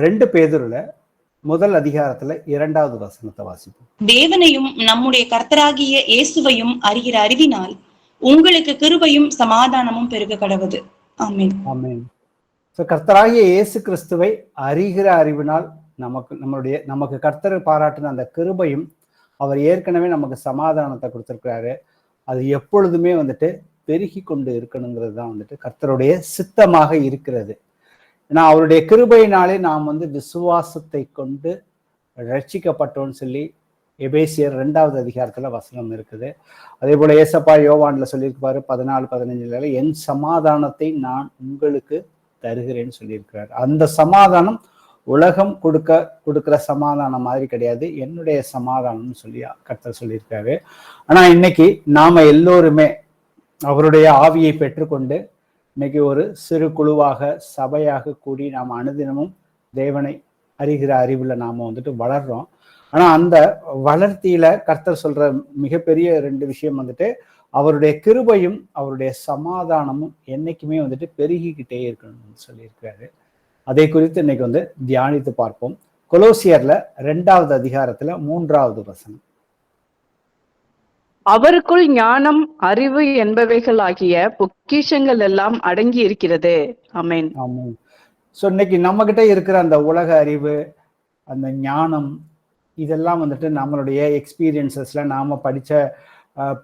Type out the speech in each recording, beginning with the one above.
2 பேதுருல முதல் அதிகாரத்துல 2வது வசனத்தை வாசிப்போம். தேவனையும் நம்முடைய கர்த்தராகிய இயேசுவையும் அறிகிற அறிவினால் உங்களுக்கு கிருபையும் சமாதானமும் பெருக கடவது. ஆமென். ஆமென். கர்த்தராகிய இயேசு கிறிஸ்துவை அறிகிற அறிவினால் நமக்கு கர்த்தர் பாராட்டின அந்த கிருபையும், அவர் ஏற்கனவே நமக்கு சமாதானத்தை கொடுத்திருக்கிறாரு. அது எப்பொழுதுமே பெருகி கொண்டு இருக்கணுங்கிறது தான் கர்த்தருடைய சித்தமாக இருக்கிறது. ஏன்னா அவருடைய கிருபையினாலே நாம் விசுவாசத்தை கொண்டு ரட்சிக்கப்பட்டோன்னு சொல்லி எபேசியர் 2வது அதிகாரத்துல வசனம் இருக்குது. அதே போல ஏசப்பா யோவான்ல சொல்லியிருப்பாரு 14-15 என் சமாதானத்தை நான் உங்களுக்கு தருகிறேன்னு சொல்லியிருக்கிறார். அந்த சமாதானம் உலகம் கொடுக்கிற சமாதானம் மாதிரி கிடையாது, என்னுடைய சமாதானம்னு சொல்லி கர்த்தர் சொல்லியிருக்காரு. ஆனா இன்னைக்கு நாம எல்லோருமே அவருடைய ஆவியை பெற்றுக்கொண்டு இன்னைக்கு ஒரு சிறு குழுவாக சபையாக கூடி நாம் அனுதினமும் தேவனை அறிகிற அறிவுல நாம வளர்றோம். ஆனா அந்த வளர்த்தியில கர்த்தர் சொல்ற மிகப்பெரிய 2 விஷயம் அவருடைய கிருபையும் அவருடைய சமாதானமும் என்னைக்குமே பெருகிக்கிட்டே இருக்கணும்னு சொல்லியிருக்காரு. அதை குறித்து இன்னைக்கு தியானித்து பார்ப்போம். கொலோசியர்ல 2வது அதிகாரத்துல 3வது வசனம். அவருக்குள் ஞானம் அறிவு என்பவைகள் ஆகிய பொக்கிஷங்கள் எல்லாம் அடங்கி இருக்கிறது. ஆமென். ஆமென். சோ இன்னைக்கு நம்ம கிட்ட இருக்கிற அந்த உலக அறிவு, அந்த ஞானம், இதெல்லாம் நம்மளுடைய எக்ஸ்பீரியன்சஸ்ல நாம படிச்ச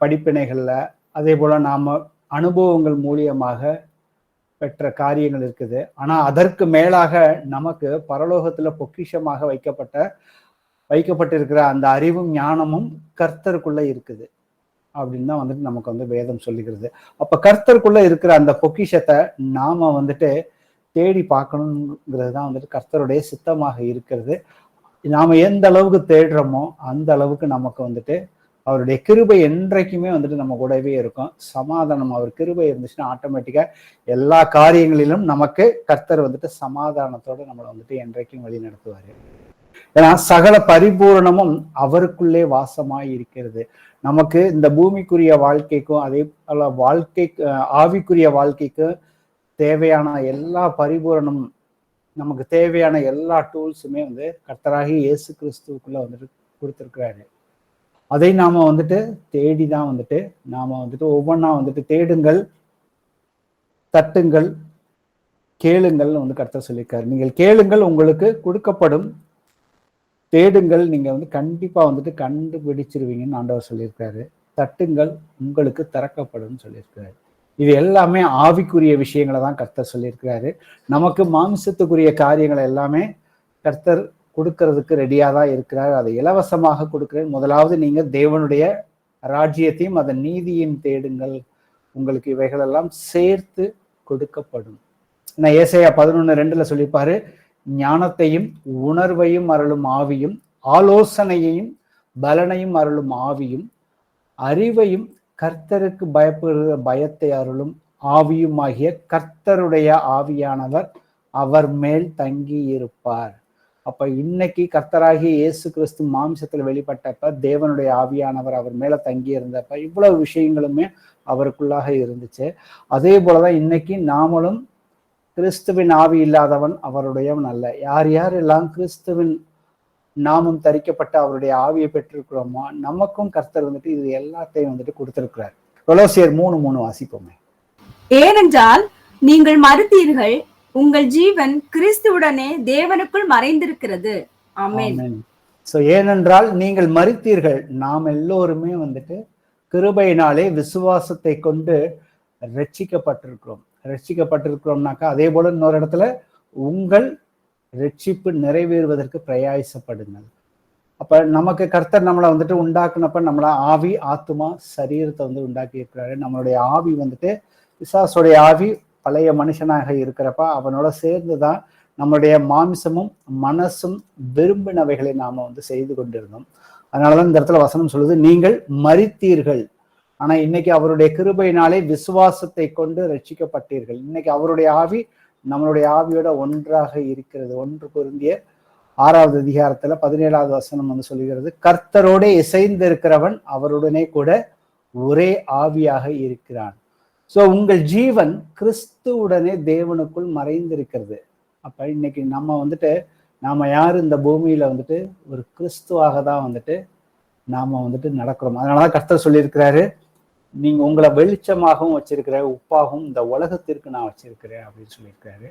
படிப்பினைகள்ல, அதே போல நாம அனுபவங்கள் மூலியமாக பெற்ற காரியங்கள் இருக்குது. ஆனா அதற்கு மேலாக நமக்கு பரலோகத்துல பொக்கிஷமாக வைக்கப்பட்டிருக்கிற அந்த அறிவும் ஞானமும் கர்த்தருக்குள்ள இருக்குது அப்படின்னு தான் நமக்கு வேதம் சொல்லுகிறது. அப்ப கர்த்தருக்குள்ள இருக்கிற அந்த பொக்கிஷத்தை நாம தேடி பார்க்கணுங்கிறது தான் கர்த்தருடைய சித்தமாக இருக்கிறது. நாம எந்த அளவுக்கு தேடுறோமோ அந்த அளவுக்கு நமக்கு அவருடைய கிருபை என்றைக்குமே நம்ம கூடவே இருக்கும். சமாதானம், அவர் கிருபை இருந்துச்சுன்னா ஆட்டோமேட்டிக்கா எல்லா காரியங்களிலும் நமக்கு கர்த்தர் சமாதானத்தோட நம்மளை என்றைக்கும் வழி நடத்துவாரு. ஏன்னா சகல பரிபூரணமும் அவருக்குள்ளே வாசமாய் இருக்கிறது. நமக்கு இந்த பூமிக்குரிய வாழ்க்கைக்கும் அதே போல ஆவிக்குரிய வாழ்க்கைக்கும் தேவையான எல்லா பரிபூரணம், நமக்கு தேவையான எல்லா டூல்ஸுமே கர்த்தராகி இயேசு கிறிஸ்துவுக்குள்ள கொடுத்திருக்கிறாரு. அதை நாம தேடிதான் நாம ஒவ்வொன்றா தேடுங்கள், தட்டுங்கள், கேளுங்கள் கர்த்தர் சொல்லியிருக்காரு. நீங்கள் கேளுங்கள் உங்களுக்கு கொடுக்கப்படும், தேடுங்கள் நீங்க கண்டிப்பா கண்டுபிடிச்சிருவீங்கன்னு ஆண்டவர் சொல்லியிருக்காரு. தட்டுங்கள் உங்களுக்கு திறக்கப்படும் சொல்லியிருக்காரு. இது எல்லாமே ஆவிக்குரிய விஷயங்களை தான் கர்த்தர் சொல்லியிருக்கிறாரு. நமக்கு மாம்சத்துக்குரிய காரியங்களை எல்லாமே கர்த்தர் கொடுக்கறதுக்கு ரெடியா தான் இருக்கிறார். அதை இலவசமாக கொடுக்கிறேன். முதலாவது நீங்க தேவனுடைய ராஜ்யத்தையும் அதன் நீதியும் தேடுங்கள், உங்களுக்கு இவைகள் எல்லாம் சேர்த்து கொடுக்கப்படும். நான் ஏசாயா 11:2 சொல்லிப்பாரு, ஞானத்தையும் உணர்வையும் அருளும் ஆவியும், ஆலோசனையையும் பலனையும் அருளும் ஆவியும், அறிவையும் கர்த்தருக்கு பயப்படுகிற பயத்தை அருளும் ஆவியும் ஆகிய கர்த்தருடைய ஆவியானவர் அவர் மேல் தங்கி இருப்பார். அப்ப இன்னைக்கு கர்த்தராகிய இயேசு கிறிஸ்து மாம்சத்துல வெளிப்பட்டப்ப தேவனுடைய ஆவியானவர் அவர் மேல தங்கி இருந்தப்ப இவ்வளவு விஷயங்களுமே அவருக்குள்ளாக இருந்துச்சு. அதே போலதான் இன்னைக்கு நாமளும் கிறிஸ்துவின் ஆவி இல்லாதவன் அவருடையவன் அல்ல. யார் யாரெல்லாம் கிறிஸ்துவின் நாமும் தரிக்கப்பட்ட அவருடைய ஆவியை பெற்றிருக்கிறோமோ நமக்கும் கர்த்தர் இது எல்லாத்தையும் கொடுத்திருக்கிறார். கொலோசியர் 3:3 வாசிப்போமே. ஏனென்றால் நீங்கள் மறுத்தீர்கள், உங்கள் ஜீவன் கிறிஸ்துவுடனே தேவனுக்குள் மறைந்திருக்கிறது. ஆமென். சோ ஏனென்றால் நீங்கள் மறுத்தீர்கள், நாம் எல்லோருமே கிருபையினாலே விசுவாசத்தை கொண்டு ரட்சிக்கப்பட்டிருக்கிறோம்னாக்கா அதே போல இன்னொரு இடத்துல உங்கள் ரட்சிப்பு நிறைவேறுவதற்கு பிரயாசப்படுங்கள். அப்ப நமக்கு கர்த்தர் நம்மளை உண்டாக்குனப்ப நம்மள ஆவி ஆத்துமா சரீரத்தை உண்டாக்கி இருக்கிறாரு. நம்மளுடைய ஆவி பிசாசுடைய ஆவி பழைய மனுஷனாக இருக்கிறப்ப அவனோட சேர்ந்துதான் நம்மளுடைய மாம்சமும் மனசும் விரும்பினவைகளை நாம செய்து கொண்டிருந்தோம். அதனாலதான் இந்த இடத்துல வசனம் சொல்லுது, நீங்கள் மரித்தீர்கள், ஆனா இன்னைக்கு அவருடைய கிருபையினாலே விசுவாசத்தை கொண்டு ரட்சிக்கப்பட்டீர்கள். இன்னைக்கு அவருடைய ஆவி நம்மளுடைய ஆவியோட ஒன்றாக இருக்கிறது. 1 கொரிந்தியர் 6வது அதிகாரத்துல 17வது வசனம் சொல்லுகிறது, கர்த்தரோட இசைந்து இருக்கிறவன் அவருடனே கூட ஒரே ஆவியாக இருக்கிறான். சோ உங்கள் ஜீவன் கிறிஸ்துவுடனே தேவனுக்குள் மறைந்திருக்கிறது. அப்ப இன்னைக்கு நம்ம நாம யாரு இந்த பூமியில வந்துட்டு ஒரு கிறிஸ்துவாக தான் வந்துட்டு நாம வந்துட்டு நடக்கிறோம். அதனாலதான் கர்த்தர் சொல்லியிருக்கிறாரு, நீங்க உங்களை வெளிச்சமாகவும் வச்சிருக்கிற, உப்பாகவும் இந்த உலகத்திற்கு நான் வச்சிருக்கிறேன் அப்படின்னு சொல்லியிருக்காரு.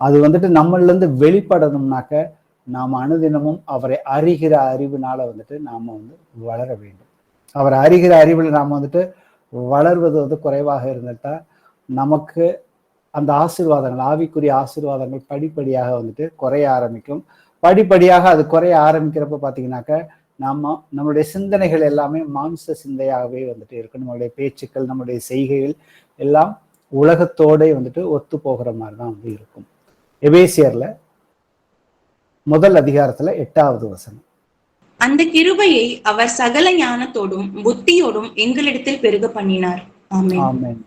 அது வந்துட்டு நம்மள இருந்து வெளிப்படணும்னாக்க நாம அனுதினமும் அவரை அறிகிற அறிவினால வந்துட்டு நாம வந்து வளர வேண்டும். அவரை அறிகிற அறிவில் நாம வந்துட்டு வளர்வது வந்து குறைவாக இருந்துட்டா நமக்கு அந்த ஆசீர்வாதங்கள், ஆவிக்குரிய ஆசீர்வாதங்கள் படிப்படியாக வந்துட்டு குறைய ஆரம்பிக்கும். படிப்படியாக அது குறைய ஆரம்பிக்கிறப்ப பாத்தீங்கன்னாக்க நம்மளுடைய சிந்தனைகள் எல்லாமே மாம்ச சிந்தையாகவே வந்துட்டு இருக்கு. நம்மளுடைய பேச்சுக்கள், நம்மளுடைய செய்கைகள் எல்லாம் உலகத்தோட வந்துட்டு ஒத்து போகிற மாதிரிதான் வந்து இருக்கும். எபேசியர்ல 1 அதிகாரத்துல 8வது வசனம். அந்த கிருபையை அவர் சகல ஞானத்தோடும் புத்தியோடும் எங்களிடத்தில் பெருக பண்ணினார். ஆமென். ஆமென்.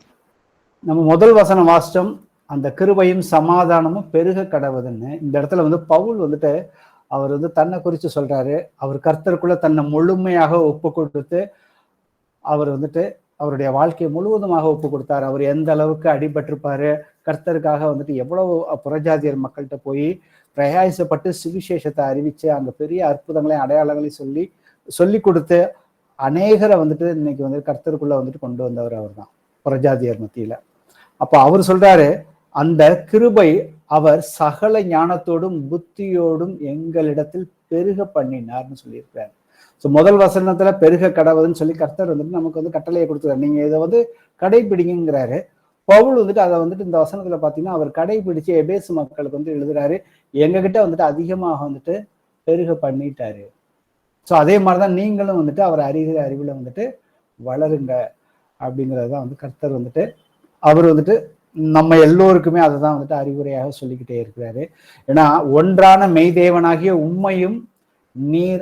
நம்ம முதல் வசனம் வாசிச்சோம், அந்த கிருபையும் சமாதானமும் பெருக கடவுதுன்னு. இந்த இடத்துல வந்து பவுல் வந்துட்டு அவர் வந்து தன்னை குறித்து சொல்றாரு. அவர் கர்த்தருக்குள்ள தன்னை முழுமையாக ஒப்பு கொடுத்து அவர் வந்துட்டு அவருடைய வாழ்க்கையை முழுவதுமாக ஒப்பு கொடுத்தாரு. அவர் எந்த அளவுக்கு அடிபட்டிருப்பாரு, கர்த்தருக்காக வந்துட்டு எவ்வளவு புறஜாதியர் மக்கள்கிட்ட போய் பிரயாசப்பட்டு சுவிசேஷத்தை அறிவிச்சு அங்க பெரிய அற்புதங்களையும் அடையாளங்களையும் சொல்லி கொடுத்து அநேகரை வந்துட்டு இன்னைக்கு வந்து கர்த்தருக்குள்ள வந்துட்டு கொண்டு வந்தவர் அவர் தான் புறஜாதியர் மத்தியில. அப்ப அவர் சொல்றாரு, அந்த கிருபை அவர் சகல ஞானத்தோடும் புத்தியோடும் எங்களிடத்தில் பெருக பண்ணினார்னு சொல்லியிருக்காரு. ஸோ முதல் வசனத்துல பெருக கடவுதுன்னு சொல்லி கர்த்தர் வந்துட்டு நமக்கு வந்து கட்டளையை கொடுத்துறாரு, நீங்க இதை வந்து கடைபிடிங்கிறாரு. பவுல் வந்துட்டு அதை வந்துட்டு இந்த வசனத்துல பாத்தீங்கன்னா அவர் கடைபிடிச்சு எபேசு மக்களுக்கு வந்து எழுதுறாரு, எங்ககிட்ட வந்துட்டு அதிகமாக வந்துட்டு பெருக பண்ணிட்டாரு. ஸோ அதே மாதிரிதான் நீங்களும் வந்துட்டு அவர் அறிகிற அறிவுல வந்துட்டு வளருங்க அப்படிங்கிறதான் வந்து கர்த்தர் வந்துட்டு அவர் வந்துட்டு நம்ம எல்லோருக்குமே அதை தான் வந்துட்டு அறிவுரையாக சொல்லிக்கிட்டே இருக்கிறாரு. ஏன்னா ஒன்றான மெய்தேவனாகிய உம்மையும் நீர்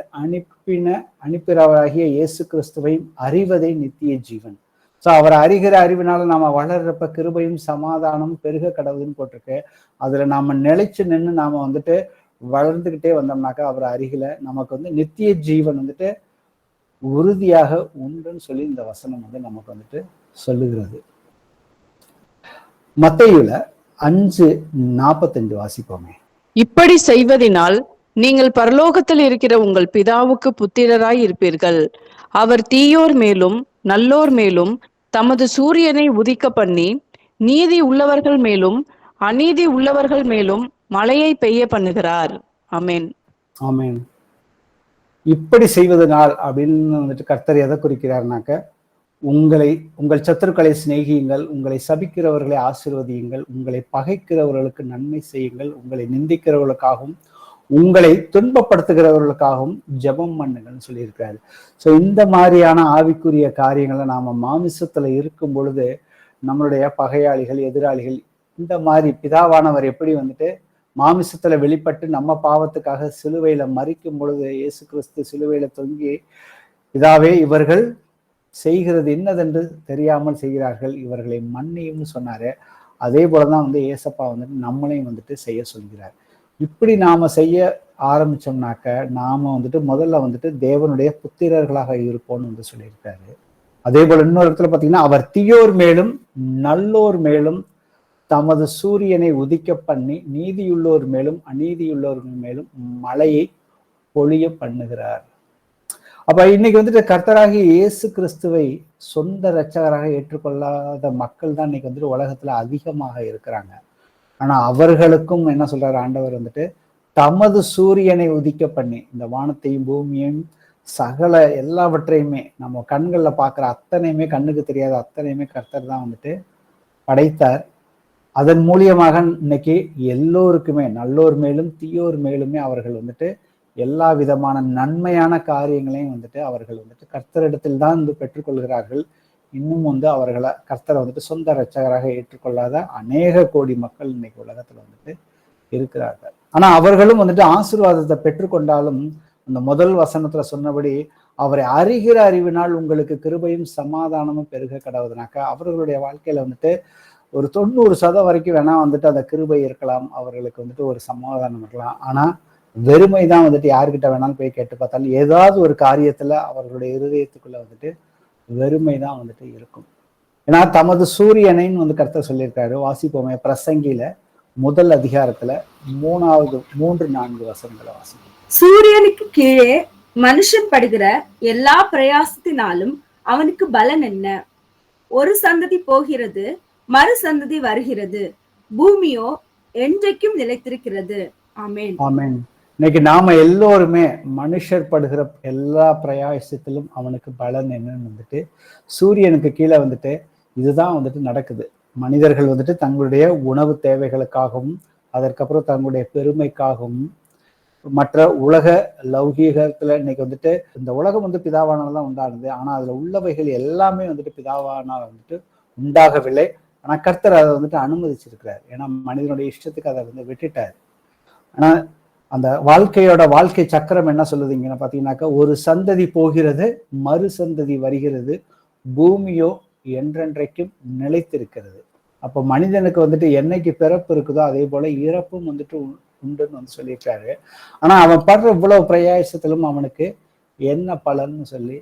அனுப்பினவராகிய இயேசு கிறிஸ்துவையும் அறிவதே நித்திய ஜீவன். ஸோ அவர் அறிகிற அறிவினால நாம வளர்றப்ப கிருபையும் சமாதானம் பெருக கடவுதுன்னு போட்டிருக்கு. அதுல நாம நிலைச்சு நின்று நாம வந்துட்டு வளர்ந்துகிட்டே வந்தோம்னாக்கா அவர் அருகில நமக்கு வந்து நித்திய ஜீவன் வந்துட்டு உறுதியாக உண்டுன்னு சொல்லி இந்த வசனம் வந்து நமக்கு வந்துட்டு சொல்லுகிறது. மத்தேயுல 5:45 வாசிப்போமே. இப்படி செய்வதினால் நீங்கள் பரலோகத்தில் இருக்கிற உங்கள் பிதாவுக்கு புத்திரராய் இருப்பீர்கள். அவர் தீயோர் மேலும் நல்லோர் மேலும் தமது சூரியனை உதிக்க பண்ணி நீதி உள்ளவர்கள் மேலும் அநீதி உள்ளவர்கள் மேலும் மழையை பெய்ய பண்ணுகிறார். ஆமென். ஆமென். இப்படி செய்வதனால் அப்படின்னு வந்துட்டு கர்த்தர் எதை குறிக்கிறார்னாக்க, உங்கள் சத்துருக்களை சிநேகியுங்கள், உங்களை சபிக்கிறவர்களை ஆசீர்வதியுங்கள், உங்களை பகைக்கிறவர்களுக்கு நன்மை செய்யுங்கள், உங்களை நிந்திக்கிறவர்களுக்காகவும் உங்களை துன்பப்படுத்துகிறவர்களுக்காகவும் ஜெபம் பண்ணுங்கள்னு சொல்லியிருக்காரு. ஸோ இந்த மாதிரியான ஆவிக்குரிய காரியங்களை நாம மாமிசத்துல இருக்கும் பொழுது நம்மளுடைய பகையாளிகள், எதிராளிகள், இந்த மாதிரி பிதாவானவர் எப்படி வந்துட்டு மாமிசத்துல வெளிப்பட்டு நம்ம பாவத்துக்காக சிலுவையில மரிக்கும் பொழுது இயேசு கிறிஸ்து சிலுவையில தொங்கி பிதாவே இவர்கள் செய்கிறது என்னதென்று தெரியாமல் செய்கிறார்கள், இவர்களை மன்னியும்னு சொன்னாரு. அதே போலதான் வந்து ஏசப்பா வந்துட்டு நம்மளையும் வந்துட்டு செய்ய சொல்கிறார். இப்படி நாம செய்ய ஆரம்பிச்சோம்னாக்க நாம வந்துட்டு முதல்ல வந்துட்டு தேவனுடைய புத்திரர்களாக இருப்போம்னு வந்து சொல்லியிருக்காரு. அதே போல இன்னொரு இடத்துல பாத்தீங்கன்னா, அவர் தீயோர் மேலும் நல்லோர் மேலும் தமது சூரியனை உதிக்க பண்ணி நீதியுள்ளோர் மேலும் அநீதியுள்ளோர்கள் மேலும் மழையை பொழிய பண்ணுகிறார். அப்ப இன்னைக்கு வந்துட்டு கர்த்தராகிய இயேசு கிறிஸ்துவை சொந்த இரட்சகராக ஏற்றுக்கொள்ளாத மக்கள் தான் இன்னைக்கு வந்துட்டு உலகத்துல அதிகமாக இருக்கிறாங்க. ஆனா அவர்களுக்கும் என்ன சொல்றாரு ஆண்டவர் வந்துட்டு, தமது சூரியனை உதிக்க பண்ணி இந்த வானத்தையும் பூமியையும் சகல எல்லாவற்றையுமே நம்ம கண்கள்ல பாக்குற அத்தனையுமே, கண்ணுக்கு தெரியாத அத்தனையுமே கர்த்தர் தான் வந்துட்டு படைத்தார். அதன் மூலியமாக இன்னைக்கு எல்லோருக்குமே நல்லோர் மேலும் தீயோர் மேலுமே அவர்கள் வந்துட்டு எல்லா விதமான நன்மையான காரியங்களையும் வந்துட்டு அவர்கள் வந்துட்டு கர்த்தரிடத்தில் தான் வந்து பெற்றுக்கொள்கிறார்கள். இன்னும் வந்து அவர்களை கர்த்தரை வந்துட்டு சொந்த இரட்சகராக ஏற்றுக்கொள்ளாத அநேக கோடி மக்கள் இன்னைக்கு உலகத்துல வந்துட்டு இருக்கிறார்கள். ஆனா அவர்களும் வந்துட்டு ஆசீர்வாதத்தை பெற்றுக்கொண்டாலும் அந்த முதல் வசனத்துல சொன்னபடி அவரை அறிகிற அறிவினால் உங்களுக்கு கிருபையும் சமாதானமும் பெருக கடவுதுனாக்கா அவர்களுடைய வாழ்க்கையில வந்துட்டு ஒரு 90% வரைக்கும் வேணா வந்துட்டு அந்த கிருபை இருக்கலாம், அவர்களுக்கு வந்துட்டு ஒரு சமாதானம் இருக்கலாம். ஆனா வெறுமைதான் வந்துட்டு யாருக்கிட்ட வேணாலும் போய் கேட்டு பார்த்தாலும் ஏதாவது ஒரு காரியத்துல அவர்களுடைய இருதயத்துக்குள்ள வந்துட்டு வெறுமைதான் வந்துட்டு இருக்கும். ஏன்னா தமது சூரியனைன்னு வந்து கர்த்தர் சொல்லியிருக்காரு. வாசிப்போமே பிரசங்கியில முதல் அதிகாரத்துல 3-4 வசனங்களை வாசிங்க. சூரியனுக்கு கீழே மனுஷன் படுகிற எல்லா பிரயாசத்தினாலும் அவனுக்கு பலன் என்ன? ஒரு சந்ததி போகிறது, மறு சந்ததி வருகிறது, பூமியோ என்றைக்கும் நிலைத்திருக்கிறது. ஆமென். ஆமென். இன்னைக்கு நாம எல்லோருமே மனுஷர் படுகிற எல்லா பிரயாசத்திலும் அவனுக்கு பலன் என்னன்னு வந்துட்டு சூரியனுக்கு கீழே வந்துட்டு இதுதான் வந்துட்டு நடக்குது. மனிதர்கள் வந்துட்டு தங்களுடைய உணவு தேவைகளுக்காகவும் அதற்கப்புறம் தங்களுடைய பெருமைக்காகவும் மற்ற உலக லௌகீகத்துல இன்னைக்கு வந்துட்டு இந்த உலகம் வந்து பிதாவானால் தான் உண்டானது. ஆனா அதுல உள்ளவைகள் எல்லாமே வந்துட்டு பிதாவானால் வந்துட்டு உண்டாகவில்லை. ஆனா கர்த்தர் அதை வந்துட்டு அனுமதிச்சிருக்கிறார். ஏன்னா மனிதனுடைய இஷ்டத்துக்கு அதை வந்து விட்டுட்டார். ஆனா அந்த வாழ்க்கை சக்கரம் என்ன சொல்லுதுங்கன்னா பாத்தீங்கன்னாக்கா, ஒரு சந்ததி போகிறது, மறு சந்ததி வருகிறது, பூமியோ என்றென்றைக்கும் நிலைத்திருக்கிறது. அப்போ மனிதனுக்கு வந்துட்டு என்னைக்கு பிறப்பு இருக்குதோ அதே போல இறப்பும் வந்துட்டு உண்டுன்னு வந்து சொல்லியிருக்காரு. ஆனா அவன் படுற இவ்வளவு பிரயாசத்திலும் அவனுக்கு என்ன பலன்னு சொல்லி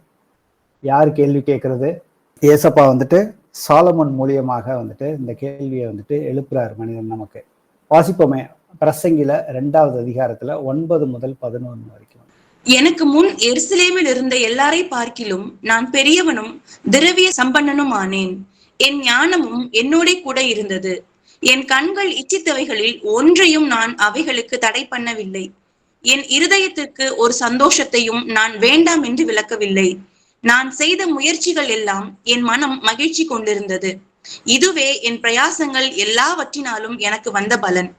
யார் கேள்வி கேட்கறது? ஏசப்பா வந்துட்டு சாலமன் மூலியமாக வந்துட்டு இந்த கேள்வியை வந்துட்டு எழுப்புறாரு மனிதன் நமக்கு. வாசிப்போமே, பிரசங்கில 2வது அதிகாரத்துல 9 முதல் 11 வரைக்கும். எனக்கு முன் எருசலேமில் இருந்த எல்லாரை பார்க்கிலும் நான் பெரியவனும் திரவிய சம்பன்னனும் ஆனேன். என் ஞானமும் என்னோட கூட இருந்தது. என் கண்கள் இச்சித்தவைகளில் ஒன்றையும் நான் அவைகளுக்கு தடை பண்ணவில்லை. என் இருதயத்திற்கு ஒரு சந்தோஷத்தையும் நான் வேண்டாம் என்று விளக்கவில்லை. நான் செய்த முயற்சிகள் எல்லாம் என் மனம் மகிழ்ச்சி கொண்டிருந்தது. இதுவே என் பிரயாசங்கள் எல்லாவற்றினாலும் எனக்கு வந்த பலன்.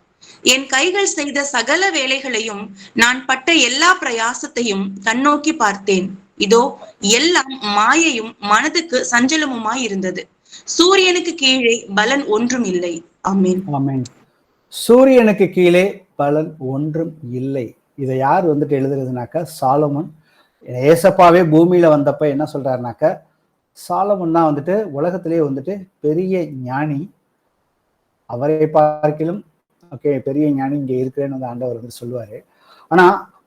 என் கைகள் செய்த சகல வேலைகளையும் நான் பட்ட எல்லா பிரயாசத்தையும் கண்ணோக்கி பார்த்தேன். இதோ எல்லாம் மாயையும் மனதுக்கு சஞ்சலமுமாய் இருந்தது. சூரியனுக்கு கீழே பலன் ஒன்றும் இல்லை. ஆமென். ஆமென். சூரியனுக்கு கீழே பலன் ஒன்றும் இல்லை. இதை யார் வந்துட்டு எழுதுறதுனாக்கா சாலமன். ஏசப்பாவே பூமியில வந்தப்ப என்ன சொல்றாருனாக்கா, சாலமன் தான் வந்துட்டு உலகத்திலேயே வந்துட்டு பெரிய ஞானி. அவரை பார்க்கிலும் பெரிய ஞானி இங்க இருக்கிறேன்னு வந்து ஆண்டவர் வந்து சொல்லுவாரு. ஆனா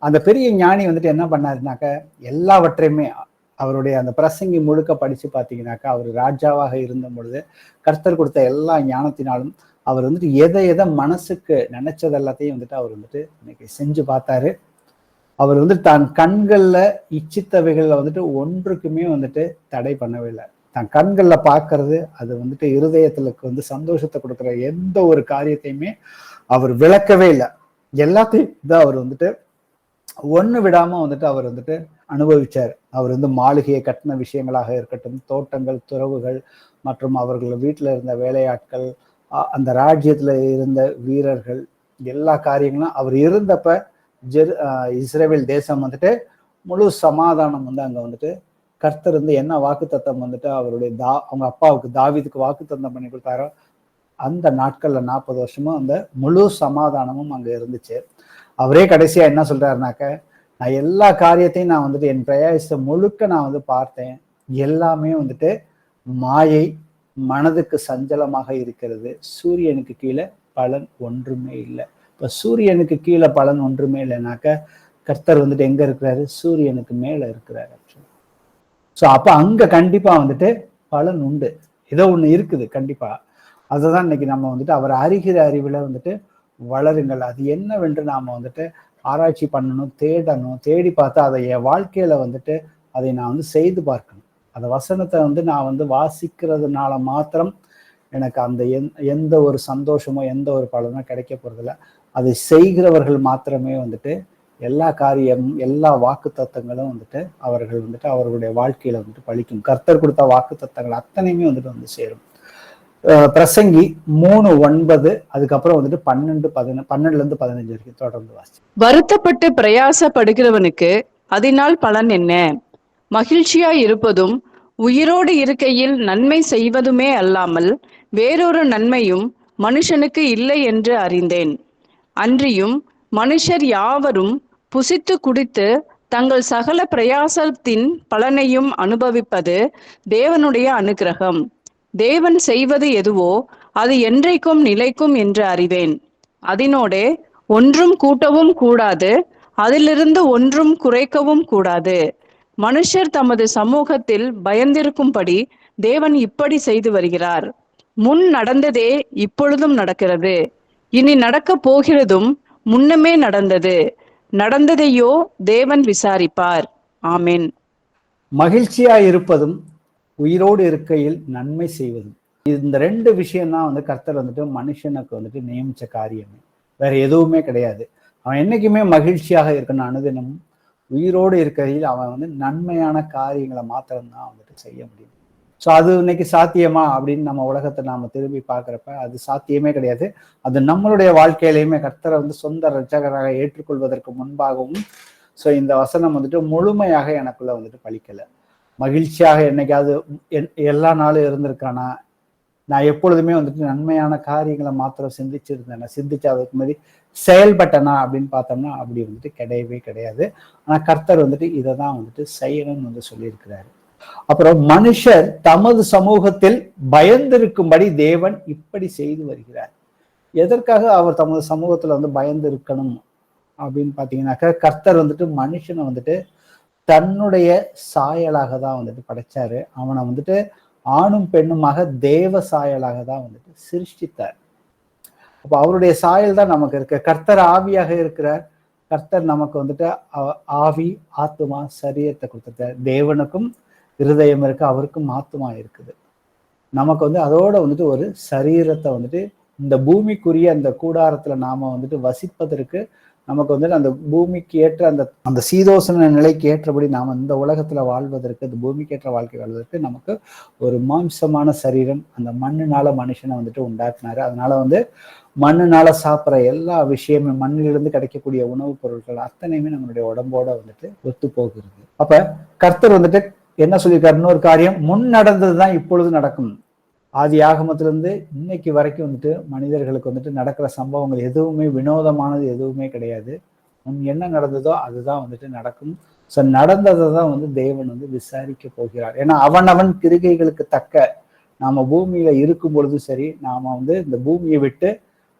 அந்த பெரிய ஞானி வந்துட்டு என்ன பண்ணாருனாக்க, எல்லாவற்றையுமே அவருடைய அந்த பிரசங்கி முழுக்க படிச்சு பார்த்தீங்கன்னாக்கா, அவர் ராஜாவாக இருந்த பொழுது கர்த்தர் கொடுத்த எல்லா ஞானத்தினாலும் அவர் வந்துட்டு எதை மனசுக்கு நினைச்சது எல்லாத்தையும் வந்துட்டு அவர் வந்துட்டு இன்னைக்கு செஞ்சு பார்த்தாரு. அவர் வந்து தன் கண்கள்ல இச்சித்தவைகள்ல வந்துட்டு ஒன்றுக்குமே வந்துட்டு தடை பண்ணவே இல்லை. தன் கண்கள்ல பார்க்கறது, அது வந்துட்டு இருதயத்துக்கு வந்து சந்தோஷத்தை கொடுக்குற எந்த ஒரு காரியத்தையுமே அவர் விளக்கவே இல்லை. எல்லாத்தையும் தான் அவர் வந்துட்டு ஒண்ணு விடாம வந்துட்டு அவர் வந்துட்டு அனுபவிச்சார். அவர் வந்து மாளிகையை கட்டின விஷயங்களாக இருக்கட்டும், தோட்டங்கள், துறவுகள் மற்றும் அவர்கள் வீட்டுல இருந்த வேலையாட்கள், அந்த ராஜ்யத்துல இருந்த வீரர்கள், எல்லா காரியங்களும் அவர் இருந்தப்ப இஸ்ரேல் தேசம் வந்துட்டு முழு சமாதானம் வந்து அங்க வந்துட்டு கர்த்தர் வந்து என்ன வாக்குத்தத்தம் வந்துட்டு அவருடைய அவங்க அப்பாவுக்கு தாவீதுக்கு வாக்குத்தத்தம் பண்ணி கொடுத்தாரோ அந்த நாட்கள்ல 40 வருஷமும் அந்த முழு சமாதானமும் அங்க இருந்துச்சு. அவரே கடைசியா என்ன சொல்றாருனாக்க, நான் எல்லா காரியத்தையும் நான் வந்துட்டு என் பிரயாசத்தை முழுக்க நான் வந்து பார்த்தேன், எல்லாமே வந்துட்டு மாயை, மனதுக்கு சஞ்சலமாக இருக்கிறது, சூரியனுக்கு கீழே பலன் ஒன்றுமே இல்லை. இப்ப சூரியனுக்கு கீழே பலன் ஒன்றுமே இல்லைனாக்க கர்த்தர் வந்துட்டு எங்க இருக்கிறாரு? சூரியனுக்கு மேல இருக்கிறாரு. ஸோ அப்ப அங்க கண்டிப்பா வந்துட்டு பலன் உண்டு, ஏதோ ஒண்ணு இருக்குது கண்டிப்பா. அதுதான் இன்னைக்கு நம்ம வந்துட்டு அவர் அறிகிற அறிவுல வந்துட்டு வளருங்கள். அது என்னவென்று நாம வந்துட்டு ஆராய்ச்சி பண்ணணும், தேடணும், தேடி பார்த்து அதை என் வாழ்க்கையில வந்துட்டு அதை நான் வந்து செய்து பார்க்கணும். அந்த வசனத்தை வந்து நான் வந்து வாசிக்கிறதுனால மாத்திரம் எனக்கு அந்த எந்த ஒரு சந்தோஷமோ எந்த ஒரு பலனோ கிடைக்க போறதில்ல. அதை செய்கிறவர்கள் மாத்திரமே வந்துட்டு எல்லா காரியமும் எல்லா வாக்கு தத்தங்களும் வந்துட்டு அவர்கள் வந்துட்டு அவர்களுடைய வாழ்க்கையில வந்துட்டு பலிக்கும். கர்த்தர் கொடுத்த வாக்கு தத்தங்கள் அத்தனையுமே வந்துட்டு வந்து சேரும். பிரசங்கி 3:9 அதுக்கப்புறம் வந்துட்டு 12-15 வரைக்கும் தொடர்ந்து வாசி. வருத்தப்பட்டு பிரயாசப்படுகிறவனுக்கு அதனால் பலன் என்ன? மகிழ்ச்சியா இருப்பதும் உயிரோடு இருக்கையில் நன்மை செய்வதுமே அல்லாமல் வேறொரு நன்மையும் மனுஷனுக்கு இல்லை என்று அறிந்தேன். அன்றியும் மனுஷர் யாவரும் புசித்து குடித்து தங்கள் சகல பிரயாசத்தின் பலனையும் அனுபவிப்பது தேவனுடைய அனுக்கிரகம். தேவன் செய்வது எதுவோ அது என்றைக்கும் நிலைக்கும் என்று அறிவேன். அதனோடே ஒன்றும் கூட்டவும் கூடாது, அதிலிருந்து ஒன்றும் குறைக்கவும் கூடாது. மனுஷர் தமது சமூகத்தில் பயந்திருக்கும்படி தேவன் இப்படி செய்து வருகிறார். முன் நடந்ததே இப்பொழுதும் நடக்கிறது. இனி நடக்கப் போகிறதும் முன்னமே நடந்தது. நடந்ததையோ தேவன் விசாரிப்பார். ஆமென். மகிழ்ச்சியா இருப்பதும் உயிரோடு இருக்கையில் நன்மை செய்வதும், இந்த 2 விஷயம் தான் வந்து கர்த்தர் வந்துட்டு மனுஷனுக்கு வந்துட்டு நியமிச்ச காரியமே. வேற எதுவுமே கிடையாது. அவன் என்னைக்குமே மகிழ்ச்சியாக இருக்கணும். அனுதினமும் உயிரோடு இருக்கையில் அவன் வந்து நன்மையான காரியங்களை மாத்திரம்தான் வந்துட்டு செய்ய முடியும். ஸோ அது இன்னைக்கு சாத்தியமா அப்படின்னு நம்ம உலகத்தை நாம திரும்பி பார்க்குறப்ப அது சாத்தியமே கிடையாது. அது நம்மளுடைய வாழ்க்கையிலையுமே கர்த்தரை வந்து சொந்த இரட்சகராக ஏற்றுக்கொள்வதற்கு முன்பாகவும் ஸோ இந்த வசனம் வந்துட்டு முழுமையாக எனக்குள்ள வந்துட்டு பலிக்கலை. மகிழ்ச்சியாக என்னைக்காவது எல்லா நாளும் இருந்திருக்கானா? நான் எப்பொழுதுமே வந்துட்டு நன்மையான காரியங்களை மாத்திரம் சிந்திச்சிருந்தேன். சிந்திச்சு அதுக்கு மாதிரி செயல்பட்டனா அப்படின்னு பார்த்தோம்னா அப்படி வந்துட்டு கிடையவே கிடையாது. ஆனா கர்த்தர் வந்துட்டு இதை தான் வந்துட்டு செய்யணும்னு வந்து சொல்லியிருக்கிறாரு. அப்புறம் மனுஷர் தமது சமூகத்தில் பயந்திருக்கும்படி தேவன் இப்படி செய்து வருகிறார். எதற்காக அவர் தமது சமூகத்துல வந்து பயந்து இருக்கணும் அப்படின்னு பாத்தீங்கன்னாக்கா, கர்த்தர் வந்துட்டு மனுஷனை வந்துட்டு தன்னுடைய சாயலாக தான் வந்துட்டு படைச்சாரு. அவனை வந்துட்டு ஆணும் பெண்ணுமாக தேவ சாயலாக தான் வந்துட்டு சிருஷ்டித்தார். அப்போ அவருடைய சாயல் தான் நமக்கு இருக்கு. கர்த்தர் ஆவியாக இருக்கிறார். கர்த்தர் நமக்கு வந்துட்டு ஆவி, ஆத்துமா, சரீரத்தை கொடுத்துட்டார். தேவனுக்கும் இருதயம் இருக்கு, அவருக்கும் ஆத்துமா இருக்குது. நமக்கு வந்து அதோட வந்துட்டு ஒரு சரீரத்தை வந்துட்டு இந்த பூமிக்குரிய அந்த கூடாரத்துல நாம வந்துட்டு வசிப்பதற்கு நமக்கு வந்துட்டு அந்த பூமிக்கு ஏற்ற அந்த சீதோசன நிலைக்கு ஏற்றபடி நாம இந்த உலகத்துல வாழ்வதற்கு, இந்த பூமிக்கு ஏற்ற வாழ்க்கை வாழ்வதற்கு நமக்கு ஒரு மாம்சமான சரீரம் அந்த மண்ணுனால மனுஷனை வந்துட்டு உண்டாக்குனாரு. அதனால வந்து மண்ணுனால சாப்பிட்ற எல்லா விஷயமே, மண்ணிலிருந்து கிடைக்கக்கூடிய உணவுப் பொருட்கள் அத்தனையுமே நம்மளுடைய உடம்போட வந்துட்டு ஒத்து போகிறது. அப்ப கர்த்தர் வந்துட்டு என்ன சொல்லியிருக்காரு? இன்னொரு காரியம், முன் நடந்ததுதான் இப்பொழுது நடக்கும். ஆதி ஆகமத்திலிருந்து இன்னைக்கு வரைக்கும் வந்துட்டு மனிதர்களுக்கு வந்துட்டு நடக்கிற சம்பவங்கள் எதுவுமே வினோதமானது எதுவுமே கிடையாது. முன் என்ன நடந்ததோ அதுதான் வந்துட்டு நடக்கும். ஸோ நடந்ததை தான் வந்து தேவன் வந்து விசாரிக்க போகிறார். ஏன்னா அவனவன் கிரிகைகளுக்கு தக்க நாம பூமியில இருக்கும் பொழுதும் சரி, நாம வந்து இந்த பூமியை விட்டு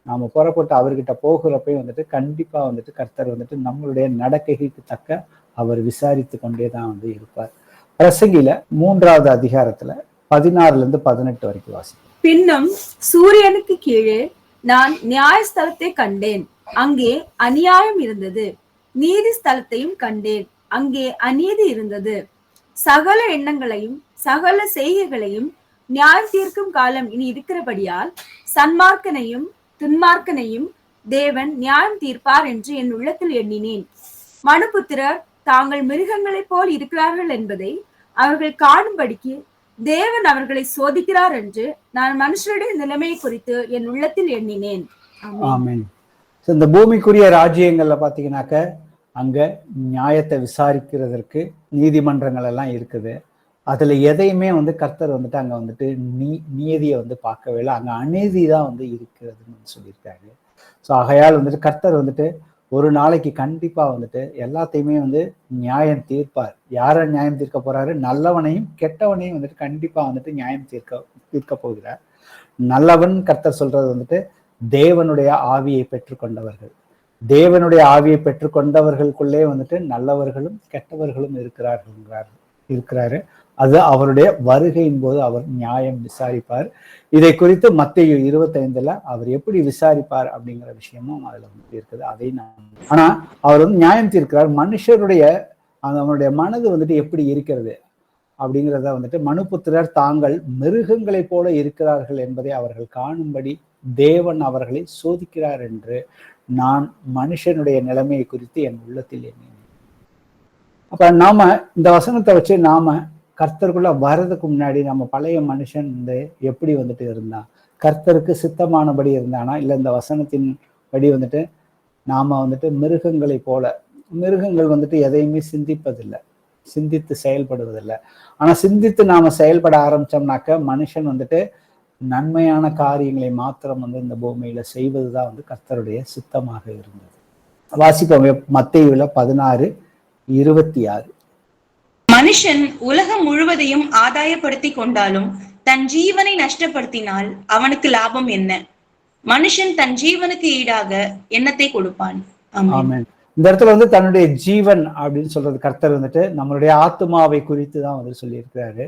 நாம புறப்பட்டு அவர்கிட்ட போகிறப்பையும் வந்துட்டு கண்டிப்பா வந்துட்டு கர்த்தர் வந்துட்டு நம்மளுடைய நடக்கைக்கு தக்க அவர் விசாரித்து கொண்டே தான் வந்து இருப்பார். பிரசங்கில 3வது அதிகாரத்துல 16-18 வரைக்கும் வாசி. பின்னும் சூரியனுக்கு கீழே நான் நியாயஸ்தலத்தை கண்டேன். அங்கே அநியாயம் இருந்தது. நீதி ஸ்தலத்தையும் கண்டேன். அங்கே அநீதி இருந்தது. சகல எண்ணங்களையும் சகல செய்கைகளையும் நியாயம் தீர்க்கும் காலம் இனி இருக்கிறபடியால் சன்மார்க்கனையும் துன்மார்க்கனையும் தேவன் நியாயம் தீர்ப்பார் என்று என் உள்ளத்தில் எண்ணினேன். மனுபுத்திரர் தாங்கள் மிருகங்களைப் போல் இருக்கிறார்கள் என்பதை அவர்கள் காணும்படிக்கு தேவன் அவர்களை சோதிக்கிறார் என்று நான் மனுஷருடைய நிலைமையை குறித்து என் உள்ளத்தில் எண்ணினேன். ஆமென். இந்த பூமிக்குரிய ராஜ்யங்கள்ல பாத்தீங்கன்னாக்க அங்க நியாயத்தை விசாரிக்கிறதற்கு நீதிமன்றங்கள் எல்லாம் இருக்குது. அதுல எதையுமே வந்து கர்த்தர் வந்துட்டு அங்க வந்துட்டு நீதியை வந்து பார்க்கவே இல்லை. அங்க அநீதி தான் வந்து இருக்கிறதுன்னு சொல்லியிருக்காரு. ஸோ ஆகையால் வந்துட்டு கர்த்தர் வந்துட்டு ஒரு நாளைக்கு கண்டிப்பா வந்துட்டு எல்லாத்தையுமே வந்து நியாயம் தீர்ப்பார். யாரை நியாயம் தீர்க்க போறாரு? நல்லவனையும் கெட்டவனையும் வந்துட்டு கண்டிப்பா வந்துட்டு நியாயம் தீர்க்க போகிறார். நல்லவன் கர்த்தர் சொல்றது வந்துட்டு தேவனுடைய ஆவியை பெற்றுக்கொண்டவர்கள். தேவனுடைய ஆவியை பெற்றுக்கொண்டவர்களுக்குள்ளே வந்துட்டு நல்லவர்களும் கெட்டவர்களும் இருக்கிறாரு. அது அவருடைய வருகையின் போது அவர் நியாயம் விசாரிப்பார். இதை குறித்து மத்தேயு 25 அவர் எப்படி விசாரிப்பார் அப்படிங்கிற விஷயமும் அதுல வந்து இருக்குது. அதை ஆனா அவர் வந்து நியாயம் தீர்க்கிறார். மனுஷருடைய அவனுடைய மனது வந்துட்டு எப்படி இருக்கிறது அப்படிங்கிறத வந்துட்டு மனுபுத்திரர் தாங்கள் மிருகங்களைப் போல இருக்கிறார்கள் என்பதை அவர்கள் காணும்படி தேவன் அவர்களை சோதிக்கிறார் என்று நான் மனுஷனுடைய நிலைமையை குறித்து என் உள்ளத்தில் எண்ணினேன். அப்ப நாம இந்த வசனத்தை வச்சு நாம கர்த்தருக்குள்ள வர்றதுக்கு முன்னாடி நம்ம பழைய மனுஷன் வந்து எப்படி வந்துட்டு இருந்தான், கர்த்தருக்கு சித்தமானபடி இருந்தானா, இல்லை இந்த வசனத்தின் படி வந்துட்டு நாம வந்துட்டு மிருகங்களை போல, மிருகங்கள் வந்துட்டு எதையுமே சிந்திப்பதில்லை, சிந்தித்து செயல்படுவதில்லை. ஆனா சிந்தித்து நாம செயல்பட ஆரம்பிச்சோம்னாக்க மனுஷன் வந்துட்டு நன்மையான காரியங்களை மாத்திரம் வந்து இந்த பூமியில செய்வதுதான் வந்து கர்த்தருடைய சித்தமாக இருந்தது. வாசிப்போம் மத்தேயுல 16:26. மனுஷன் உலகம் முழுவதையும் ஆதாயப்படுத்தி கொண்டாலும் தன் ஜீவனை நஷ்டப்படுத்தினால் அவனுக்கு லாபம் என்ன? மனுஷன் தன் ஜீவனுக்கு ஈடாக எண்ணத்தை கொடுப்பான். ஆமென். இந்த இடத்துல வந்து தன்னுடைய ஜீவன் அப்படின்னு சொல்றது கர்த்தர் வந்துட்டு நம்மளுடைய ஆத்மாவை குறித்து தான் வந்து சொல்லியிருக்கிறாரு.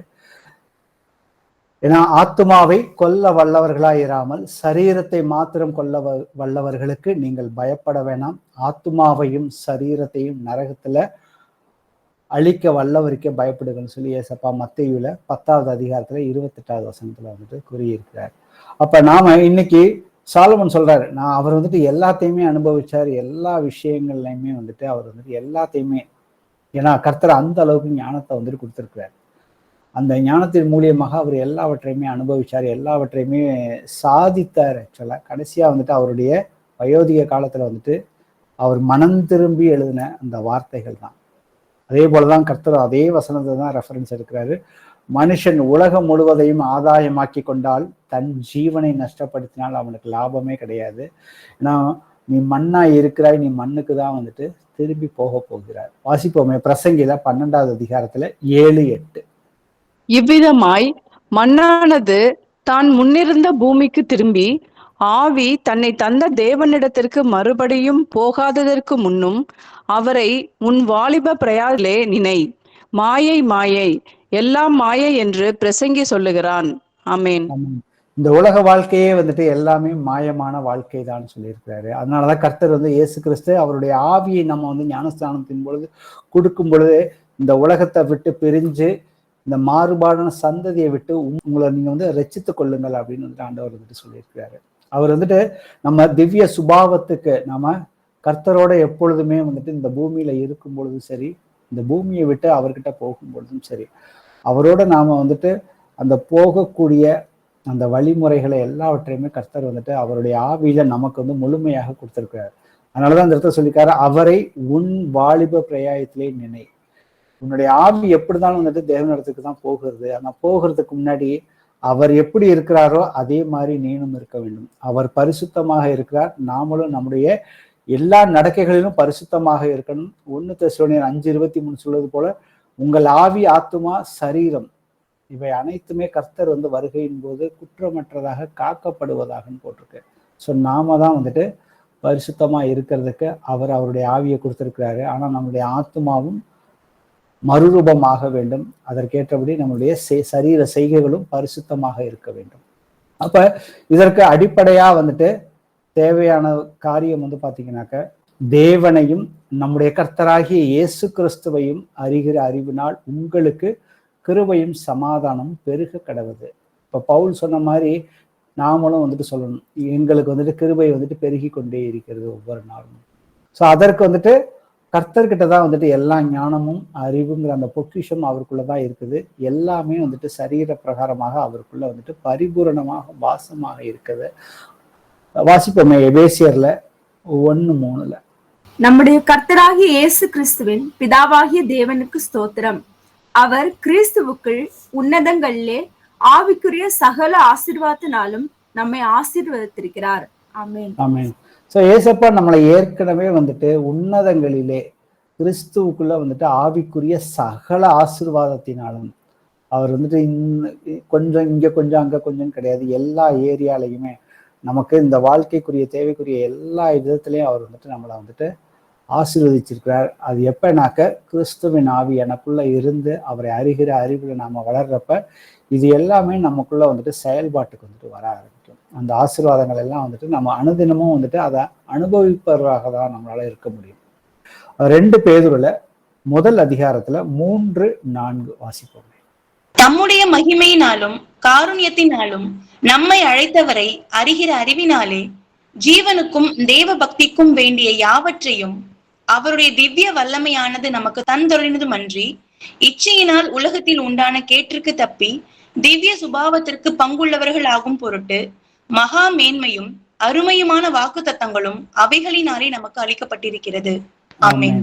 ஏன்னா ஆத்துமாவை கொல்ல வல்லவர்களாயிராமல் சரீரத்தை மாத்திரம் கொல்ல வல்லவர்களுக்கு நீங்கள் பயப்பட வேணாம். ஆத்துமாவையும் சரீரத்தையும் நரகத்துல அழிக்க வல்லவருக்கே பயப்படுங்கன்னு சொல்லி ஏசப்பா மத்தேயுல 10வது அதிகாரத்துல 28வது வசனத்துல வந்துட்டு கூறியிருக்கிறார். அப்ப நாம இன்னைக்கு சாலமன் சொல்றாரு, அவர் வந்துட்டு எல்லாத்தையுமே அனுபவிச்சார், எல்லா விஷயங்கள்லையுமே வந்துட்டு அவர் வந்துட்டு எல்லாத்தையுமே, ஏன்னா கர்த்தர் அந்த அளவுக்கு ஞானத்தை வந்துட்டு கொடுத்திருக்கிறார். அந்த ஞானத்தின் மூலியமாக அவர் எல்லாவற்றையுமே அனுபவிச்சார், எல்லாவற்றையுமே சாதித்தார். ஆக்சுவலா கடைசியா வந்துட்டு அவருடைய வயோதிக காலத்துல வந்துட்டு அவர் மனம் திரும்பி எழுதின அந்த வார்த்தைகள் தான். அதே போலதான் கர்த்தர் அதே வசனத்தை தான் ரெஃபரன்ஸ் எடுக்கிறாரு. மனுஷன் உலகம் முழுவதையும் ஆதாயமாக்கி கொண்டால் தன் ஜீவனை நஷ்டப்படுத்தினால் அவனுக்கு லாபமே கிடையாது. ஏன்னா நீ மண்ணா இருக்கிறாய், நீ மண்ணுக்கு தான் வந்துட்டு திரும்பி போக போகிறார். வாசிப்போமே பிரசங்கில 12வது அதிகாரத்துல 7-8. இவ்விதமாய் மண்ணானது தான் முன்னிருந்த பூமிக்கு திரும்பி, ஆவி தன்னை தந்த தேவனிடத்திற்கு மறுபடியும் போகாததற்கு முன்னும் அவரை உன் வாலிப பிரயாலே நினை. மாயை மாயை, எல்லாம் மாயை என்று பிரசங்கி சொல்லுகிறான். ஆமேன். இந்த உலக வாழ்க்கையே வந்துட்டு எல்லாமே மாயமான வாழ்க்கை தான் சொல்லியிருக்கிறாரு. அதனாலதான் கர்த்தர் வந்து இயேசு கிறிஸ்து அவருடைய ஆவியை நம்ம வந்து ஞானஸ்தானத்தின் பொழுது கொடுக்கும் பொழுது இந்த உலகத்தை விட்டு பிரிஞ்சு இந்த மாறுபாடான சந்ததியை விட்டு உங்களை நீங்க வந்து ரட்சித்துக் கொள்ளுங்கள் அப்படின்னு வந்துட்டு ஆண்டவர் வந்துட்டு சொல்லியிருக்கிறாரு. அவர் வந்துட்டு நம்ம திவ்ய சுபாவத்துக்கு நம்ம கர்த்தரோட எப்பொழுதுமே வந்துட்டு இந்த பூமியில இருக்கும் பொழுதும் சரி, இந்த பூமியை விட்டு அவர்கிட்ட போகும் பொழுதும் சரி, அவரோட நாம வந்துட்டு அந்த போகக்கூடிய அந்த வழிமுறைகளை எல்லாவற்றையுமே கர்த்தர் வந்துட்டு அவருடைய ஆவியில நமக்கு வந்து முழுமையாக கொடுத்திருக்கிறார். அதனாலதான் அந்த இடத்துல சொல்லியிருக்காரு, அவரை உன் வாலிப பிரயாயத்திலே நினை. உன்னுடைய ஆவி எப்படிதான் வந்துட்டு தேவனிடத்துக்கு தான் போகிறது. ஆனா போகிறதுக்கு முன்னாடி அவர் எப்படி இருக்கிறாரோ அதே மாதிரி நீனும் இருக்க வேண்டும். அவர் பரிசுத்தமாக இருக்கிறார், நாமளும் நம்முடைய எல்லா நடக்கைகளிலும் பரிசுத்தமாக இருக்கணும். 1 தெசலோனியர் 5:23 சொல்வது போல உங்கள் ஆவி, ஆத்துமா, சரீரம் இவை அனைத்துமே கர்த்தர் வந்து வருகையின் போது குற்றமற்றதாக காக்கப்படுவதாகன்னு போட்டிருக்கு. ஸோ நாம தான் வந்துட்டு பரிசுத்தமா இருக்கிறதுக்கு அவர் அவருடைய ஆவியை கொடுத்திருக்கிறாரு. ஆனா நம்முடைய ஆத்துமாவும் மறுரூபமாக வேண்டும். அதற்கேற்றபடி நம்முடைய சரீர செய்கைகளும் பரிசுத்தமாக இருக்க வேண்டும். அப்ப இதற்கு அடிப்படையா வந்துட்டு தேவையான காரியம் வந்து பாத்தீங்கன்னாக்க தேவனையும் நம்முடைய கர்த்தராகிய இயேசு கிறிஸ்துவையும் அறிகிற அறிவினால் உங்களுக்கு கிருபையும் சமாதானம் பெருக கடவுது. இப்ப பவுல் சொன்ன மாதிரி நாமளும் வந்துட்டு சொல்லணும், எங்களுக்கு வந்துட்டு கிருபை வந்துட்டு பெருகி கொண்டே இருக்கிறது ஒவ்வொரு நாளும். ஸோ அதற்கு வந்துட்டு கர்த்தர்கிட்ட தான் வந்துட்டு எல்லா ஞானமும் அறிவுங்கிற அந்த பொக்கிஷம் அவருக்குள்ளதான் இருக்குது. எல்லாமே வந்துட்டு சரீர பிரகாரமாக அவருக்குள்ள வந்துட்டு பரிபூரணமாக வாசமாக இருக்குது. வாசிப்போமே எபேசியர்ல 1:3. நம்முடைய கர்த்தராகிய இயேசு கிறிஸ்துவின் பிதாவாகிய தேவனுக்கு ஸ்தோத்திரம். அவர் கிறிஸ்துவுக்குள் உன்னதங்களிலே ஆவிக்குரிய சகல ஆசீர்வாதத்தினாலும் நம்மை ஆசீர்வதித்திருக்கிறார். ஆமென். ஆமென். ஸோ ஏசப்பா நம்மளை ஏற்கனவே வந்துட்டு உன்னதங்களிலே கிறிஸ்துவுக்குள்ள வந்துட்டு ஆவிக்குரிய சகல ஆசீர்வாதத்தினாலும் அவர் வந்துட்டு கொஞ்சம் இங்க கொஞ்சம் அங்க கொஞ்சம் கிடையாது, எல்லா ஏரியாலையுமே நமக்கு இந்த வாழ்க்கைக்குரிய தேவைக்குரிய எல்லா விதத்திலையும் அவர் வந்துட்டு நம்மளை வந்துட்டு ஆசீர்வதிச்சிருக்கிறார். அது எப்பனாக்க கிறிஸ்துவின் ஆவி எனக்குள்ள இருந்து அவரை அறிகிற அறிவுல நாம வளர்றப்ப இது எல்லாமே நமக்குள்ள வந்துட்டு செயல்பாட்டுக்கு வந்துட்டு வர ஆரம்பிக்கும். அந்த ஆசீர்வாதங்கள் எல்லாம் வந்துட்டு நம்ம அனுதினமும் வந்துட்டு அதை அனுபவிப்பவராக தான் நம்மளால இருக்க முடியும். 2 பேதுருல 1 அதிகாரத்துல 3-4 வாசிப்போம். தம்முடைய மகிமையினாலும் காருண்யத்தினாலும் நம்மை அழைத்தவரை அறிகிற அறிவினாலே ஜீவனுக்கும் தேவ பக்திக்கும் வேண்டிய யாவற்றையும் அவருடைய திவ்ய வல்லமையானது நமக்கு தந்தொழினதுமன்றி இச்சையினால் உலகத்தில் உண்டான கேட்டிற்கு தப்பி திவ்ய சுபாவத்திற்கு பங்குள்ளவர்கள் ஆகும் பொருட்டு மகா மேன்மையும் அருமையுமான வாக்கு தத்தங்களும் அவைகளினாலே நமக்கு அளிக்கப்பட்டிருக்கிறது. ஆமென்.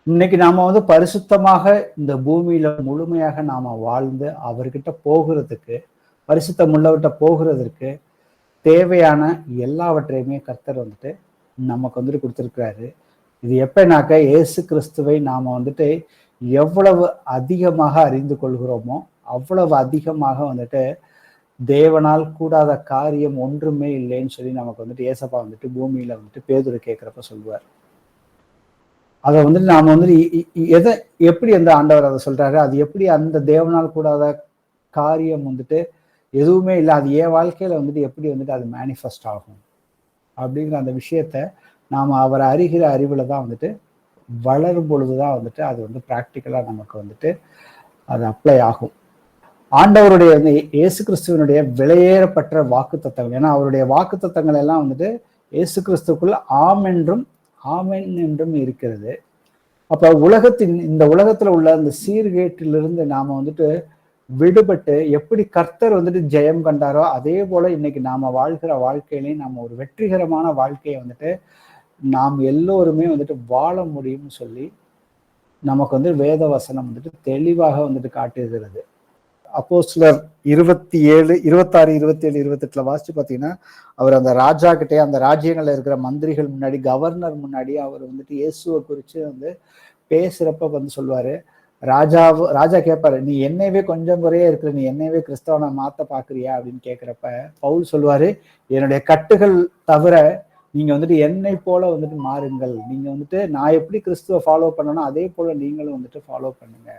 இன்னைக்கு நாம வந்து பரிசுத்தமாக இந்த பூமியில முழுமையாக நாம வாழ்ந்து அவர்கிட்ட போகிறதுக்கு, பரிசுத்தம் உள்ளவர்கிட்ட போகிறதுக்கு தேவையான எல்லாவற்றையுமே கர்த்தர் வந்துட்டு நமக்கு வந்துட்டு கொடுத்துருக்கிறாரு. இது எப்பனாக்க இயேசு கிறிஸ்துவை நாம வந்துட்டு எவ்வளவு அதிகமாக அறிந்து கொள்கிறோமோ அவ்வளவு அதிகமாக வந்துட்டு தேவனால் கூடாத காரியம் ஒன்றுமே இல்லைன்னு சொல்லி நமக்கு வந்துட்டு ஏசப்பா வந்துட்டு பூமியில வந்துட்டு பேதுரு கேட்கிறப்ப சொல்லுவார். அதை வந்துட்டு நாம வந்துட்டு எப்படி அந்த ஆண்டவர் அதை சொல்றாரு, அது எப்படி அந்த தேவனால் கூடாத காரியம் வந்துட்டு எதுவுமே இல்லை, அது என் வாழ்க்கையில வந்துட்டு எப்படி வந்துட்டு அது மேனிஃபெஸ்ட் ஆகும் அப்படிங்கிற அந்த விஷயத்த நாம் அவரை அறிகிற அறிவில் தான் வந்துட்டு வளரும் பொழுது தான் வந்துட்டு அது வந்து ப்ராக்டிக்கலாக நமக்கு வந்துட்டு அது அப்ளை ஆகும். ஆண்டவருடைய வந்து இயேசு கிறிஸ்துவனுடைய விலையேறப்பட்ட வாக்கு தத்தங்கள், ஏன்னா அவருடைய வாக்கு தத்தங்கள் எல்லாம் வந்துட்டு இயேசு கிறிஸ்துக்குள்ள ஆம் என்றும் ஆமென் என்றும் இருக்கிறது. அப்ப இந்த உலகத்துல உள்ள அந்த சீர்கேட்டிலிருந்து நாம வந்துட்டு விடுபட்டு எப்படி கர்த்தர் வந்துட்டு ஜெயம் கண்டாரோ அதே போல இன்னைக்கு நாம வாழ்கிற வாழ்க்கையிலையும் நாம ஒரு வெற்றிகரமான வாழ்க்கையை வந்துட்டு நாம் எல்லோருமே வந்துட்டு வாழ முடியும்னு சொல்லி நமக்கு வந்து வேத வசனம் வந்துட்டு தெளிவாக வந்துட்டு காட்டுகிறது. அப்போஸ்தலர் 27, 26, 27, 28 வாசிச்சு பார்த்தீங்கன்னா, அவர் அந்த ராஜா கிட்டே, அந்த ராஜ்யங்கள்ல இருக்கிற மந்திரிகள் முன்னாடி, கவர்னர் முன்னாடி அவர் வந்துட்டு இயேசுவை குறித்து வந்து பேசுறப்ப வந்து சொல்லுவாரு, ராஜா கேட்பாரு, நீ என்னையவே கொஞ்சம் குறையே இருக்கிற, நீ என்னையவே கிறிஸ்தவனை மாத்த பாக்குறியா அப்படின்னு கேட்கிறப்ப பவுல் சொல்லுவாரு, என்னுடைய கட்டுகள் தவிர நீங்க வந்துட்டு என்னை போல வந்துட்டு மாறுங்கள், நீங்க வந்துட்டு நான் எப்படி கிறிஸ்துவ ஃபாலோ பண்ணணும் அதே போல நீங்களும் வந்துட்டு ஃபாலோ பண்ணுங்க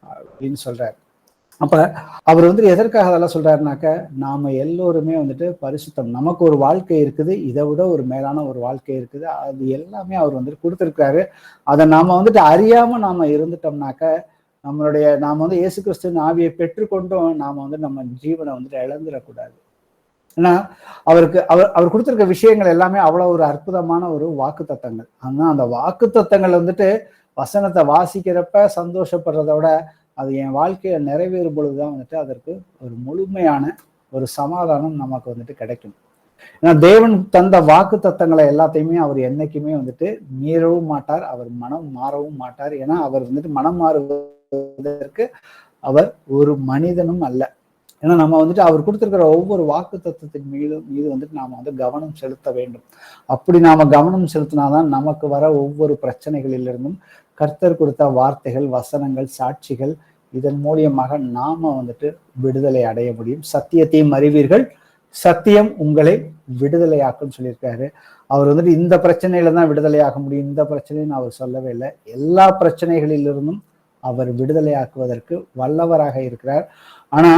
அப்படின்னு சொல்றாரு. அப்ப அவர் வந்துட்டு எதற்காக அதெல்லாம் சொல்றாருனாக்க, நாம எல்லோருமே வந்துட்டு பரிசுத்தம், நமக்கு ஒரு வாழ்க்கை இருக்குது, இதை விட ஒரு மேலான ஒரு வாழ்க்கை இருக்குது, அது எல்லாமே அவர் வந்துட்டு கொடுத்துருக்காரு. அதை நாம வந்துட்டு அறியாம நாம இருந்துட்டோம்னாக்க நாம வந்து இயேசு கிறிஸ்துவின் ஆவியை பெற்றுக்கொண்டும் நாம வந்து நம்ம ஜீவனை வந்துட்டு இழந்துடக்கூடாது. ஏன்னா அவர் கொடுத்திருக்க விஷயங்கள் எல்லாமே அவ்வளவு ஒரு அற்புதமான ஒரு வாக்கு தத்தங்கள். ஆனா அந்த வாக்கு தத்தங்கள் வந்துட்டு வசனத்தை வாசிக்கிறப்ப சந்தோஷப்படுறத விட அது என் வாழ்க்கையை நிறைவேறும் பொழுதுதான் வந்துட்டு அதற்கு ஒரு முழுமையான ஒரு சமாதானம் நமக்கு வந்துட்டு கிடைக்கும். ஏன்னா தேவன் தந்த வாக்கு தத்தங்களை எல்லாத்தையுமே அவர் என்னைக்குமே வந்துட்டு மீறவும் மாட்டார், அவர் மனம் மாறவும் மாட்டார். ஏன்னா அவர் வந்துட்டு மனம் மாறுவதற்கு அவர் ஒரு மனிதனும் அல்ல. ஏன்னா நம்ம வந்துட்டு அவர் கொடுத்திருக்கிற ஒவ்வொரு வாக்கு தத்துவத்தின் மீது வந்துட்டு நாம வந்து கவனம் செலுத்த வேண்டும். அப்படி நாம கவனம் செலுத்தினாதான் நமக்கு வர ஒவ்வொரு பிரச்சனைகளிலிருந்தும் கர்த்தர் கொடுத்த வார்த்தைகள், வசனங்கள், சாட்சிகள், இதன் மூலியமாக நாம வந்துட்டு விடுதலை அடைய முடியும். சத்தியத்தையும் அறிவீர்கள், சத்தியம் உங்களை விடுதலையாக்கும் சொல்லியிருக்காரு. அவர் வந்துட்டு இந்த பிரச்சனையில தான் விடுதலையாக்க முடியும், இந்த பிரச்சனைன்னு அவர் சொல்லவே இல்லை. எல்லா பிரச்சனைகளிலிருந்தும் அவர் விடுதலையாக்குவதற்கு வல்லவராக இருக்கிறார். ஆனா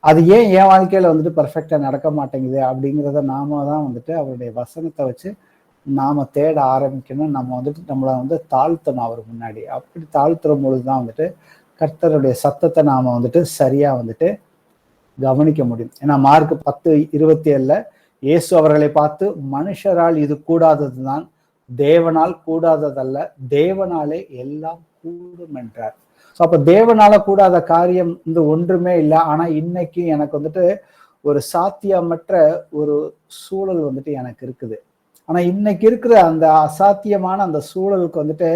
அது ஏன் என் வாழ்க்கையில வந்துட்டு பர்ஃபெக்டா நடக்க மாட்டேங்குது அப்படிங்கிறத நாம தான் வந்துட்டு அவருடைய வசனத்தை வச்சு நாம தேட ஆரம்பிக்கணும். நம்ம வந்துட்டு நம்மளை வந்து தாழ்த்தணும் அவர் முன்னாடி. அப்படி தாழ்த்துற பொழுதுதான் வந்துட்டு கர்த்தருடைய சத்தத்தை நாம வந்துட்டு சரியா வந்துட்டு கவனிக்க முடியும். ஏன்னா மார்க் 10:27 இயேசு அவர்களை பார்த்து, மனுஷரால் இது கூடாததுதான், தேவனால் கூடாததல்ல, தேவனாலே எல்லாம் கூடும் என்றார். ஸோ அப்ப தேவனால கூடாத காரியம் வந்து ஒன்றுமே இல்லை. ஆனா இன்னைக்கு எனக்கு வந்துட்டு ஒரு சாத்தியமற்ற ஒரு சூழல் வந்துட்டு எனக்கு இருக்குது. ஆனா இன்னைக்கு இருக்கிற அந்த அசாத்தியமான அந்த சூழலுக்கு வந்துட்டு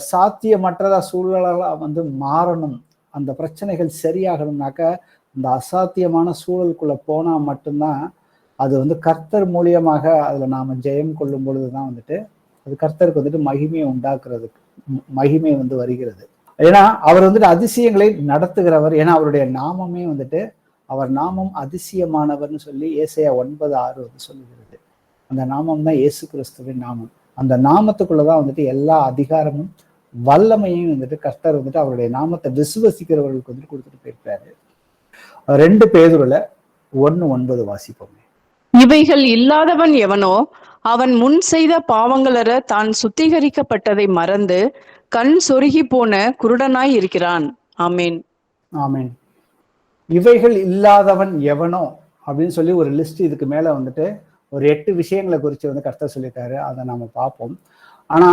சாத்தியமற்றதா சூழலா வந்து மாறணும், அந்த பிரச்சனைகள் சரியாகணும்னாக்க அந்த அசாத்தியமான சூழலுக்குள்ள போனா மட்டும்தான் அது வந்து கர்த்தர் மூலியமாக அதுல நாம ஜெயம் கொள்ளும் பொழுதுதான் வந்துட்டு அது கர்த்தருக்கு வந்துட்டு மகிமையை உண்டாக்குறதுக்கு மகிமை வந்து வருகிறது. ஏன்னா அவர் வந்துட்டு அதிசயங்களை நடத்துகிறவர். ஏன்னா அவருடைய நாமமே வந்துட்டு அவர் நாமம் அதிசயமானவர்னு சொல்லி ஏசாயா 9:6 வந்து சொல்லுகிறது. அந்த நாமம் தான் இயேசு கிறிஸ்துவின் நாமம். அந்த நாமத்துக்குள்ளதான் வந்துட்டு எல்லா அதிகாரமும் வல்லமையும் வந்துட்டு கர்த்தர் வந்துட்டு அவருடைய நாமத்தை விசுவசிக்கிறவர்களுக்கு வந்துட்டு கொடுத்துட்டு போயிருக்காரு. 2 பேதுருல 1:9 வாசிப்போமே. இவைகள் இல்லாதவன் எவனோ அவன் முன் செய்த பாவங்களற தான் சுத்திகரிக்கப்பட்டதை மறந்து கண் சொருகி போன குருடனாய் இருக்கிறான். ஆமேன், ஆமேன். இவைகள் இல்லாதவன் எவனோ அப்படின்னு சொல்லி ஒரு லிஸ்ட் இதுக்கு மேல வந்துட்டு ஒரு 8 விஷயங்களை குறித்து வந்து கர்த்தர் சொல்லியிருக்காரு. அதை நாம பார்ப்போம். ஆனா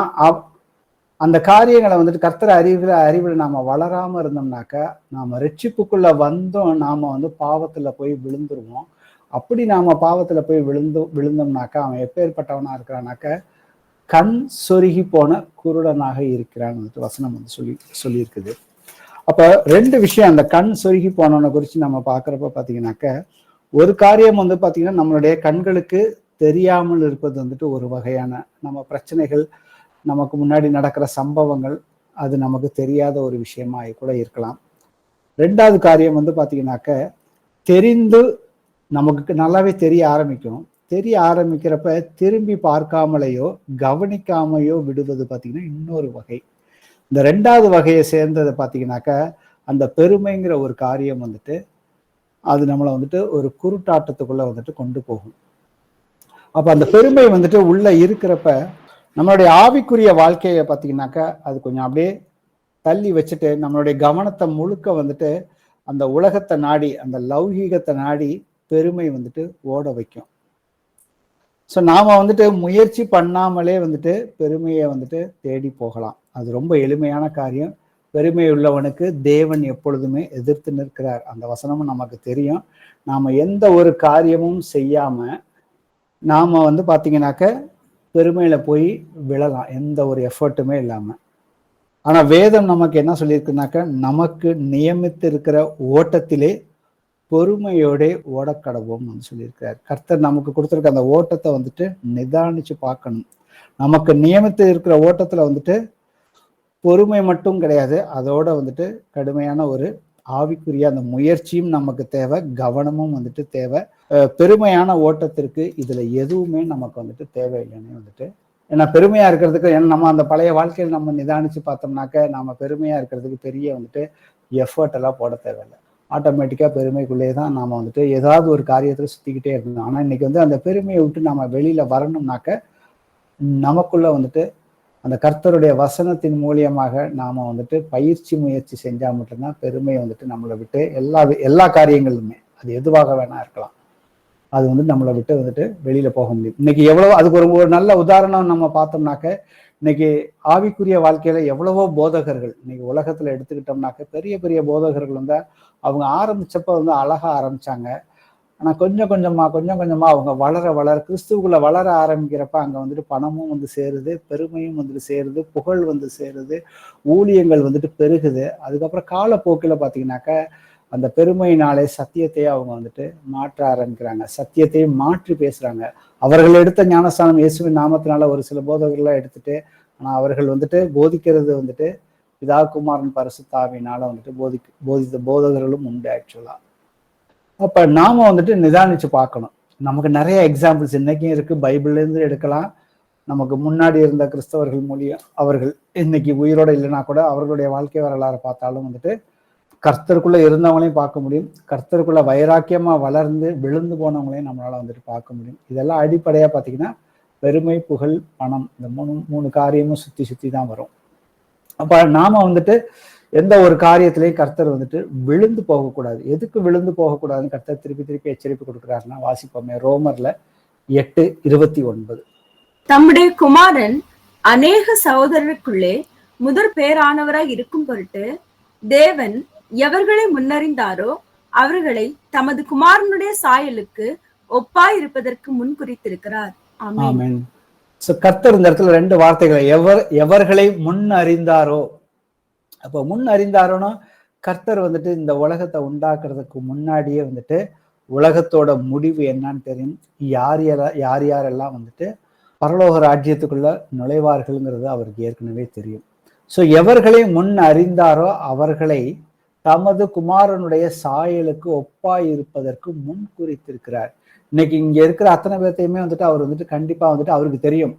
அந்த காரியங்களை வந்துட்டு கர்த்தர் அறிவில் நாம வளராம இருந்தோம்னாக்க நாம ரட்சிப்புக்குள்ள வந்தோம், நாம வந்து பாவத்துல போய் விழுந்துருவோம். அப்படி நாம பாவத்துல போய் விழுந்தோம்னாக்கா அவன் எப்பேற்பட்டவனா இருக்கிறானாக்க கண் சொருகி போன குருடனாக இருக்கிறான்னு வந்துட்டு வசனம் வந்து சொல்லியிருக்குது. அப்ப 2 விஷயம் அந்த கண் சொருகி போனவனை குறித்து நம்ம பாக்குறப்ப பாத்தீங்கன்னாக்க, ஒரு காரியம் வந்து பாத்தீங்கன்னா நம்மளுடைய கண்களுக்கு தெரியாமல் இருப்பது வந்துட்டு ஒரு வகையான நம்ம பிரச்சனைகள், நமக்கு முன்னாடி நடக்கிற சம்பவங்கள், அது நமக்கு தெரியாத ஒரு விஷயமா கூட இருக்கலாம். 2வது காரியம் வந்து பாத்தீங்கன்னாக்க, தெரிந்து நமக்கு நல்லாவே தெரிய ஆரம்பிக்கும். தெரிய ஆரம்பிக்கிறப்ப திரும்பி பார்க்காமலேயோ கவனிக்காமையோ விடுவது பார்த்தீங்கன்னா இன்னொரு வகை. இந்த 2வது வகையை சேர்ந்ததை பார்த்தீங்கன்னாக்க, அந்த பெருமைங்கிற ஒரு காரியம் வந்துட்டு அது நம்மளை வந்துட்டு ஒரு குருட்டாட்டத்துக்குள்ள வந்துட்டு கொண்டு போகும். அப்ப அந்த பெருமை வந்துட்டு உள்ள இருக்கிறப்ப நம்மளுடைய ஆவிக்குரிய வாழ்க்கையை பார்த்தீங்கன்னாக்கா அது கொஞ்சம் அப்படியே தள்ளி வச்சுட்டு நம்மளுடைய கவனத்தை முழுக்க வந்துட்டு அந்த உலகத்தை நாடி, அந்த லௌகீகத்தை நாடி பெருமை வந்துட்டு ஓட வைக்கும். ஸோ நாம வந்துட்டு முயற்சி பண்ணாமலே வந்துட்டு பெருமையை வந்துட்டு தேடி போகலாம். அது ரொம்ப எளிமையான காரியம். பெருமை உள்ளவனுக்கு தேவன் எப்பொழுதுமே எதிர்த்து நிற்கிறார். அந்த வசனமும் நமக்கு தெரியும். நாம எந்த ஒரு காரியமும் செய்யாம நாம வந்து பாத்தீங்கன்னாக்க பெருமையில போய் விழலாம், எந்த ஒரு எஃபர்ட்டுமே இல்லாம. ஆனா வேதம் நமக்கு என்ன சொல்லியிருக்குனாக்க, நமக்கு நியமித்து இருக்கிற ஓட்டத்திலே பொறுமையோட ஓடக்கடவோம் சொல்லியிருக்கிறார். கர்த்தர் நமக்கு கொடுத்துருக்க அந்த ஓட்டத்தை வந்துட்டு நிதானிச்சு பார்க்கணும். நமக்கு நியமித்து இருக்கிற ஓட்டத்துல வந்துட்டு பொறுமை மட்டும் கிடையாது, அதோட வந்துட்டு கடுமையான ஒரு ஆவிக்குரிய அந்த முயற்சியும் நமக்கு தேவை, கவனமும் வந்துட்டு தேவை. பெருமையான ஓட்டத்திற்கு இதுல எதுவுமே நமக்கு வந்துட்டு தேவையில்லைன்னு வந்துட்டு, ஏன்னா பெருமையா இருக்கிறதுக்கு, ஏன்னா நம்ம அந்த பழைய வாழ்க்கையில் நம்ம நிதானிச்சு பார்த்தோம்னாக்க நம்ம பெருமையா இருக்கிறதுக்கு பெரிய வந்துட்டு எஃபர்ட் எல்லாம் போட தேவையில்லை. ஆட்டோமேட்டிக்கா பெருமைக்குள்ளேயே தான் நாம வந்துட்டு ஏதாவது ஒரு காரியத்துல சுத்திக்கிட்டே இருந்தோம். ஆனா இன்னைக்கு வந்து அந்த பெருமையை விட்டு நம்ம வெளியில வரணும்னாக்க நமக்குள்ள வந்துட்டு அந்த கர்த்தருடைய வசனத்தின் மூலியமாக நாம வந்துட்டு பயிற்சி முயற்சி செஞ்சா மட்டும்தான் பெருமையை வந்துட்டு நம்மளை விட்டு எல்லா காரியங்களுமே, அது எதுவாக வேணா இருக்கலாம், அது வந்து நம்மளை விட்டு வந்துட்டு வெளியில போக முடியும். இன்னைக்கு எவ்வளவு, அதுக்கு ஒரு நல்ல உதாரணம் நம்ம பார்த்தோம்னாக்க, இன்னைக்கு ஆவிக்குரிய வாழ்க்கையில எவ்வளவோ போதகர்கள் இன்னைக்கு உலகத்துல எடுத்துக்கிட்டோம்னாக்க, பெரிய பெரிய போதகர்கள் வந்து அவங்க ஆரம்பிச்சப்ப வந்து அழகா ஆரம்பிச்சாங்க. ஆனா கொஞ்சம் கொஞ்சமா அவங்க வளர கிறிஸ்துவுக்குள்ள வளர ஆரம்பிக்கிறப்ப அங்க வந்துட்டு பணமும் வந்து சேருது, பெருமையும் வந்துட்டு சேருது, புகழ் வந்து சேருது, ஊழியங்கள் வந்துட்டு பெருகுது. அதுக்கப்புறம் காலப்போக்கில பாத்தீங்கன்னாக்க அந்த பெருமையினாலே சத்தியத்தையே அவங்க வந்துட்டு மாற்ற ஆரம்பிக்கிறாங்க, சத்தியத்தையே மாற்றி பேசுறாங்க. அவர்கள் எடுத்த ஞானஸ்தானம் இயேசுவின் நாமத்தினால ஒரு சில போதகர்கள்லாம் எடுத்துட்டு, ஆனா அவர்கள் வந்துட்டு போதிக்கிறது வந்துட்டு பிதா குமாரன் பரிசுத்தாவினால வந்துட்டு போதித்த போதகர்களும் உண்டு ஆக்சுவலா. அப்ப நாம வந்துட்டு நிதானிச்சு பார்க்கணும். நமக்கு நிறைய எக்ஸாம்பிள்ஸ் இன்னைக்கும் இருக்கு, பைபிள்ல இருந்து எடுக்கலாம். நமக்கு முன்னாடி இருந்த கிறிஸ்தவர்கள் மூலியம் அவர்கள் இன்னைக்கு உயிரோட இல்லைன்னா கூட அவர்களுடைய வாழ்க்கை வரலாறு பார்த்தாலும் வந்துட்டு கர்த்தருக்குள்ள இருந்தவங்களையும் பார்க்க முடியும், கர்த்தருக்குள்ள வைராக்கியமா வளர்ந்து விழுந்து போனவங்களையும் நம்மளால வந்துட்டு பார்க்க முடியும். இதெல்லாம் அடிப்படையா பார்த்தீங்கன்னா பெருமை, புகழ், பணம், இந்த மூணு காரியமும் சுத்தி தான் வரும். அப்ப நாம வந்துட்டு எந்த ஒரு காரியத்திலையும் கர்த்தர் வந்துட்டு விழுந்து போகக்கூடாது. எதுக்கு விழுந்து போகக்கூடாதுன்னு கர்த்தர் திருப்பி எச்சரிப்பு கொடுக்குறாருன்னா வாசிப்போமே, ரோமர்ல 8:29. தம்முடைய குமாரன் அநேக சகோதரருக்குள்ளே முதற் பேரானவராய் இருக்கும் பொருட்டு தேவன் எவர்களை முன்னறிந்தாரோ அவர்களை தமது குமாரனுடைய சாயலுக்கு ஒப்பாய் இருப்பதற்கு முன் குறித்திருக்கிறார். ஆமென். சோ கர்த்தர் இந்த இடத்துல ரெண்டு வார்த்தைகளை, எவர்களை முன் அறிந்தாரோ. அப்போ முன் அறிந்தாரோன்னா கர்த்தர் வந்துட்டு இந்த உலகத்தை உண்டாக்குறதுக்கு முன்னாடியே வந்துட்டு உலகத்தோட முடிவு என்னன்னு தெரியும், யாரெல்லாம் வந்துட்டு பரலோக ராஜ்யத்துக்குள்ள நுழைவார்கள்ங்கிறது அவருக்கு ஏற்கனவே தெரியும். ஸோ எவர்களை முன் அறிந்தாரோ அவர்களை தமது குமாரனுடைய சாயலுக்கு ஒப்பாய் இருப்பதற்கு முன் குறித்திருக்கிறார். இன்னைக்கு இங்க இருக்கிற அத்தனை பேர்த்தையுமே வந்துட்டு அவர் வந்துட்டு கண்டிப்பா வந்துட்டு அவருக்கு தெரியும்.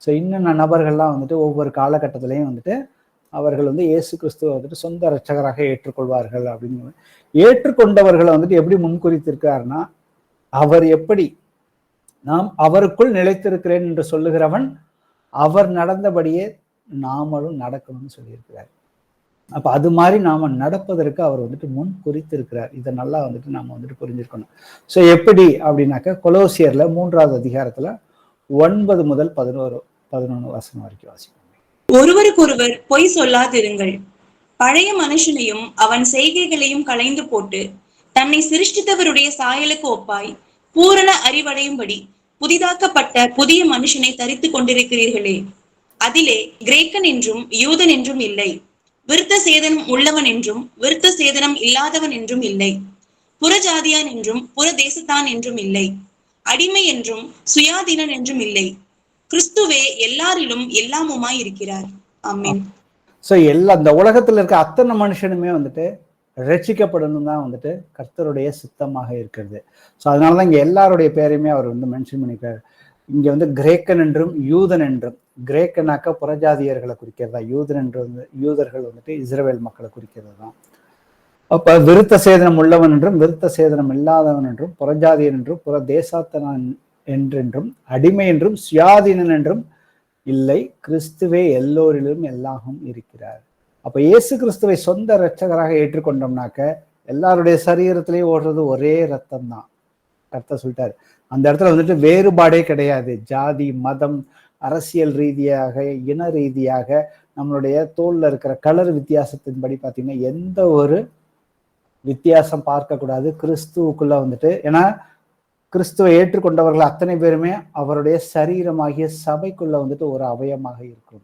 ஸோ இன்னும் நபர்கள்லாம் வந்துட்டு ஒவ்வொரு காலகட்டத்திலையும் வந்துட்டு அவர்கள் வந்து இயேசு கிறிஸ்துவ வந்துட்டு சொந்த இரட்சகராக ஏற்றுக்கொள்வார்கள் அப்படின்னு ஏற்றுக்கொண்டவர்களை வந்துட்டு எப்படி முன்குறித்திருக்காருன்னா, அவர் எப்படி நாம் அவருக்குள் நிலைத்திருக்கிறேன் என்று சொல்லுகிறவன் அவர் நடந்தபடியே நாமளும் நடக்கணும்னு சொல்லியிருக்கிறார். அப்ப அது மாதிரி நாம நடப்பதற்கு அவர் வந்துட்டு முன் குறித்திருக்கிறார். இதை நல்லா வந்துட்டு நாம வந்துட்டு புரிஞ்சிருக்கணும். ஸோ எப்படி அப்படின்னாக்க, கொலோசியர்ல 3வது அதிகாரத்துல 9 முதல் 11 வசனம் வரைக்கும் வாசிப்போம். ஒருவருக்கொருவர் பொய் சொல்லாதிருங்கள். பழைய மனுஷனையும் அவன் செய்கைகளையும் களைந்து போட்டு தன்னை சிருஷ்டித்தவருடைய சாயலுக்கு ஒப்பாய் பூரண அறிவடையும்படி புதிதாக்கப்பட்ட புதிய மனுஷனை தரித்து கொண்டிருக்கிறீர்களே. அதிலே கிரேக்கன் என்றும் யூதன் என்றும் இல்லை, விருத்த சேதனம் உள்ளவன் என்றும் விருத்த சேதனம் இல்லாதவன் என்றும் இல்லை, புறஜாதியான் என்றும் புற தேசத்தான் என்றும் இல்லை, அடிமை என்றும் சுயாதீனன் என்றும் இல்லை, கிறிஸ்துவே எல்லாரிலும் எல்லாமுமாய் இருக்கிறார். ஆமென். சோ இந்த உலகத்துல இருக்க அத்தனை மனுஷனுமே வந்துட்டு ரட்சிக்கப்படணும் தான் வந்துட்டு கர்த்தருடைய சித்தமாக இருக்கிறது. ஸோ அதனாலதான் இங்க எல்லாருடைய பேரையுமே அவர் வந்து மென்ஷன் பண்ணிக்கிறார். இங்க வந்து கிரேக்கன் என்றும் யூதன் என்றும், கிரேக்கனாக்க புறஜாதியர்களை குறிக்கிறதா, யூதன் என்று வந்து யூதர்கள் வந்துட்டு இஸ்ரவேல் மக்களை குறிக்கிறது தான். அப்ப விருத்த சேதனம் உள்ளவன் என்றும் விருத்த சேதனம் இல்லாதவன் என்றும் புறஜாதியன் என்றும் புற தேசாத்தனன் என்றென்றும் அடிமை என்றும் சுயாதீனன் என்றும் இல்லை, கிறிஸ்துவே எல்லோரிலும் எல்லாமும் இருக்கிறார். அப்ப இயேசு கிறிஸ்துவை சொந்த இரட்சகராக ஏற்றுக்கொண்டோம்னாக்க எல்லாருடைய சரீரத்திலேயே ஓடுறது ஒரே ரத்தம் தான். கர்த்தர் சொல்லிட்டாரு. அந்த இடத்துல வந்துட்டு வேறுபாடே கிடையாது. ஜாதி, மதம், அரசியல் ரீதியாக, இன ரீதியாக, நம்மளுடைய தோல்ல இருக்கிற கலர் வித்தியாசத்தின்படி பார்த்தீங்கன்னா எந்த ஒரு வித்தியாசம் பார்க்கக்கூடாது கிறிஸ்துவுக்குள்ள வந்துட்டு. ஏன்னா கிறிஸ்துவை ஏற்றுக்கொண்டவர்கள் அத்தனை பேருமே அவருடைய சரீரமாகிய சபைக்குள்ள வந்துட்டு ஒரு அவயமாக இருக்கும்.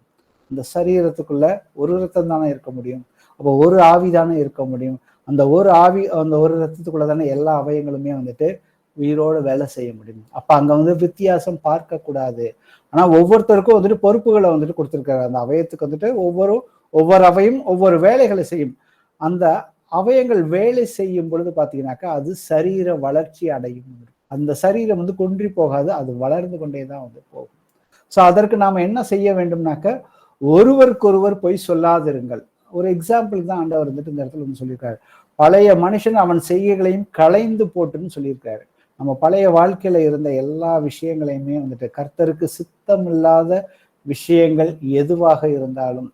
இந்த சரீரத்துக்குள்ள ஒரு ரத்தம் தானே இருக்க முடியும். அப்போ ஒரு ஆவி தானே இருக்க முடியும். அந்த ஒரு ஆவி, அந்த ஒரு ரத்தத்துக்குள்ள தானே எல்லா அவயங்களுமே வந்துட்டு உயிரோடு வேலை செய்ய முடியும். அப்ப அங்க வந்து வித்தியாசம் பார்க்க கூடாது. ஆனா ஒவ்வொருத்தருக்கும் வந்துட்டு பொறுப்புகளை வந்துட்டு கொடுத்திருக்காரு. அந்த அவயத்துக்கு வந்துட்டு ஒவ்வொரு அவையும் ஒவ்வொரு வேலைகளை செய்யும். அந்த அவயங்கள் வேலை செய்யும் பொழுது பாத்தீங்கன்னாக்கா அது சரீர வளர்ச்சி அடையும். அந்த சரீரம் வந்து குன்றி போகாது, அது வளர்ந்து கொண்டேதான் வந்து போகும். ஸோ அதற்கு நாம என்ன செய்ய வேண்டும்னாக்க ஒருவருக்கொருவர் பொய் சொல்லாதிருங்கள். ஒரு எக்ஸாம்பிள் தான் ஆண்டவர் வந்துட்டு இந்த இடத்துல வந்து சொல்லியிருக்காரு. பழைய மனுஷன் அவன் செய்கைகளையும் களைந்து போட்டுன்னு சொல்லியிருக்காரு. நம்ம பழைய வாழ்க்கையில இருந்த எல்லா விஷயங்களையுமே வந்துட்டு கர்த்தருக்கு சித்தம் இல்லாத விஷயங்கள் எதுவாக இருந்தாலும்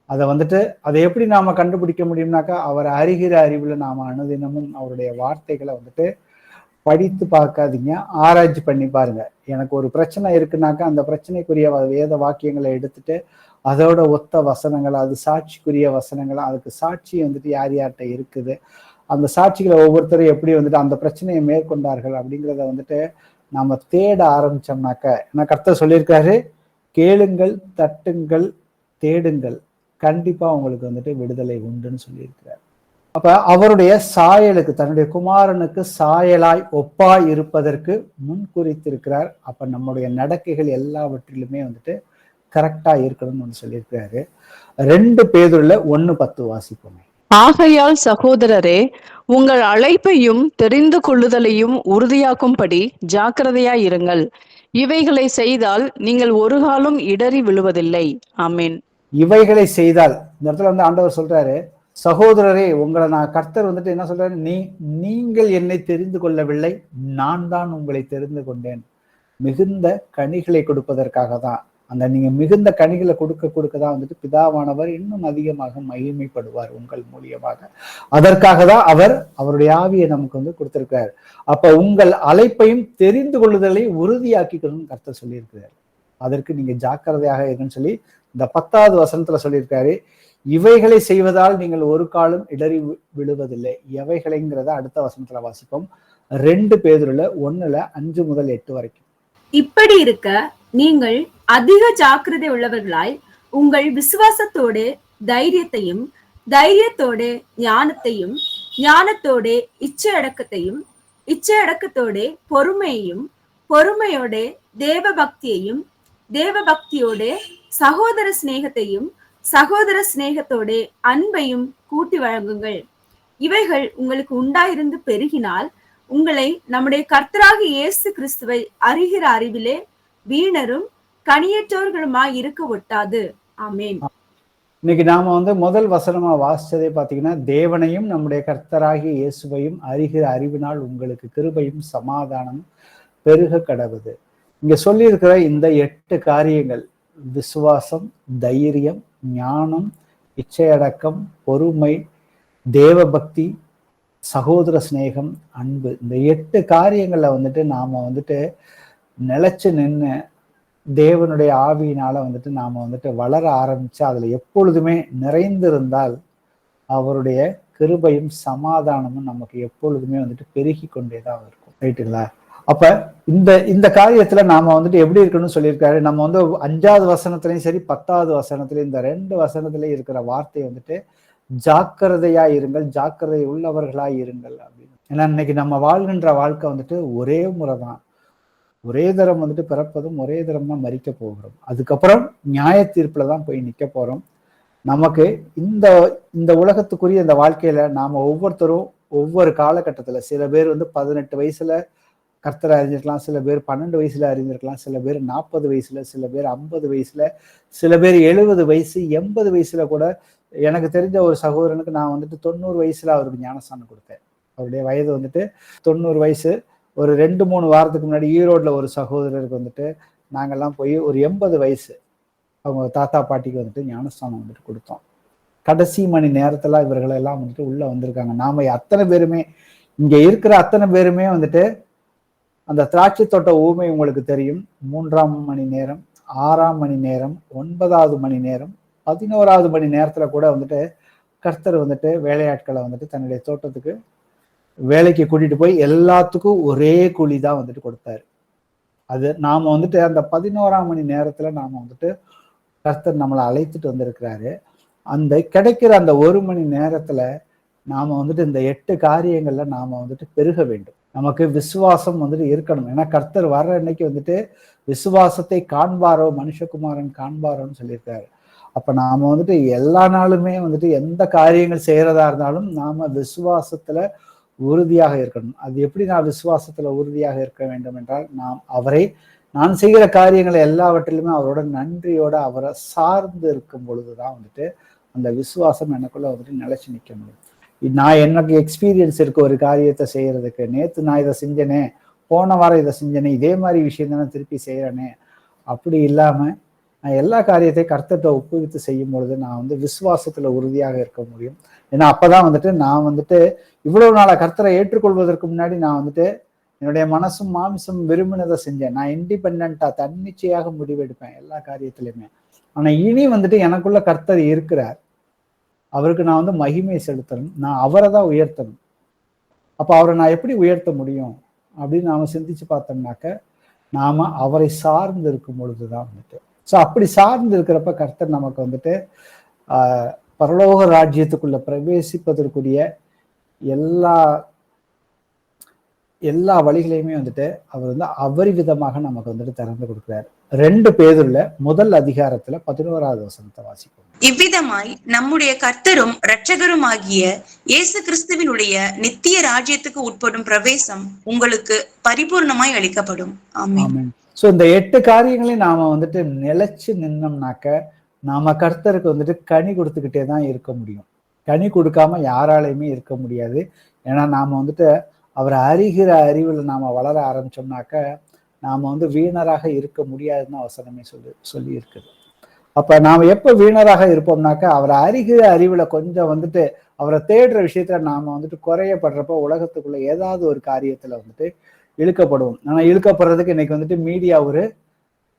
அதை எப்படி நாம கண்டுபிடிக்க முடியும்னாக்கா அவர் அறிகிற அறிவுல நாம அனுதினமும் அவருடைய வார்த்தைகளை வந்துட்டு படித்து பார்க்காதீங்க, ஆராய்ச்சி பண்ணி பாருங்க. எனக்கு ஒரு பிரச்சனை இருக்குனாக்கா அந்த பிரச்சனைக்குரிய வேத வாக்கியங்களை எடுத்துட்டு அதோட ஒத்த வசனங்கள், அது சாட்சிக்குரிய வசனங்கள், அதுக்கு சாட்சி வந்துட்டு யார் யார்கிட்ட இருக்குது, அந்த சாட்சிகளை ஒவ்வொருத்தரும் எப்படி வந்துட்டு அந்த பிரச்சனையை மேற்கொண்டார்கள் அப்படிங்கிறத வந்துட்டு நாம தேட ஆரம்பிச்சோம்னாக்க, ஏன்னா கர்த்தர் சொல்லியிருக்காரு, கேளுங்கள், தட்டுங்கள், தேடுங்கள், கண்டிப்பா உங்களுக்கு வந்துட்டு விடுதலை உண்டுன்னு சொல்லியிருக்கிறார். அப்ப அவருடைய சாயலுக்கு, தன்னுடைய குமாரனுக்கு சாயலாய் ஒப்பாய் இருப்பதற்கு முன் குறித்திருக்கிறார். அப்ப நம்முடைய நடக்கைகள் எல்லாவற்றிலுமே வந்துட்டு கரெக்டா இருக்கணும்னு சொல்லியிருக்கிறாரு. 2 பேதுருல 1:10 வாசிப்போமே. ஆகையால் சகோதரரே, உங்கள் அழைப்பையும் தெரிந்து கொள்ளுதலையும் உறுதியாக்கும்படி ஜாக்கிரதையாயிருங்கள். இவைகளை செய்தால் நீங்கள் ஒரு காலம் இடறி விழுவதில்லை. ஆமீன். இவைகளை செய்தால், இந்த இடத்துல வந்து ஆண்டவர் சொல்றாரு, சகோதரரே, உங்களை நான் கர்த்தர் வந்துட்டு என்ன சொல்றாரு, நீங்கள் என்னை தெரிந்து கொள்ளவில்லை, நான் தான் உங்களை தெரிந்து கொண்டேன். மிகுந்த கனிகளை கொடுப்பதற்காக தான். அந்த நீங்க மிகுந்த கனிகளை கொடுக்க தான் வந்துட்டு பிதாவானவர் இன்னும் அதிகமாக மகிமைப்படுவார் உங்கள் மூலியமாக. அதற்காக தான் அவருடைய ஆவியை நமக்கு வந்து கொடுத்திருக்கிறார். அப்ப உங்கள் அழைப்பையும் தெரிந்து கொள்ளுதலை உறுதியாக்கிக்கணும்னு கர்த்தர் சொல்லியிருக்கிறார். அதற்கு நீங்க ஜாக்கிரதையாக இருக்குன்னு சொல்லி இந்த 10வது வசனத்துல சொல்லியிருக்காரு. இவைகளை செய்வதால் நீங்கள் ஒரு காலம் இடறி விழுவதில்லை. எவைகளைங்கிறத அடுத்த வசனத்துல வாசிப்போம். 2 பேதுருல 1:5 முதல் 8 வரைக்கும். இப்படி இருக்க நீங்கள் அதிக ஜாக்கிரதை உள்ளவர்களாய் உங்கள் விசுவாசத்தோடு தைரியத்தையும், தைரியத்தோடு ஞானத்தையும், ஞானத்தோடு இச்சை அடக்கத்தையும், இச்சை அடக்கத்தோடு பொறுமையையும், பொறுமையோடு தேவ பக்தியையும், தேவ பக்தியோடு சகோதர சிநேகத்தையும், சகோதர சிநேகத்தோடு அன்பையும் கூட்டி வழங்குங்கள். இவைகள் உங்களுக்கு உண்டாயிருந்து பெருகினால் உங்களை நம்முடைய கர்த்தராகிய இயேசு கிறிஸ்துவை அறிகிற அறிவிலே வீணரும் கனியற்றோர்களுமாய் இருக்க ஒட்டாது. ஆமேன். இன்னைக்கு நாம வந்து முதல் வசனமா வாசிச்சதே பாத்தீங்கன்னா, தேவனையும் நம்முடைய கர்த்தராகிய இயேசுவையும் அறிகிற அறிவினால் உங்களுக்கு கிருபையும் சமாதானம் பெருக கடவுது. இங்க சொல்லி இருக்கிற இந்த 8 காரியங்கள், விசுவாசம், தைரியம், ஞானம், இச்சையடக்கம், பொறுமை, தேவ பக்தி, சகோதர சிநேகம், அன்பு, இந்த 8 காரியங்கள்ல வந்துட்டு நாம வந்துட்டு நிலைச்சு நின்று தேவனுடைய ஆவியினால வந்துட்டு நாம வந்துட்டு வளர ஆரம்பிச்சு அதுல எப்பொழுதுமே நிறைந்திருந்தால் அவருடைய கிருபையும் சமாதானமும் நமக்கு எப்பொழுதுமே வந்துட்டு பெருகி கொண்டேதான் இருக்கும். ரைட்டுங்களா? அப்ப இந்த காரியத்துல நாம வந்துட்டு எப்படி இருக்கணும்னு சொல்லியிருக்காரு. நம்ம வந்து 5வது வசனத்திலையும் சரி 10வது வசனத்திலையும் இந்த 2 வசனத்திலையும் இருக்கிற வார்த்தை வந்துட்டு ஜாக்கிரதையா இருங்கள், ஜாக்கிரதை உள்ளவர்களாய் இருங்கள் அப்படின்னு. ஏன்னா இன்னைக்கு நம்ம வாழ்கின்ற வாழ்க்கை வந்துட்டு ஒரே முறை தான். ஒரே தரம் வந்துட்டு பிறப்பதும் ஒரே தரம் தான் மரிக்க போகிறோம். அதுக்கப்புறம் நியாய தீர்ப்புல தான் போய் நிக்க போறோம். நமக்கு இந்த உலகத்துக்குரிய இந்த வாழ்க்கையில நாம ஒவ்வொருத்தரும் ஒவ்வொரு காலகட்டத்துல, சில பேர் வந்து 18 வயசுல கர்த்தரை அறிஞ்சிருக்கலாம், சில பேர் 12 வயசுல அறிஞ்சிருக்கலாம், சில பேர் 40 வயசுல, சில பேர் 50 வயசுல, சில பேர் 70 வயசு 80 வயசுல கூட. எனக்கு தெரிஞ்ச ஒரு சகோதரனுக்கு நான் வந்துட்டு 90 வயசுல அவருக்கு ஞானஸ்தானம் கொடுத்தேன். அவருடைய வயது வந்துட்டு 90 வயசு. ஒரு 2-3 வாரத்துக்கு முன்னாடி ஈரோட்ல ஒரு சகோதரருக்கு வந்துட்டு நாங்கெல்லாம் போய் ஒரு 80 வயசு அவங்க தாத்தா பாட்டிக்கு வந்துட்டு ஞானஸ்தானம் வந்துட்டு கொடுத்தோம். கடைசி மணி நேரத்துல இவர்களெல்லாம் வந்துட்டு உள்ள வந்திருக்காங்க. நாம அத்தனை பேருமே, இங்க இருக்கிற அத்தனை பேருமே வந்துட்டு அந்த திராட்சை தோட்ட ஊமை உங்களுக்கு தெரியும். 3ஆம் மணி நேரம், 6ஆம் மணி நேரம், 9வது மணி நேரம், 11வது மணி நேரத்துல கூட வந்துட்டு கர்த்தர் வந்துட்டு வேலையாட்களை வந்துட்டு தன்னுடைய தோட்டத்துக்கு வேலைக்கு கூட்டிட்டு போய் எல்லாத்துக்கும் ஒரே கூலி தான் வந்துட்டு கொடுத்தாரு. அது நாம வந்துட்டு அந்த 11ஆம் மணி நேரத்துல நாம வந்துட்டு கர்த்தர் நம்மளை அழைத்துட்டு வந்திருக்கிறாரு. அந்த கிடைக்கிற அந்த 1 மணி நேரத்துல நாம வந்துட்டு இந்த 8 காரியங்கள்ல நாம வந்துட்டு பெருக வேண்டும். நமக்கு விசுவாசம் வந்துட்டு இருக்கணும். ஏன்னா கர்த்தர் வர்ற அன்னைக்கு வந்துட்டு விசுவாசத்தை காண்பாரோ மனுஷகுமாரன் காண்பாரோன்னு சொல்லியிருக்காரு. அப்ப நாம வந்துட்டு எல்லா நாளுமே வந்துட்டு எந்த காரியங்கள் செய்யறதா இருந்தாலும் நாம விசுவாசத்துல உறுதியாக இருக்கணும். அது எப்படி நான் விசுவாசத்துல உறுதியாக இருக்க வேண்டும் என்றால், நான் செய்கிற காரியங்களை எல்லாவற்றிலுமே அவரோட நன்றியோட அவரை சார்ந்து இருக்கும் பொழுதுதான் வந்துட்டு அந்த விசுவாசம் எனக்குள்ள வந்துட்டு நிலைச்சு நிற்க முடியும். நான் எனக்கு எக்ஸ்பீரியன்ஸ் இருக்க ஒரு காரியத்தை செய்யறதுக்கு, நேத்து நான் இதை செஞ்சேனே, போன வாரம் இதை செஞ்சேனே, இதே மாதிரி விஷயம் தானே திருப்பி செய்யறேனே, அப்படி இல்லாம நான் எல்லா காரியத்தையும் கர்த்தர்கிட்ட ஒப்புவித்து செய்யும் பொழுது நான் வந்து விசுவாசத்துல உறுதியாக இருக்க முடியும். ஏன்னா அப்பதான் வந்துட்டு நான் வந்துட்டு இவ்வளவு நாளா கர்த்தரை ஏற்றுக்கொள்வதற்கு முன்னாடி நான் வந்துட்டு என்னுடைய மனசும் மாமிசம் விரும்பினதை செஞ்சேன். நான் இண்டிபெண்டா தன்னிச்சையாக முடிவெடுப்பேன் எல்லா காரியத்திலையுமே. ஆனா இனி வந்துட்டு எனக்குள்ள கர்த்தர் இருக்கிறார், அவருக்கு நான் வந்து மகிமை செலுத்தணும், நான் அவரை தான் உயர்த்தணும். அப்ப அவரை நான் எப்படி உயர்த்த முடியும் அப்படின்னு நாம சிந்திச்சு பார்த்தோம்னாக்க, நாம அவரை சார்ந்து இருக்கும் பொழுதுதான் வந்துட்டு. ஸோ அப்படி சார்ந்து இருக்கிறப்ப கர்த்தர் நமக்கு வந்துட்டு பரலோக ராஜ்யத்துக்குள்ள பிரவேசிப்பதற்குரிய எல்லா வழிகளையுமே வந்துட்டு அவர் வந்து அபரிவிதமாக நமக்கு வந்துட்டு திறந்து கொடுக்கிறார். 2 பேதுருல 1 அதிகாரத்துல 11வது வசனத்தை வாசிப்போம். இவ்விதமாய் நம்முடைய கர்த்தரும் இரட்சகருமாகிய இயேசு கிறிஸ்துவினுடைய நித்திய ராஜ்யத்துக்கு உட்படும் பிரவேசம் உங்களுக்கு பரிபூர்ணமாய் அளிக்கப்படும். ஆமென். சோ இந்த 8 காரியங்களையும் நாம வந்துட்டு நிலைச்சு நின்னோம்னாக்க நாம கர்த்தருக்கு வந்துட்டு கனி கொடுத்துக்கிட்டே தான் இருக்க முடியும். கனி கொடுக்காம யாராலையுமே இருக்க முடியாது. ஏன்னா நாம வந்துட்டு அவரை அறிகிற அறிவுல நாம வளர ஆரம்பிச்சோம்னாக்க நாம வந்து வீணராக இருக்க முடியாதுன்னு வசனமே சொல்லி இருக்குது. அப்ப நாம எப்ப வீணராக இருப்போம்னாக்க, அவரை அறிகிற அறிவுல கொஞ்சம் வந்துட்டு அவரை தேடுற விஷயத்துல நாம வந்துட்டு குறையப்படுறப்ப உலகத்துக்குள்ள ஏதாவது ஒரு காரியத்துல வந்துட்டு இழுக்கப்படுவோம். ஆனா இழுக்கப்படுறதுக்கு இன்னைக்கு வந்துட்டு மீடியா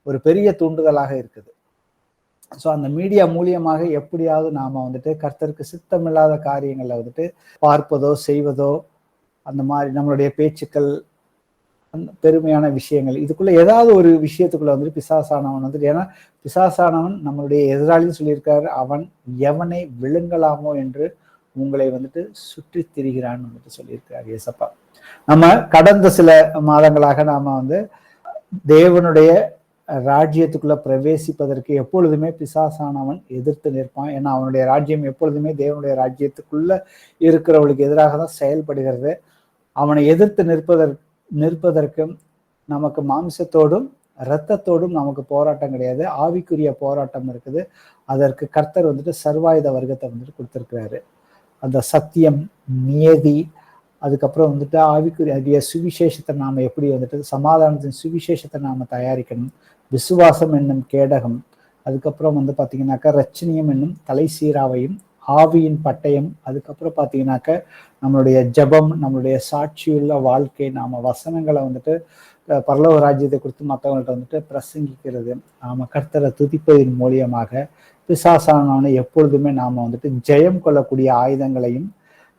ஒரு பெரிய தூண்டுதலாக இருக்குது. ஸோ அந்த மீடியா மூலியமாக எப்படியாவது நாம வந்துட்டு கர்த்தருக்கு சித்தமில்லாத காரியங்களை வந்துட்டு பார்ப்பதோ செய்வதோ, அந்த மாதிரி நம்மளுடைய பேச்சுக்கள், அந்த பெருமையான விஷயங்கள், இதுக்குள்ள ஏதாவது ஒரு விஷயத்துக்குள்ள வந்துட்டு பிசாசானவன் வந்துட்டு, ஏன்னா பிசாசானவன் நம்மளுடைய எதிராளின்னு சொல்லியிருக்காரு, அவன் எவனை விழுங்கலாமோ என்று உங்களை வந்துட்டு சுற்றி திரிகிறான்னு வந்துட்டு சொல்லியிருக்காரு ஏசப்பா. நம்ம கடந்த சில மாதங்களாக நாம வந்து தேவனுடைய ராஜ்யத்துக்குள்ள பிரவேசிப்பதற்கு எப்பொழுதுமே பிசாசானவன் எதிர்த்து நிற்பான். ஏன்னா அவனுடைய ராஜ்யம் எப்பொழுதுமே தேவனுடைய ராஜ்யத்துக்குள்ள இருக்கிறவளுக்கு எதிராக தான் செயல்படுகிறது. அவனை எதிர்த்து நிற்பதற்கும் நமக்கு மாம்சத்தோடும் இரத்தத்தோடும் நமக்கு போராட்டம் கிடையாது, ஆவிக்குரிய போராட்டம் இருக்குது. அதற்கு கர்த்தர் வந்துட்டு சர்வாயுத வர்க்கத்தை வந்துட்டு கொடுத்திருக்கிறாரு. அந்த சத்தியம், நியதி, அதுக்கப்புறம் வந்துட்டு ஆவிக்குரிய சுவிசேஷத்தை நாம எப்படி வந்துட்டு சமாதானத்தின் சுவிசேஷத்தை நாம தயாரிக்கணும், விசுவாசம் என்னும் கேடகம், அதுக்கப்புறம் வந்து பாத்தீங்கன்னாக்கா ரட்சணியம் என்னும் தலை சீராவையும், ஆவியின் பட்டயம், அதுக்கப்புறம் பாத்தீங்கன்னாக்க நம்மளுடைய ஜபம், நம்மளுடைய சாட்சியுள்ள வாழ்க்கை, நாம வசனங்களை வந்துட்டு பரலோக ராஜ்யத்தை குறித்து மற்றவங்கள்ட்ட வந்துட்டு பிரசங்கிக்கிறது, நாம கர்த்தரை துதிப்பதின் மூலியமாக பிசாசானவனை எப்பொழுதுமே நாம வந்துட்டு ஜெயம் கொள்ளக்கூடிய ஆயுதங்களையும்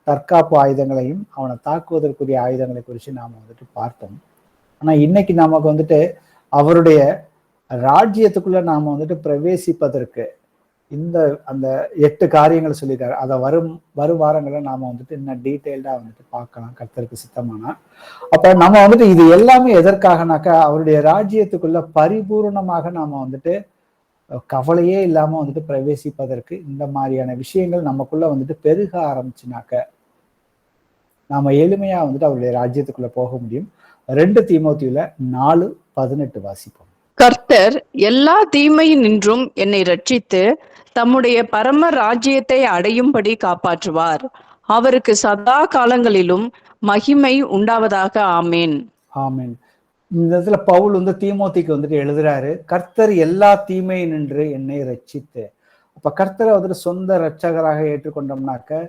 தற்காப்பு ஆயுதங்களையும் அவனை தாக்குவதற்குரிய ஆயுதங்களை குறித்து நாம வந்துட்டு பார்த்தோம். ஆனா இன்னைக்கு நமக்கு வந்துட்டு அவருடைய ராஜ்யத்துக்குள்ள நாம வந்துட்டு பிரவேசிப்பதற்கு அந்த 8 காரியங்கள் சொல்லியிருக்காரு. அதை வரும் வாரங்களை நாம வந்துட்டு இன்னும் டீட்டெயில்டா வந்துட்டு பார்க்கலாம் கர்த்தருக்கு சித்தமானா. அப்ப நம்ம வந்துட்டு இது எல்லாமே எதற்காகனாக்கா அவருடைய ராஜ்யத்துக்குள்ள பரிபூர்ணமாக நாம வந்துட்டு கவலையே இல்லாம வந்துட்டு பிரவேசிப்பதற்கு இந்த மாதிரியான விஷயங்கள் நமக்குள்ள வந்துட்டு பெருக ஆரம்பிச்சுனாக்க நாம எளிமையா வந்துட்டு அவருடைய ராஜ்யத்துக்குள்ள போக முடியும். 2 தீமோத்தேயுல 4:18 வாசிப்போம். கர்த்தர் எல்லா தீமையினின்றும் என்னை ரட்சித்து தம்முடைய பரம ராஜ்யத்தை அடையும்படி காப்பாற்றுவார். அவருக்கு சதா காலங்களிலும் மகிமை உண்டாவதாக. ஆமேன். ஆமேன். இந்த இடத்துல பவுல் தீமோத்திக்கு எழுதுறாரு, கர்த்தர் எல்லா தீமை நின்று என்னை ரட்சித்து. அப்ப கர்த்தரை சொந்த ரட்சகராக ஏற்றுக்கொண்டோம்னாக்க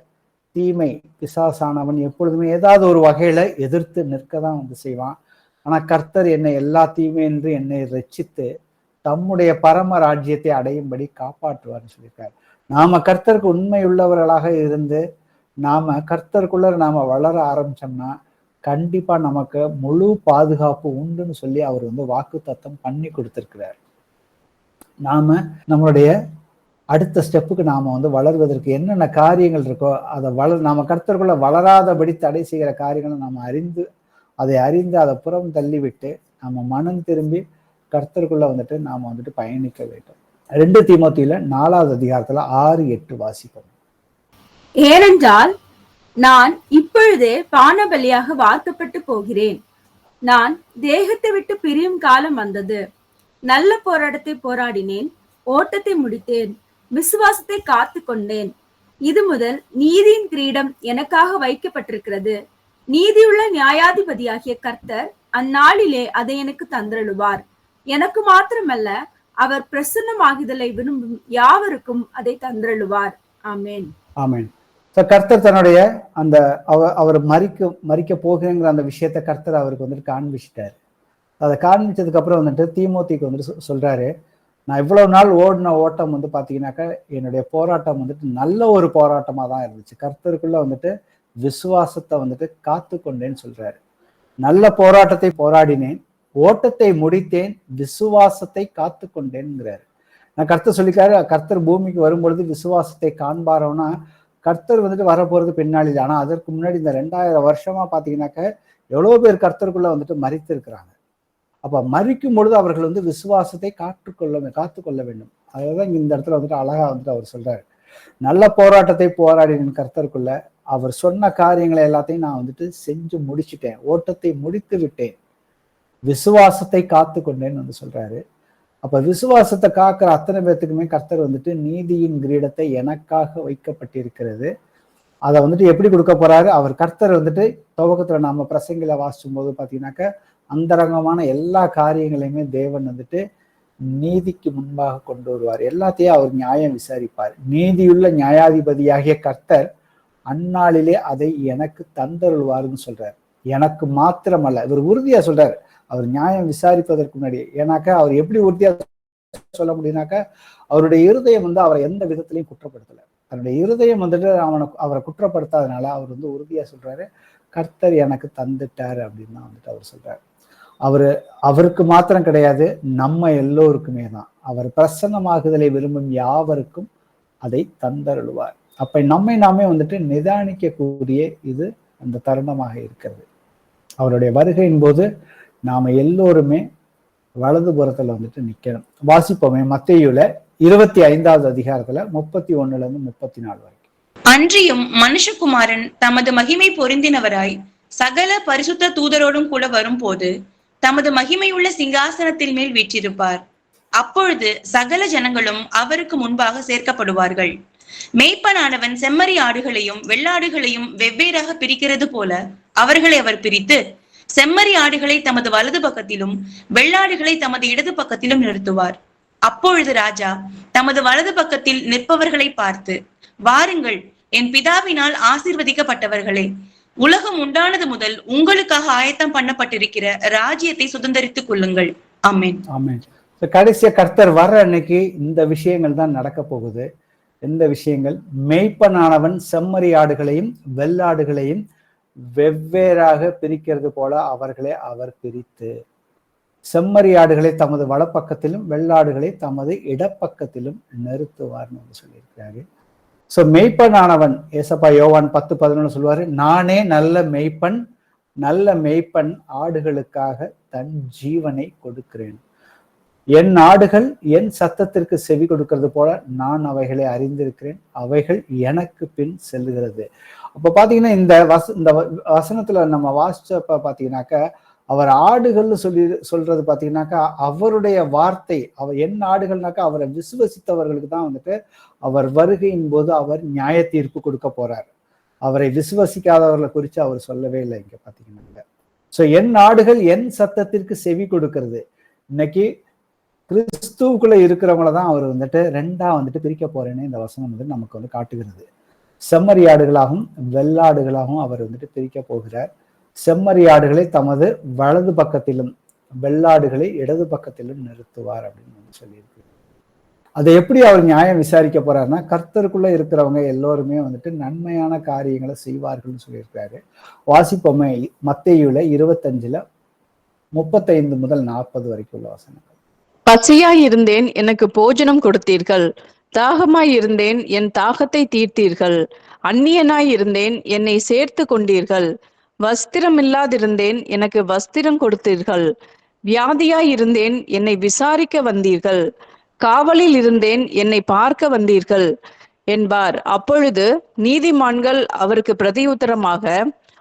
தீமை பிசாசானவன் எப்பொழுதுமே ஏதாவது ஒரு வகையில எதிர்த்து நிற்கதான் செய்வான். ஆனா கர்த்தர் என்னை எல்லா தீமை என்று என்னை ரட்சித்து தம்முடைய பரம ராஜ்யத்தை அடையும்படி காப்பாற்றுவார்னு சொல்லியிருக்காரு. நாம கர்த்தருக்கு உண்மை உள்ளவர்களாக இருந்து நாம கர்த்தருக்குள்ள நாம வளர ஆரம்பிச்சோம்னா கண்டிப்பா நமக்கு முழு பாதுகாப்பு உண்டுன்னு சொல்லி அவர் வாக்கு தத்தம் பண்ணி கொடுத்திருக்கிறார். நாம நம்மளுடைய அடுத்த ஸ்டெப்புக்கு நாம வளர்வதற்கு என்னென்ன காரியங்கள் இருக்கோ அதை நாம கர்த்தருக்குள்ள வளராதபடி தடை செய்கிற காரியங்களை நாம அதை அறிந்து அதை புறம் தள்ளிவிட்டு நம்ம மனம் திரும்பி கர்த்தருக்குள்ள நாம பயணிக்க வேண்டும். 2 தீமோத்தேயுல 4வது அதிகாரத்துல 6-8 வாசிப்போம். ஏனென்றால் நான் இப்பொழுதே பானபலியாக வார்க்கப்பட்டு போகிறேன். நான் தேகத்தை விட்டு பிரியும் காலம் வந்தது. நல்ல போராட்டத்தை போராடினேன், ஓட்டத்தை முடித்தேன், விசுவாசத்தை காத்து கொண்டேன். இது முதல் நீதியின் கிரீடம் எனக்காக வைக்கப்பட்டிருக்கிறது. நீதியுள்ள நியாயாதிபதியாகிய கர்த்தர் அந்நாளிலே அதை எனக்கு தந்தருளுவார். எனக்கு மாத்திரமல்ல, அவர் பிரசன்னமாகுதலை விரும்பும் யாவருக்கும் அதை தந்தருளுவார். ஆமேன். ஆமேன். கர்த்தர் தன்னுடைய அவர் மறிக்க போகிறேங்கிற அந்த விஷயத்த கர்த்தர் அவருக்கு காண்பிச்சிட்டாரு. அதை காண்பிச்சதுக்கு அப்புறம் தீமோத்திக்கு சொல்றாரு, நான் இவ்வளவு நாள் ஓடின ஓட்டம் பாத்தீங்கன்னாக்கா என்னுடைய போராட்டம் நல்ல ஒரு போராட்டமா தான் இருந்துச்சு. கர்த்தருக்குள்ள விசுவாசத்தை காத்து கொண்டேன்னு சொல்றாரு. நல்ல போராட்டத்தை போராடினேன், ஓட்டத்தை முடித்தேன், விசுவாசத்தை காத்து கொண்டேன்ங்கிறாரு. நான் கர்த்தர் சொல்லிக்காரு, கர்த்தர் பூமிக்கு வரும்பொழுது விசுவாசத்தை காண்பாரோன்னா கர்த்தர் வரப்போறது பின்னாடி. ஆனா அதற்கு முன்னாடி இந்த 2000 வருஷமா பாத்தீங்கன்னாக்க எவ்வளவு பேர் கர்த்தருக்குள்ள மரித்து இருக்கிறாங்க. அப்ப மரிக்கும் பொழுது அவர்கள் விசுவாசத்தை காத்து கொள்ள வேண்டும். அதுதான் இந்த இடத்துல அழகா அவர் சொல்றாரு, நல்ல போராட்டத்தை போராடின கர்த்தருக்குள்ள அவர் சொன்ன காரியங்களை எல்லாத்தையும் நான் செஞ்சு முடிச்சுட்டேன், ஓட்டத்தை முடித்து விட்டேன், விசுவாசத்தை காத்து கொண்டேன்னு சொல்றாரு. அப்ப விசுவாசத்தை காக்கிற அத்தனை பேர்த்துக்குமே கர்த்தர் நீதியின் கிரீடத்தை எனக்காக வைக்கப்பட்டிருக்கிறது. அதை எப்படி கொடுக்க போறாரு? அவர் கர்த்தர் துவக்கத்துல நாம பிரசங்கில வாசிக்கும் போது பாத்தீங்கன்னாக்க அந்தரங்கமான எல்லா காரியங்களையுமே தேவன் நீதிக்கு முன்பாக கொண்டு வருவார். எல்லாத்தையும் அவர் நியாயம் விசாரிப்பார். நீதியுள்ள நியாயாதிபதியாகிய கர்த்தர் அந்நாளிலே அதை எனக்கு தந்தருள்வாருன்னு சொல்றாரு. எனக்கு மாத்திரமல்ல, இவர் உறுதியா சொல்றாரு, அவர் நியாயம் விசாரிப்பதற்கு முன்னாடி. ஏன்னாக்கா அவர் எப்படி உறுதியா சொல்ல முடியும்னாக்கா அவருடைய இருதயம் அவரை எந்த விதத்திலையும் குற்றப்படுத்தல. அவருடைய இருதயம் அவரை குற்றப்படுத்தாதனால அவர் உறுதியா சொல்றாரு, கர்த்தர் எனக்கு தந்துட்டாரு அப்படின்னு தான் அவர் சொல்றாரு. அவருக்கு மாத்திரம் கிடையாது, நம்ம எல்லோருக்குமே தான். அவர் பிரசன்னமாகுதலை விரும்பும் யாவருக்கும் அதை தந்தருள்வார். அப்ப நம்மை நாமே நிதானிக்கக்கூடிய இது அந்த தருணமாக இருக்கிறது. அவருடைய வருகையின் போது நாம எல்லோருமே வலது புறத்துல நிக்கணும். வாசிப்போமே மத்தேயுல 25வது அதிகாரத்துல 31-34 வரைக்கும். அன்றியும் மனுஷகுமாரன் தமது மகிமை பொருந்தினவராய் சகல பரிசுத்த தூதரோடும் கூட வரும்போது தமது மகிமையுள்ள சிங்காசனத்தின் மேல் வீற்றிருப்பார். அப்பொழுது சகல ஜனங்களும் அவருக்கு முன்பாக சேர்க்கப்படுவார்கள். மேய்ப்பனானவன் செம்மறி ஆடுகளையும் வெள்ளாடுகளையும் வெவ்வேறாக பிரிக்கிறது போல அவர்களை அவர் பிரித்து செம்மறி ஆடுகளை தமது வலது பக்கத்திலும் வெள்ளாடுகளை தமது இடது பக்கத்திலும் நிறுத்துவார். அப்பொழுது ராஜா தமது வலது பக்கத்தில் நிற்பவர்களை பார்த்து, வாருங்கள், என் பிதாவினால் ஆசீர்வதிக்கப்பட்டவர்களே, உலகம் உண்டானது முதல் உங்களுக்காக ஆயத்தம் பண்ணப்பட்டிருக்கிற ராஜ்யத்தை சுதந்தரித்துக் கொள்ளுங்கள். ஆமென். ஆமென். கடைசியா கர்த்தர் வர்ற அன்னைக்கு இந்த விஷயங்கள் தான் நடக்க போகுது. எந்த விஷயங்கள்? மேய்ப்பனானவன் செம்மறி ஆடுகளையும் வெள்ளாடுகளையும் வெவ்வேறாக பிரிக்கிறது போல அவர்களை அவர் பிரித்து, செம்மறி ஆடுகளை தமது வலப்பக்கத்திலும் வெள்ளாடுகளை தமது இடப்பக்கத்திலும் நிறுத்துவார்னு சொல்லியிருக்கிறாரு. சோ மெய்ப்பனானவன், ஏசப்பா யோவான் 10:11 சொல்லுவாரு, நானே நல்ல மெய்ப்பன், நல்ல மெய்ப்பன் ஆடுகளுக்காக தன் ஜீவனை கொடுக்கிறேன். என் ஆடுகள் என் சத்தத்திற்கு செவி கொடுக்கிறது போல நான் அவைகளை அறிந்திருக்கிறேன், அவைகள் எனக்கு பின் செல்லுகிறது. அப்ப பாத்தீங்கன்னா இந்த வசனத்துல நம்ம வாசிச்சப்ப பாத்தீங்கன்னாக்க அவர் ஆடுகள்னு சொல்றது பாத்தீங்கன்னாக்கா அவருடைய வார்த்தை, என் ஆடுகள்னாக்கா அவரை விசுவசித்தவர்களுக்கு தான் வந்துட்டு அவர் வருகையின் போது அவர் நியாய தீர்ப்பு கொடுக்க போறார். அவரை விசுவசிக்காதவர்களை குறித்து அவர் சொல்லவே இல்லை இங்க பாத்தீங்கன்னா. ஸோ என் ஆடுகள் என் சத்தத்திற்கு செவி கொடுக்கிறது. இன்னைக்கு கிறிஸ்துவுக்குள்ள இருக்கிறவங்கள தான் அவர் வந்துட்டு ரெண்டா வந்துட்டு பிரிக்க போறேன்னு இந்த வசனம் வந்து நமக்கு வந்து காட்டுகிறது. செம்மறியாடுகளாகவும் வெள்ளாடுகளாகவும் அவர் வந்துட்டு பிரிக்க போகிறார். செம்மறியாடுகளை தமது வலது பக்கத்திலும் வெள்ளாடுகளை இடது பக்கத்திலும் நிறுத்துவார் அப்படின்னு சொல்லியிருக்கு. அதை எப்படி அவர் நியாயம் விசாரிக்க போறாருன்னா, கர்த்தருக்குள்ள இருக்கிறவங்க எல்லோருமே வந்துட்டு நன்மையான காரியங்களை செய்வார்கள்னு சொல்லியிருக்காரு. வாசிப்போமே மத்தேயுல 25:35 முதல் 40 வரைக்கும் உள்ள வசனங்கள். பச்சையாய் இருந்தேன், எனக்கு போஜனம் கொடுத்தீர்கள். தாகமாய் இருந்தேன், என் தாகத்தை தீர்த்தீர்கள். அந்நியனாய் இருந்தேன், என்னை சேர்த்து கொண்டீர்கள். வஸ்திரம் இல்லாதிருந்தேன், எனக்கு வஸ்திரம் கொடுத்தீர்கள். வியாதியாய் இருந்தேன், என்னை விசாரிக்க வந்தீர்கள். காவலில் இருந்தேன், என்னை பார்க்க வந்தீர்கள் என்பார். அப்பொழுது நீதிமான்கள் அவருக்கு பிரதியுத்தரமாக,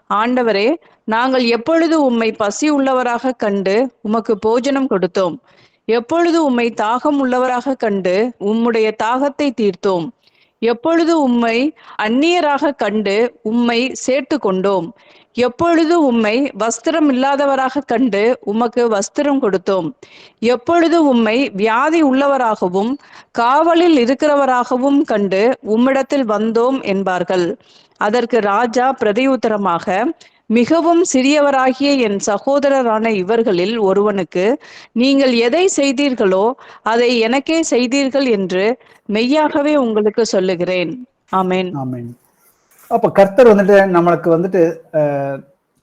ஆண்டவரே, நாங்கள் எப்பொழுது உம்மை பசி உள்ளவராக கண்டு உமக்கு போஜனம் கொடுத்தோம்? எப்பொழுது உம்மை தாகம் உள்ளவராக கண்டு உம்முடைய தாகத்தை தீர்த்தோம்? எப்பொழுது உம்மை அந்நியராக கண்டு உம்மை சேர்த்து கொண்டோம்? எப்பொழுது உம்மை வஸ்திரம் இல்லாதவராக கண்டு உமக்கு வஸ்திரம் கொடுத்தோம்? எப்பொழுது உம்மை வியாதி உள்ளவராகவும் காவலில் இருக்கிறவராகவும் கண்டு உம்மிடத்தில் வந்தோம் என்பார்கள். அதற்கு ராஜா பிரதியுத்தரமாக, மிகவும் சிறியவராகிய என் சகோதரரான இவர்களில் ஒருவனுக்கு நீங்கள் எதை செய்தீர்களோ அதை எனக்கே செய்தீர்கள் என்று மெய்யாகவே உங்களுக்கு சொல்லுகிறேன். ஆமென். ஆமென். அப்ப கர்த்தர் வந்துட்டு நம்மளுக்கு வந்துட்டு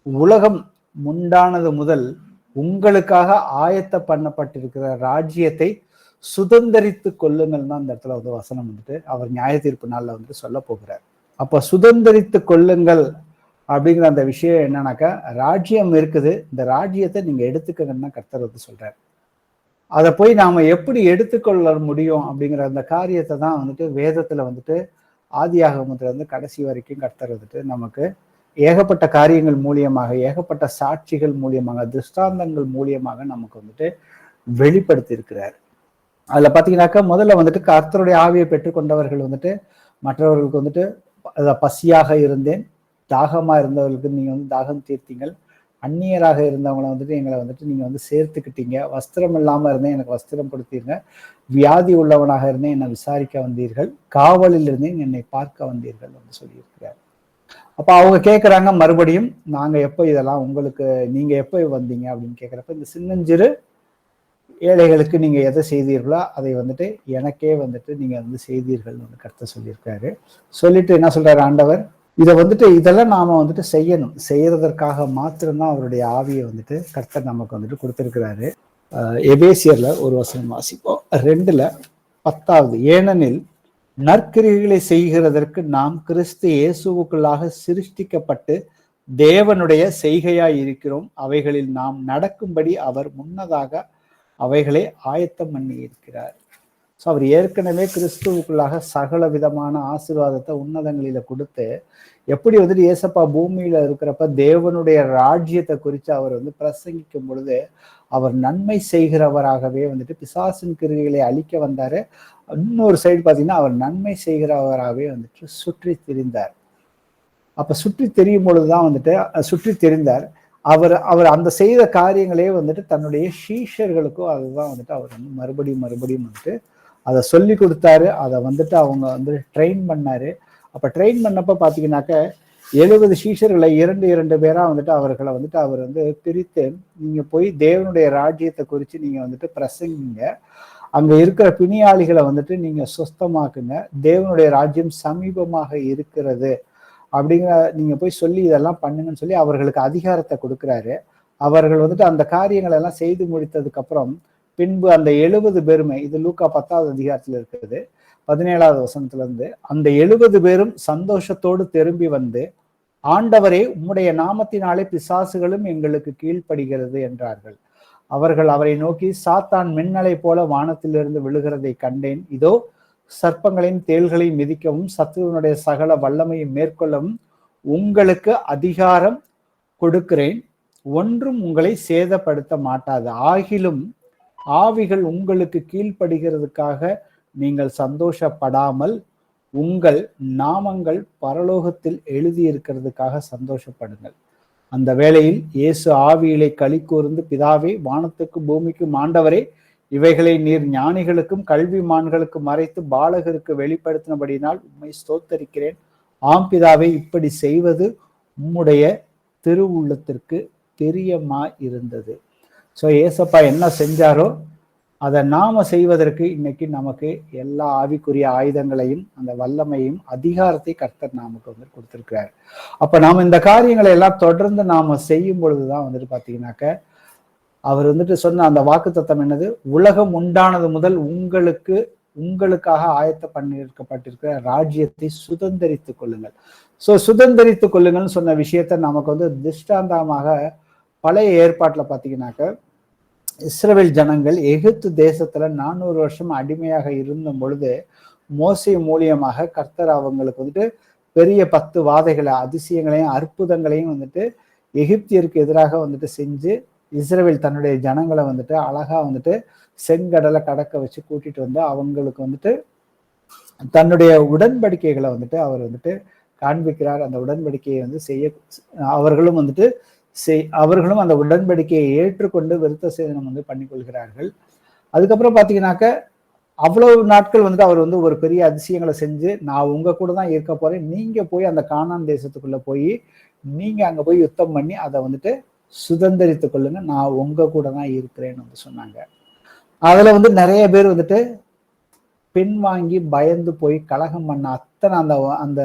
உலகம் உண்டானது முதல் உங்களுக்காக ஆயத்த பண்ணப்பட்டிருக்கிற ராஜ்யத்தை சுதந்திரித்து கொள்ளுங்கள் தான் இந்த இடத்துல வந்து வசனம் வந்துட்டு அவர் நியாய தீர்ப்பு நாள்ல வந்துட்டு சொல்ல போகிறார். அப்ப சுதந்திரித்து கொள்ளுங்கள் அப்படிங்கிற அந்த விஷயம் என்னன்னாக்கா, ராஜ்யம் இருக்குது, இந்த ராஜ்யத்தை நீங்க எடுத்துக்கங்கன்னு தான் கர்த்தர் வந்து சொல்றாரு. அதை போய் நாம எப்படி எடுத்துக்கொள்ள முடியும் அப்படிங்கிற அந்த காரியத்தை தான் வந்துட்டு வேதத்துல வந்துட்டு ஆதியாகமத்துல இருந்து கடைசி வரைக்கும் கர்த்தர் வந்துட்டு நமக்கு ஏகப்பட்ட காரியங்கள் மூலியமாக, ஏகப்பட்ட சாட்சிகள் மூலியமாக, திருஷ்டாந்தங்கள் மூலியமாக நமக்கு வந்துட்டு வெளிப்படுத்தி இருக்கிறார். அதுல பாத்தீங்கன்னாக்கா முதல்ல வந்துட்டு கர்த்தருடைய ஆவியை பெற்றுக்கொண்டவர்கள் வந்துட்டு மற்றவர்களுக்கு வந்துட்டு பசியாக இருந்தேன், தாகமா இருந்தவர்களுக்கு நீங்க வந்து தாகம் தீர்த்தீங்கள், அந்நியராக இருந்தவங்களை வந்துட்டு எங்களை வந்துட்டு நீங்க வந்து சேர்த்துக்கிட்டீங்க, வஸ்திரம் இல்லாம இருந்தேன் எனக்கு வஸ்திரம் கொடுத்தீங்க, வியாதி உள்ளவனாக இருந்தேன் என்னை விசாரிக்க வந்தீர்கள், காவலில் இருந்தேன் என்னை பார்க்க வந்தீர்கள் என்று சொல்லியிருக்கிறார். அப்ப அவங்க கேட்கறாங்க மறுபடியும், நாங்க எப்போ இதெல்லாம் உங்களுக்கு நீங்க எப்போ வந்தீங்க அப்படின்னு கேட்கிறப்ப, இந்த சின்னஞ்சிறு ஏழைகளுக்கு நீங்க எதை செய்தீர்களோ அதை வந்துட்டு எனக்கே வந்துட்டு நீங்க வந்து செய்தீர்கள் வந்து கர்த்தர் சொல்லியிருக்காரு. சொல்லிட்டு என்ன சொல்றாரு ஆண்டவர், இதை வந்துட்டு இதெல்லாம் நாம வந்துட்டு செய்யணும், செய்யறதற்காக மாத்திரம்தான் அவருடைய ஆவியை வந்துட்டு கர்த்தர் நமக்கு வந்துட்டு கொடுத்திருக்கிறாரு. எபேசியர்ல ஒரு வசனம் வாசிப்போம், 2:10. ஏனெனில் நற்கிரிகளை செய்கிறதற்கு நாம் கிறிஸ்து இயேசுவுக்குள்ளாக சிருஷ்டிக்கப்பட்டு தேவனுடைய செய்கையாய் இருக்கிறோம், அவைகளில் நாம் நடக்கும்படி அவர் முன்னதாக அவைகளை ஆயத்தம் பண்ணி இருக்கிறார். ஸோ அவர் ஏற்கனவே கிறிஸ்துவுக்குள்ளாக சகல விதமான ஆசீர்வாதத்தை உன்னதங்களில கொடுத்து, எப்படி வந்துட்டு ஏசப்பா பூமியில இருக்கிறப்ப தேவனுடைய ராஜ்யத்தை குறித்து அவர் வந்து பிரசங்கிக்கும் பொழுது அவர் நன்மை செய்கிறவராகவே வந்துட்டு பிசாசின் கிரியைகளை அழிக்க வந்தாரு. இன்னொரு சைடு பார்த்தீங்கன்னா அவர் நன்மை செய்கிறவராகவே வந்துட்டு சுற்றி திரிந்தார். அப்ப சுற்றி தெரியும் பொழுதுதான் வந்துட்டு சுற்றி தெரிந்தார். அவர் அந்த செய்த காரியங்களே வந்துட்டு தன்னுடைய சீஷர்களுக்கும் அதுதான் வந்துட்டு அவர் வந்து மறுபடியும் வந்துட்டு அதை சொல்லி கொடுத்தாரு. அதை வந்துட்டு அவங்க வந்து ட்ரெயின் பண்ணாரு. அப்ப ட்ரெயின் பண்ணப்ப பாத்தீங்கன்னாக்க 70 சீஷர்களை 2 பேரா வந்துட்டு அவர்களை வந்துட்டு அவர் வந்து பிரித்து, நீங்க போய் தேவனுடைய ராஜ்யத்தை குறித்து நீங்க வந்துட்டு பிரசங்கிங்க, அங்க இருக்கிற பிணியாளிகளை வந்துட்டு நீங்க சுஸ்தமாக்குங்க, தேவனுடைய ராஜ்யம் சமீபமாக இருக்கிறது அப்படிங்கிற நீங்க போய் சொல்லி இதெல்லாம் பண்ணுங்கன்னு சொல்லி அவர்களுக்கு அதிகாரத்தை கொடுக்குறாரு. அவர்கள் வந்துட்டு அந்த காரியங்களை எல்லாம் செய்து முடித்ததுக்கு அப்புறம் பின்பு அந்த 70 பேருமே, இது லூக்கா 10வது அதிகாரத்துல இருக்குது 17வது வசனத்துல இருந்து, அந்த 70 பேரும் சந்தோஷத்தோடு திரும்பி வந்து, ஆண்டவரே உம்முடைய நாமத்தினாலே பிசாசுகளும் எங்களுக்கு கீழ்ப்படுகிறது என்றார்கள். அவர்கள் அவரை நோக்கி, சாத்தான் மின்னலை போல வானத்திலிருந்து விழுகிறதை கண்டேன், இதோ சர்ப்பங்களையும் தேள்களையும் மிதிக்கவும் சத்துருவனுடைய சகல வல்லமையை மேற்கொள்ளவும் உங்களுக்கு அதிகாரம் கொடுக்கிறேன், ஒன்றும் உங்களை சேதப்படுத்த மாட்டாது. ஆகிலும் ஆவிகள் உங்களுக்கு கீழ்ப்படுகிறதுக்காக நீங்கள் சந்தோஷப்படாமல் உங்கள் நாமங்கள் பரலோகத்தில் எழுதியிருக்கிறதுக்காக சந்தோஷப்படுங்கள். அந்த வேளையில் இயேசு ஆவியிலே களி கூர்ந்து, பிதாவே, வானத்துக்கும் பூமிக்கும் ஆண்டவரே, இவைகளை நீர் ஞானிகளுக்கும் கல்விமான்களுக்கும் மறைத்து பாலகருக்கு வெளிப்படுத்தினபடியினால் உம்மை ஸ்தோத்தரிக்கிறேன். ஆம் பிதாவே, இப்படி செய்வது உம்முடைய திருவுள்ளத்திற்கு பிரியமா இருந்தது. ஸோ ஏசப்பா என்ன செஞ்சாரோ அதை நாம செய்வதற்கு இன்னைக்கு நமக்கு எல்லா ஆவிக்குரிய ஆயுதங்களையும் அந்த வல்லமையும் அதிகாரத்தை கர்த்தர் நமக்கு வந்து கொடுத்திருக்கிறார். அப்ப நாம இந்த காரியங்களை எல்லாம் தொடர்ந்து நாம செய்யும் பொழுதுதான் வந்துட்டு பாத்தீங்கன்னாக்க அவர் வந்துட்டு சொன்ன அந்த வாக்குத்தத்தம் என்னது, உலகம் உண்டானது முதல் உங்களுக்காக ஆயத்த பண்ணியிருக்கப்பட்டிருக்கிற ராஜ்யத்தை சுதந்திரித்துக் கொள்ளுங்கள். ஸோ சுதந்திரித்துக் கொள்ளுங்கள்னு சொன்ன விஷயத்த நமக்கு வந்து திருஷ்டாந்தமாக பழைய ஏற்பாட்டுல பாத்தீங்கன்னாக்க இஸ்ரவேல் ஜனங்கள் எகிப்து தேசத்துல 400 வருஷம் அடிமையாக இருந்த பொழுது மோசே மூலியமாக கர்த்தர் அவங்களுக்கு வந்துட்டு பெரிய 10 வாதைகளை, அதிசயங்களையும் அற்புதங்களையும் வந்துட்டு எகிப்தியருக்கு எதிராக வந்துட்டு செஞ்சு இஸ்ரவேல் தன்னுடைய ஜனங்களை வந்துட்டு அழகா வந்துட்டு செங்கடலை கடக்க வச்சு கூட்டிட்டு வந்து அவங்களுக்கு வந்துட்டு தன்னுடைய உடன்படிக்கைகளை வந்துட்டு அவர் வந்துட்டு காண்பிக்கிறார். அந்த உடன்படிக்கையை வந்து அவர்களும் அந்த உடன்படிக்கையை ஏற்றுக்கொண்டு விருத்த சேதனம் வந்து பண்ணிக்கொள்கிறார்கள். அதுக்கப்புறம் பாத்தீங்கன்னாக்க அவ்வளவு நாட்கள் வந்துட்டு அவர் வந்து ஒரு பெரிய அதிசயங்களை செஞ்சு, நான் உங்க கூட தான் இருக்க போறேன், நீங்க போய் அந்த கானான் தேசத்துக்குள்ள போய் நீங்க அங்க போய் யுத்தம் பண்ணி அதை வந்துட்டு சுதந்திரித்துக் கொள்ளுங்க, நான் உங்க கூட தான் இருக்கிறேன்னு வந்து சொன்னாங்க. அதுல வந்து நிறைய பேர் வந்துட்டு பின்வாங்கி பயந்து போய் கலகம் பண்ண அத்தனை அந்த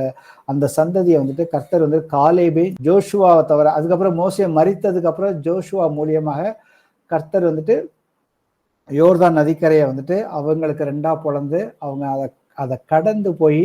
அந்த சந்ததியை வந்துட்டு கர்த்தர் வந்து காலேபே, ஜோஷுவாவை தவிர, அதுக்கப்புறம் மோசே மரித்ததுக்கு அப்புறம் ஜோஷுவா மூலியமாக கர்த்தர் வந்துட்டு யோர்தான் நதிக்கரையை வந்துட்டு அவங்களுக்கு 2ஆ பொளந்து அவங்க அதை கடந்து போய்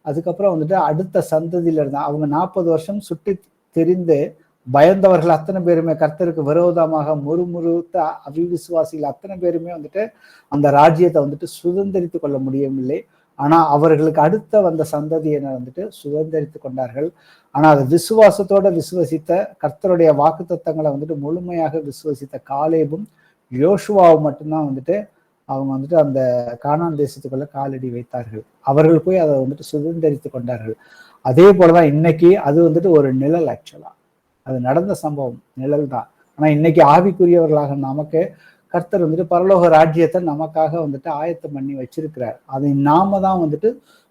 அதுக்கப்புறம் வந்துட்டு அடுத்த சந்ததியில இருந்தா அவங்க 40 வருஷம் சுற்றி திரிந்து பயந்தவர்கள் அத்தனை பேருமே கர்த்தருக்கு விரோதமாக முறுமுறுத்த அவிவிசுவாசிகள் அத்தனை பேருமே வந்துட்டு அந்த ராஜ்யத்தை வந்துட்டு சுதந்திரித்து கொள்ள முடியவில்லை. ஆனா அவர்களுக்கு அடுத்த வந்த சந்ததியினர் வந்துட்டு சுதந்திரித்து கொண்டார்கள். ஆனா அதை விசுவாசத்தோட விசுவசித்த, கர்த்தருடைய வாக்குத்தத்தங்களை வந்துட்டு முழுமையாக விசுவசித்த காலேபும் யோசுவாவும் மட்டும்தான் வந்துட்டு அவங்க வந்துட்டு அந்த கானான் தேசத்துக்குள்ள காலடி வைத்தார்கள். அவர்கள் போய் அதை வந்துட்டு சுதந்திரித்து கொண்டார்கள். அதே போலதான் இன்னைக்கு அது வந்துட்டு ஒரு நிழல், ஆக்சுவலா அது நடந்த சம்பவம் நிழல் தான். ஆனா இன்னைக்கு ஆவிக்குரியவர்களாக நமக்கு கர்த்தர் வந்துட்டு பரலோக ராஜ்யத்தை நமக்காக வந்துட்டு ஆயத்தம் பண்ணி வச்சிருக்கிறார். அதை நாம தான் வந்துட்டு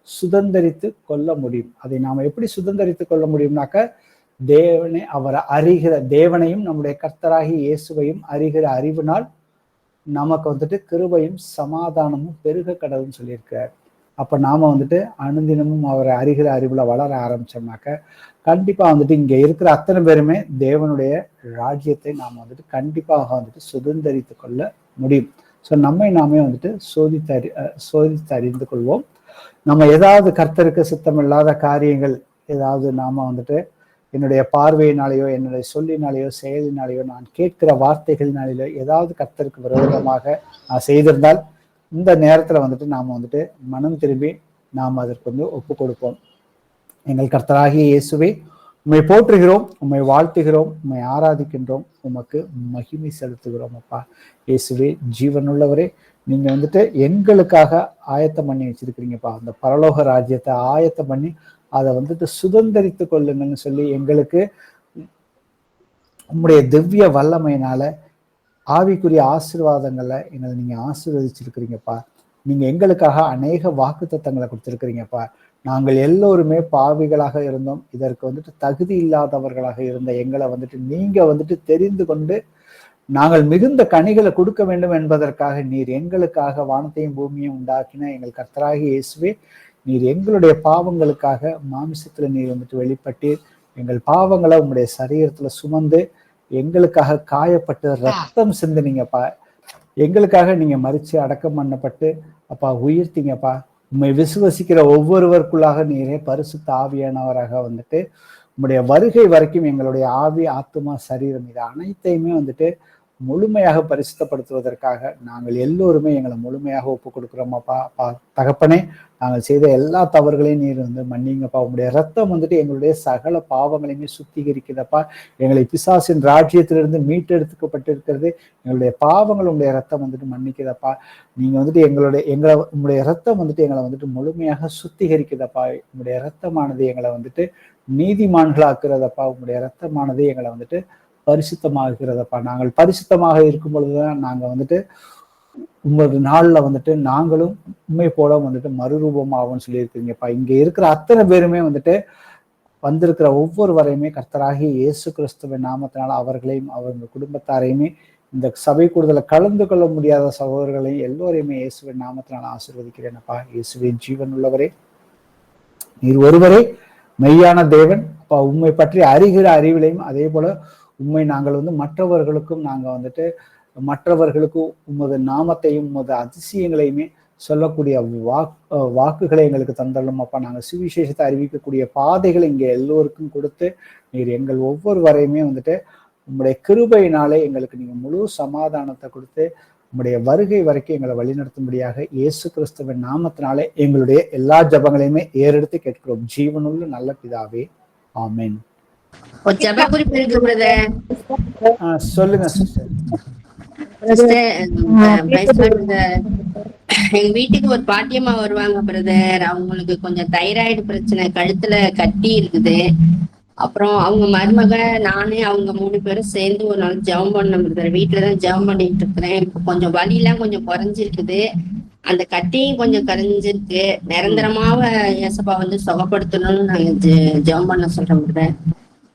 சுதந்திரித்து கொள்ள முடியும். அதை நாம எப்படி சுதந்திரித்து கொள்ள முடியும்னாக்க, அவரை அறிகிற தேவனையும் நம்முடைய கர்த்தராகி இயேசுவையும் அறிகிற அறிவினால் நமக்கு வந்துட்டு கிருபையும் சமாதானமும் பெருக கடவுள்னு சொல்லியிருக்கிறார். அப்ப நாம வந்துட்டு அனுதினமும் அவரை அறிகிற அறிவுல வளர ஆரம்பிச்சோம்னாக்க கண்டிப்பா வந்துட்டு இங்க இருக்கிற அத்தனை பேருமே தேவனுடைய ராஜ்யத்தை நாம வந்துட்டு கண்டிப்பாக வந்துட்டு சுதந்திரித்து கொள்ள முடியும். ஸோ நாமே வந்துட்டு சோதித்து அறிந்து கொள்வோம். நம்ம ஏதாவது கர்த்தருக்கு சித்தமில்லாத காரியங்கள் ஏதாவது நாம வந்துட்டு என்னுடைய பார்வையினாலேயோ என்னுடைய சொல்லினாலேயோ செயலினாலேயோ நான் கேட்கிற வார்த்தைகளினாலேயோ ஏதாவது கர்த்தருக்கு விரோதமாக நான் செய்திருந்தால் இந்த நேரத்துல வந்துட்டு நாம வந்துட்டு மனம் திரும்பி நாம் அதற்கு வந்து ஒப்பு கொடுப்போம். எங்கள் கர்த்தராகிய இயேசுவே, உம்மை போற்றுகிறோம், உம்மை வாழ்த்துகிறோம், உம்மை ஆராதிக்கின்றோம், உமக்கு மகிமை செலுத்துகிறோம். அப்பா இயேசுவே, ஜீவனுள்ளவரே, நீங்க வந்துட்டு எங்களுக்காக ஆயத்தம் பண்ணி வச்சிருக்கிறீங்கப்பா. அந்த பரலோக ராஜ்யத்தை ஆயத்தம் பண்ணி அதை வந்துட்டு சுதந்திரித்து கொள்ளுங்கன்னு சொல்லி எங்களுக்கு உம்முடைய திவ்ய வல்லமையினால ஆவிக்குரிய ஆசீர்வாதங்களை எங்களை நீங்க ஆசீர்வதிச்சிருக்கிறீங்கப்பா. நீங்க எங்களுக்காக அநேக வாக்குத்தத்தங்களை கொடுத்திருக்கிறீங்கப்பா. நாங்கள் எல்லோருமே பாவிகளாக இருந்தோம். இதற்கு வந்துட்டு தகுதி இல்லாதவர்களாக இருந்த எங்களை வந்துட்டு நீங்க வந்துட்டு தெரிந்து கொண்டு நாங்கள் மிகுந்த கனிகளை கொடுக்க வேண்டும் என்பதற்காக நீர் எங்களுக்காக வானத்தையும் பூமியையும் உண்டாக்கின எங்கள் கர்த்தராகிய இயேசுவே, நீர் எங்களுடைய பாவங்களுக்காக மாமிசத்துல நீர் வந்துட்டு வெளிப்பட்டீர். எங்கள் பாவங்களை உங்களுடைய சரீரத்துல சுமந்து எங்களுக்காக காயப்பட்டு ரத்தம் சிந்தினீங்கப்பா. எங்களுக்காக நீங்க மரிச்சு அடக்கம் பண்ணப்பட்டு அப்பா உயிர்த்தீங்கப்பா. உண்மை விசுவசிக்கிற ஒவ்வொருவருக்குள்ளாக நீரே பரிசுத்த ஆவியானவராக வந்துட்டு உங்களுடைய வருகை வரைக்கும் எங்களுடைய ஆவி, ஆத்துமா, சரீரம் இது அனைத்தையுமே வந்துட்டு முழுமையாக பரிசுத்தப்படுத்துவதற்காக நாங்கள் எல்லோருமே எங்களை முழுமையாக ஒப்பு கொடுக்குறோமாப்பா. தகப்பனே, நாங்கள் செய்த எல்லா தவறுகளையும் நீர் வந்து மன்னிங்கப்பா. உங்களுடைய ரத்தம் வந்துட்டு எங்களுடைய சகல பாவங்களையுமே சுத்திகரிக்குதப்பா. எங்களை பிசாசின் ராஜ்யத்திலிருந்து மீட்டெடுக்கப்பட்டிருக்கிறது. எங்களுடைய பாவங்கள் உங்களுடைய ரத்தம் வந்துட்டு மன்னிக்குதப்பா. நீங்க வந்துட்டு உங்களுடைய ரத்தம் வந்துட்டு எங்களை வந்துட்டு முழுமையாக சுத்திகரிக்குதப்பா. உங்களுடைய ரத்தமானது எங்களை வந்துட்டு நீதிமான்களாக்குறதப்பா. உங்களுடைய ரத்தமானது எங்களை வந்துட்டு பரிசுத்தமாகிறதப்பா. நாங்கள் பரிசுத்தமாக இருக்கும் பொழுதுதான் நாங்க வந்துட்டு உங்களோட நாள்ல வந்துட்டு நாங்களும் உண்மை போல வந்துட்டு மறுரூபமாகும்னு சொல்லியிருக்கீங்கப்பா. இங்க இருக்கிற அத்தனை பேருமே வந்துட்டு வந்திருக்கிற ஒவ்வொருவரையுமே கர்த்தராகிய இயேசு கிறிஸ்துவின் நாமத்தினால அவர்களையும் அவங்க குடும்பத்தாரையுமே இந்த சபை கூடுதலை கலந்து கொள்ள முடியாத சகோதரர்களையும் எல்லோரையுமே இயேசுவின் நாமத்தினால ஆசீர்வதிக்கிறேனப்பா. இயேசுவின் ஜீவன் உள்ளவரே, நீர் ஒருவரே மெய்யான தேவன் அப்பா. உண்மை பற்றி அறிகிற அறிவிலையும் அதே போல உண்மை நாங்கள் வந்து மற்றவர்களுக்கும் உமது நாமத்தையும் உமது அதிசயங்களையுமே சொல்லக்கூடிய வாக்குகளை எங்களுக்கு தந்தள்ளும் அப்பா. நாங்கள் சுவிசேஷத்தை அறிவிக்கக்கூடிய பாதைகளை இங்கே எல்லோருக்கும் கொடுத்து நீர் எங்கள் ஒவ்வொருவரையுமே வந்துட்டு உங்களுடைய கிருபையினாலே எங்களுக்கு நீங்க முழு சமாதானத்தை கொடுத்து உங்களுடைய வருகை வரைக்கும் எங்களை வழிநடத்தும்படியாக இயேசு கிறிஸ்துவின் நாமத்தினாலே எங்களுடைய எல்லா ஜபங்களையுமே ஏறெடுத்து கேட்கிறோம். ஜீவனுள்ள நல்ல பிதாவே, ஆமென். சொல்லுங்க சிஸ்டர். எங்க வீட்டுக்கு ஒரு பாட்டியம்மா வருவாங்க பிரதர். அவங்களுக்கு கொஞ்சம் தைராய்டு பிரச்சனை, கழுத்துல கட்டி இருக்குது. அப்புறம் அவங்க மருமக, நானு, அவங்க 3 பேரும் சேர்ந்து ஒரு நாள் ஜெபம் பண்ணோம் பிரதர். வீட்டுலதான் ஜெபம் பண்ணிட்டு இருக்கிறேன். இப்ப கொஞ்சம் வலி எல்லாம் கொஞ்சம் குறைஞ்சிருக்குது. அந்த கட்டியும் கொஞ்சம் கரைஞ்சிருக்கு. நிரந்தரமாக ஏசப்பா வந்து சுகப்படுத்தணும்னு நாங்க ஜெபம் பண்ண சொல்றோம் பிரதர்.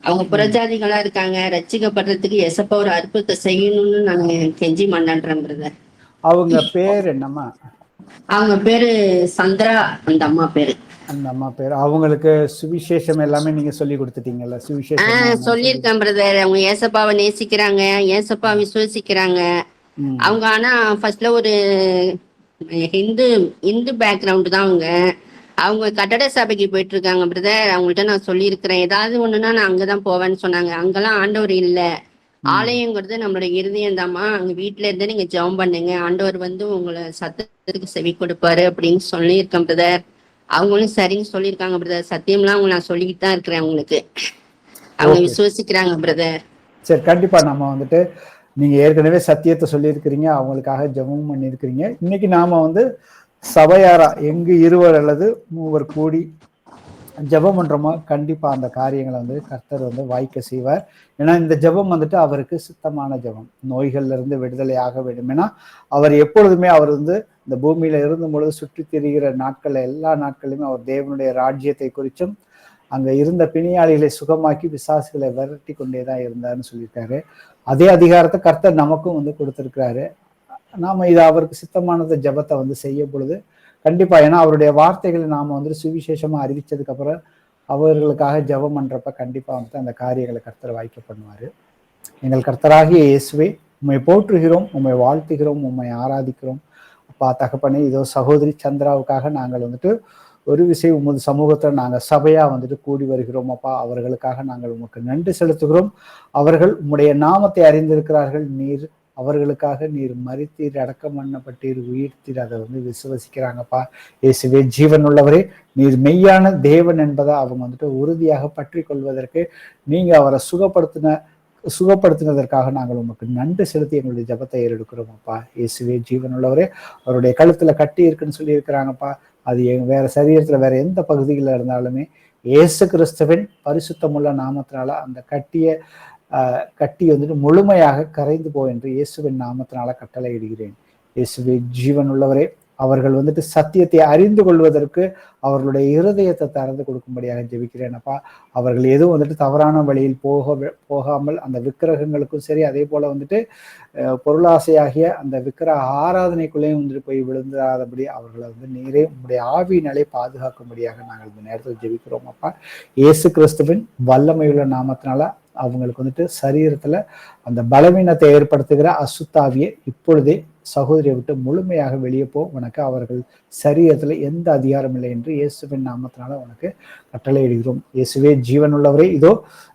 அவங்க புறஜாதிகளா இருக்காங்க, ரட்சிக்கப்படுறதுக்கு ஏசப்பா ஒரு அற்புதத்தை செய்யணும்னு நாங்க கெஞ்சி மண்டான்றோம் பிரதர். அவங்க பேர் என்னம்மா? அவங்க பேரு சந்திரா. அந்த அம்மா பேரு அவங்களுக்கு சுவிசேஷம் எல்லாமே நீங்க சொல்லி கொடுத்துட்டீங்கல்ல? சுவிசேஷம் சொல்லியிருக்கேன் பிரதர். அவங்க ஏசப்பாவை நேசிக்கிறாங்க, ஏசப்பா விசுவசிக்கிறாங்க. அவங்க ஆனா ஃபர்ஸ்ட்ல ஒரு இந்து பேக்ரவுண்ட் தான். அவங்க கட்டட சபைக்கு போயிட்டு இருக்காங்க பிரதர். அவங்கள்ட்ட நான் சொல்லியிருக்கிறேன், ஏதாவது ஒண்ணுன்னா நான் அங்கதான் போவேன்னு சொன்னாங்க. அங்கெல்லாம் ஆண்டவர் இல்ல. ஆலயங்கிறது நம்மளோட இருதயம் தாமா. அங்க வீட்டுல இருந்து நீங்க ஜெபம் பண்ணுங்க, ஆண்டவர் வந்து உங்களை சத்தத்துக்கு செவி கொடுப்பாரு அப்படின்னு சொல்லியிருக்கேன் பிரதர். அவங்களும் சரின்னு சொல்லியிருக்காங்க பிரதர். சத்தியம்லாம் அவங்க நான் சொல்லிக்கிட்டு தான் இருக்கிறேன் அவங்களுக்கு. அவங்க விசுவசிக்கிறாங்க பிரதர். சரி, கண்டிப்பா நம்ம வந்துட்டு நீங்க ஏற்கனவே சத்தியத்தை சொல்லியிருக்கிறீங்க, அவங்களுக்காக ஜெபம் பண்ணியிருக்கிறீங்க. இன்னைக்கு நாம வந்து சபையாரா எங்கு 2 அல்லது 3 கூடி ஜெபம் பண்றோமோ கண்டிப்பா அந்த காரியங்களை வந்து கர்த்தர் வந்து வாய்க்க செய்வார். ஏன்னா இந்த ஜெபம் வந்துட்டு அவருக்கு சித்தமான ஜெபம். நோய்கள்ல இருந்து விடுதலை ஆக வேண்டும். ஏன்னா அவர் எப்பொழுதுமே அவர் வந்து இந்த பூமியில இருந்தும் பொழுது சுற்றி திரிகிற நாட்கள்ல எல்லா நாட்களிலுமே அவர் தேவனுடைய ராஜ்யத்தை குறிச்சும் அங்க இருந்த பிணியாளிகளை சுகமாக்கி பிசாசுகளை விரட்டி கொண்டேதான் இருந்தாருன்னு சொல்லியிருக்காரு. அதே அதிகாரத்தை கர்த்தர் நமக்கும் வந்து கொடுத்திருக்கிறாரு. நாம இது அவருக்கு சித்தமானத ஜெபத்தை வந்து செய்ய பொழுது கண்டிப்பா, ஏன்னா அவருடைய வார்த்தைகளை நாம வந்து சுவிசேஷமா அறிவிச்சதுக்கு அப்புறம் அவர்களுக்காக ஜெபம் பண்றப்ப கண்டிப்பா வந்து அந்த காரியங்களை கர்த்தர் வாய்க்க பண்ணுவாரு. எங்கள் கர்த்தராகிய இயேசுவே, உம்மை போற்றுகிறோம், உம்மை வாழ்த்துகிறோம், உம்மை ஆராதிக்கிறோம். அப்பா தகப்பனே, இதோ சகோதரி சந்திராவுக்காக நாங்கள் வந்துட்டு ஒரு விஷயம் உமது சமூகத்துல நாங்க சபையா வந்துட்டு கூடி வருகிறோம். அப்பா அவர்களுக்காக நாங்கள் உமக்கு நன்றி செலுத்துகிறோம். அவர்கள் உம்முடைய நாமத்தை அறிந்திருக்கிறார்கள். நீர் அவர்களுக்காக நீர் மரித்தீர், அடக்கம் பண்ணப்பட்டீர், உயிர்த்தீர், அதை வந்து விசுவசிக்கிறாங்கப்பா. இயேசுவே ஜீவன் உள்ளவரே, நீர் மெய்யான தேவன் என்பதை அவங்க வந்துட்டு உறுதியாக பற்றி கொள்வதற்கு நீங்க அவரை சுகப்படுத்தினதற்காக நாங்கள் உமக்கு நன்றி செலுத்தி எங்களுடைய ஜெபத்தை ஏறெடுக்கிறோம். அப்பா இயேசுவே ஜீவன் உள்ளவரே, அவருடைய கழுத்துல கட்டி இருக்குன்னு சொல்லி இருக்கிறாங்கப்பா. அது வேற சரீரத்துல வேற எந்த பகுதிகளில் இருந்தாலுமே இயேசு கிறிஸ்துவின் பரிசுத்தமுள்ள நாமத்தினால அந்த கட்டி வந்துட்டு முழுமையாக கரைந்து போ என்று இயேசுவின் நாமத்தினால கட்டளை இடுகிறேன். இயேசுவே ஜீவன் உள்ளவரே, அவர்கள் வந்துட்டு சத்தியத்தை அறிந்து கொள்வதற்கு அவர்களுடைய இருதயத்தை திறந்து கொடுக்கும்படியாக ஜெபிக்கிறேன். அப்பா அவர்கள் எதுவும் வந்துட்டு தவறான வழியில் போகாமல் அந்த விக்கிரகங்களுக்கும் சரி, அதே போல வந்துட்டு பொருளாசையாகிய அந்த விக்கிரக ஆராதனைக்குள்ளேயும் வந்துட்டு போய் விழுந்தாதபடி அவர்களை வந்து நீரே உங்களுடைய ஆவியினாலே பாதுகாக்கும்படியாக நாங்கள் இந்த நேரத்தில் ஜெபிக்கிறோம். அப்பா இயேசு கிறிஸ்துவின் வல்லமையுள்ள நாமத்தினால அவங்களுக்கு வந்துட்டு சரீரத்துல அந்த பலவீனத்தை ஏற்படுத்துகிற அசுத்தாவியை இப்பொழுதே சகோதரியை விட்டு முழுமையாக வெளியே போ. உனக்கு அவர்கள் சரீரத்துல எந்த அதிகாரம் இல்லை என்று இயேசுவின் நாமத்தினால உனக்கு கட்டளை இடுகிறோம். இயேசுவே ஜீவன் உள்ளவரே, இதோ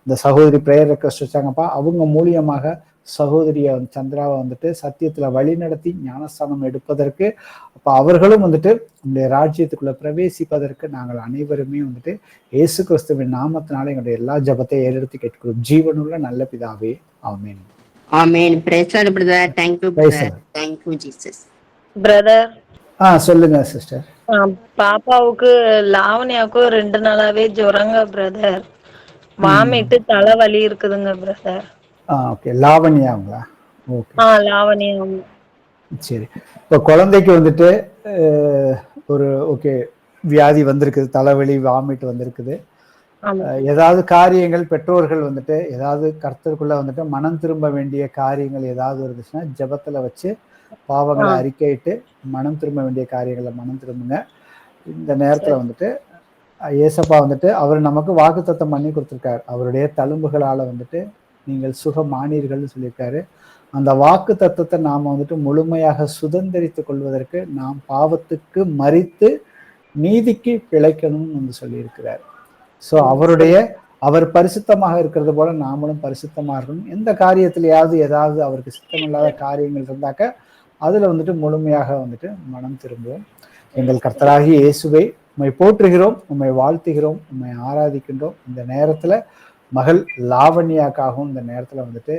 இந்த சகோதரி பிரேயர் ரெக்வெஸ்ட் வச்சாங்கப்பா. அவங்க மூலியமாக சகோதரிய சந்திராவை வந்துட்டு சத்தியத்துல வழி நடத்தி ஞானஸ்தானம் எடுப்பதற்கு, அப்ப அவர்களும் வந்துட்டு உங்களுடைய ராஜ்யத்துக்குள்ள பிரவேசிப்பதற்கு நாங்கள் அனைவருமே வந்துட்டு இயேசு கிறிஸ்துவின் நாமத்தினால எங்களுடைய எல்லா ஜெபத்தை ஏறெடுத்து கேட்கிறோம். ஜீவனுள்ள நல்ல பிதாவே, ஆமென். ஆமென். Praise Lord brother. Thank you Praise brother. the Lord. Thank you Jesus. Brother, சொல்லுங்க சிஸ்டர். பாப்பாவுக்கு லாவண்யாவுக்கும் 2 நாளாவே ஜுரங்க பிரதர். வாமிட்டு தலைவலி இருக்குதுங்க பிரதர். ஓகே, லாவண்யாங்களா? ஓகே, லாவண்யா. சரி. இப்போ குழந்தைக்கு வந்துட்டு ஒரு ஓகே வியாதி வந்திருக்குது, தலைவலி வாமிட் வந்திருக்குது. ஏதாவது காரியங்கள் பெற்றோர்கள் வந்துட்டு ஏதாவது கர்த்தருக்குள்ள வந்துட்டு மனம் திரும்ப வேண்டிய காரியங்கள் ஏதாவது இருந்துச்சுன்னா ஜெபத்துல வச்சு பாவங்களை அறிக்கையிட்டு மனம் திரும்ப வேண்டிய காரியங்களை மனம் திரும்புங்க. இந்த நேரத்துல வந்துட்டு ஏசப்பா வந்துட்டு அவர் நமக்கு வாக்குத்தத்தம் பண்ணி கொடுத்துருக்காரு. அவருடைய தழும்புகளால வந்துட்டு நீங்கள் சுகமானீர்கள்னு சொல்லியிருக்காரு. அந்த வாக்கு தத்துவத்தை நாம வந்துட்டு முழுமையாக சுதந்திரித்துக் கொள்வதற்கு நாம் பாவத்துக்கு மரித்து நீதிக்கு பிழைக்கணும்னு வந்து சொல்லியிருக்கிறார். ஸோ அவர் பரிசுத்தமாக இருக்கிறது போல நாமளும் பரிசுத்தமாக இருக்கணும். எந்த காரியத்திலேயாவது ஏதாவது அவருக்கு சித்தமில்லாத காரியங்கள் இருந்தாக்க அதுல வந்துட்டு முழுமையாக வந்துட்டு மனம் திரும்புவோம். எங்கள் கர்த்தராகிய இயேசுவை உம்மை போற்றுகிறோம், உம்மை வாழ்த்துகிறோம், உம்மை ஆராதிக்கின்றோம். இந்த நேரத்துல மகள் லாவண்யாக்காகவும் இந்த நேரத்துல வந்துட்டு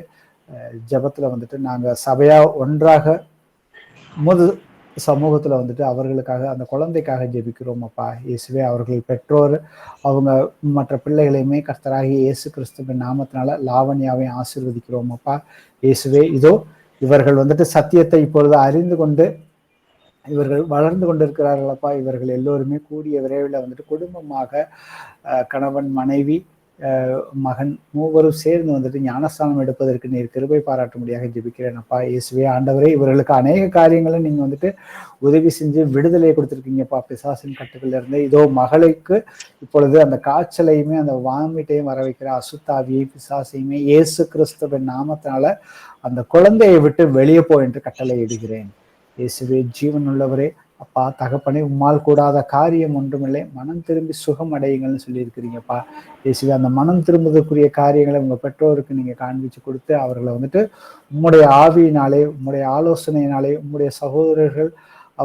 ஜெபத்துல வந்துட்டு நாங்க சபையா ஒன்றாக சமூகத்துல வந்துட்டு அவர்களுக்காக அந்த குழந்தைக்காக ஜெபிக்கிறோம். அப்பா இயேசுவே, அவர்கள் பெற்றோர் அவங்க மற்ற பிள்ளைகளையுமே கர்த்தராகிய இயேசு கிறிஸ்துவின் நாமத்தினால லாவண்யாவை ஆசீர்வதிக்கிறோம். அப்பா இயேசுவே, இதோ இவர்கள் வந்துட்டு சத்தியத்தை இப்பொழுது அறிந்து கொண்டு இவர்கள் வளர்ந்து கொண்டிருக்கிறார்களப்பா. இவர்கள் எல்லோருமே கூடிய விரைவில் வந்துட்டு குடும்பமாக கணவன் மனைவி மகன் மூவரும் சேர்ந்து வந்துட்டு ஞானஸ்தானம் எடுப்பதற்கு நீர் கிருபை பாராட்டும்படியாக ஜெபிக்கிறேன். அப்பா இயேசுவே ஆண்டவரே, இவர்களுக்கு அநேக காரியங்களை நீங்க வந்துட்டு உதவி செஞ்சு விடுதலை கொடுத்துருக்கீங்கப்பா பிசாசின் கட்டுக்குள்ள இருந்து. இதோ மகளுக்கு இப்பொழுது அந்த காய்ச்சலையுமே அந்த வாமிட்டையும் வர வைக்கிற அசுத்தாவியை பிசாசையுமே இயேசு கிறிஸ்துவின் நாமத்தினால அந்த குழந்தையை விட்டு வெளியே போ என்று கட்டளை இடுகிறேன். இயேசுவே ஜீவனுள்ளவரே, அப்பா தகப்பனே, உம்மால் கூடாத காரியம் ஒன்றுமில்லை, மனம் திரும்பி சுகம் அடையுங்கள்னு சொல்லியிருக்கிறீங்கப்பா. இயேசுவே, அந்த மனம் திரும்புவதற்குரிய காரியங்களை உங்க பெற்றோருக்கு நீங்க காண்பிச்சு கொடுத்து அவர்களை வந்துட்டு உம்முடைய ஆவியினாலே, உம்முடைய ஆலோசனையினாலே, உம்முடைய சகோதரர்கள்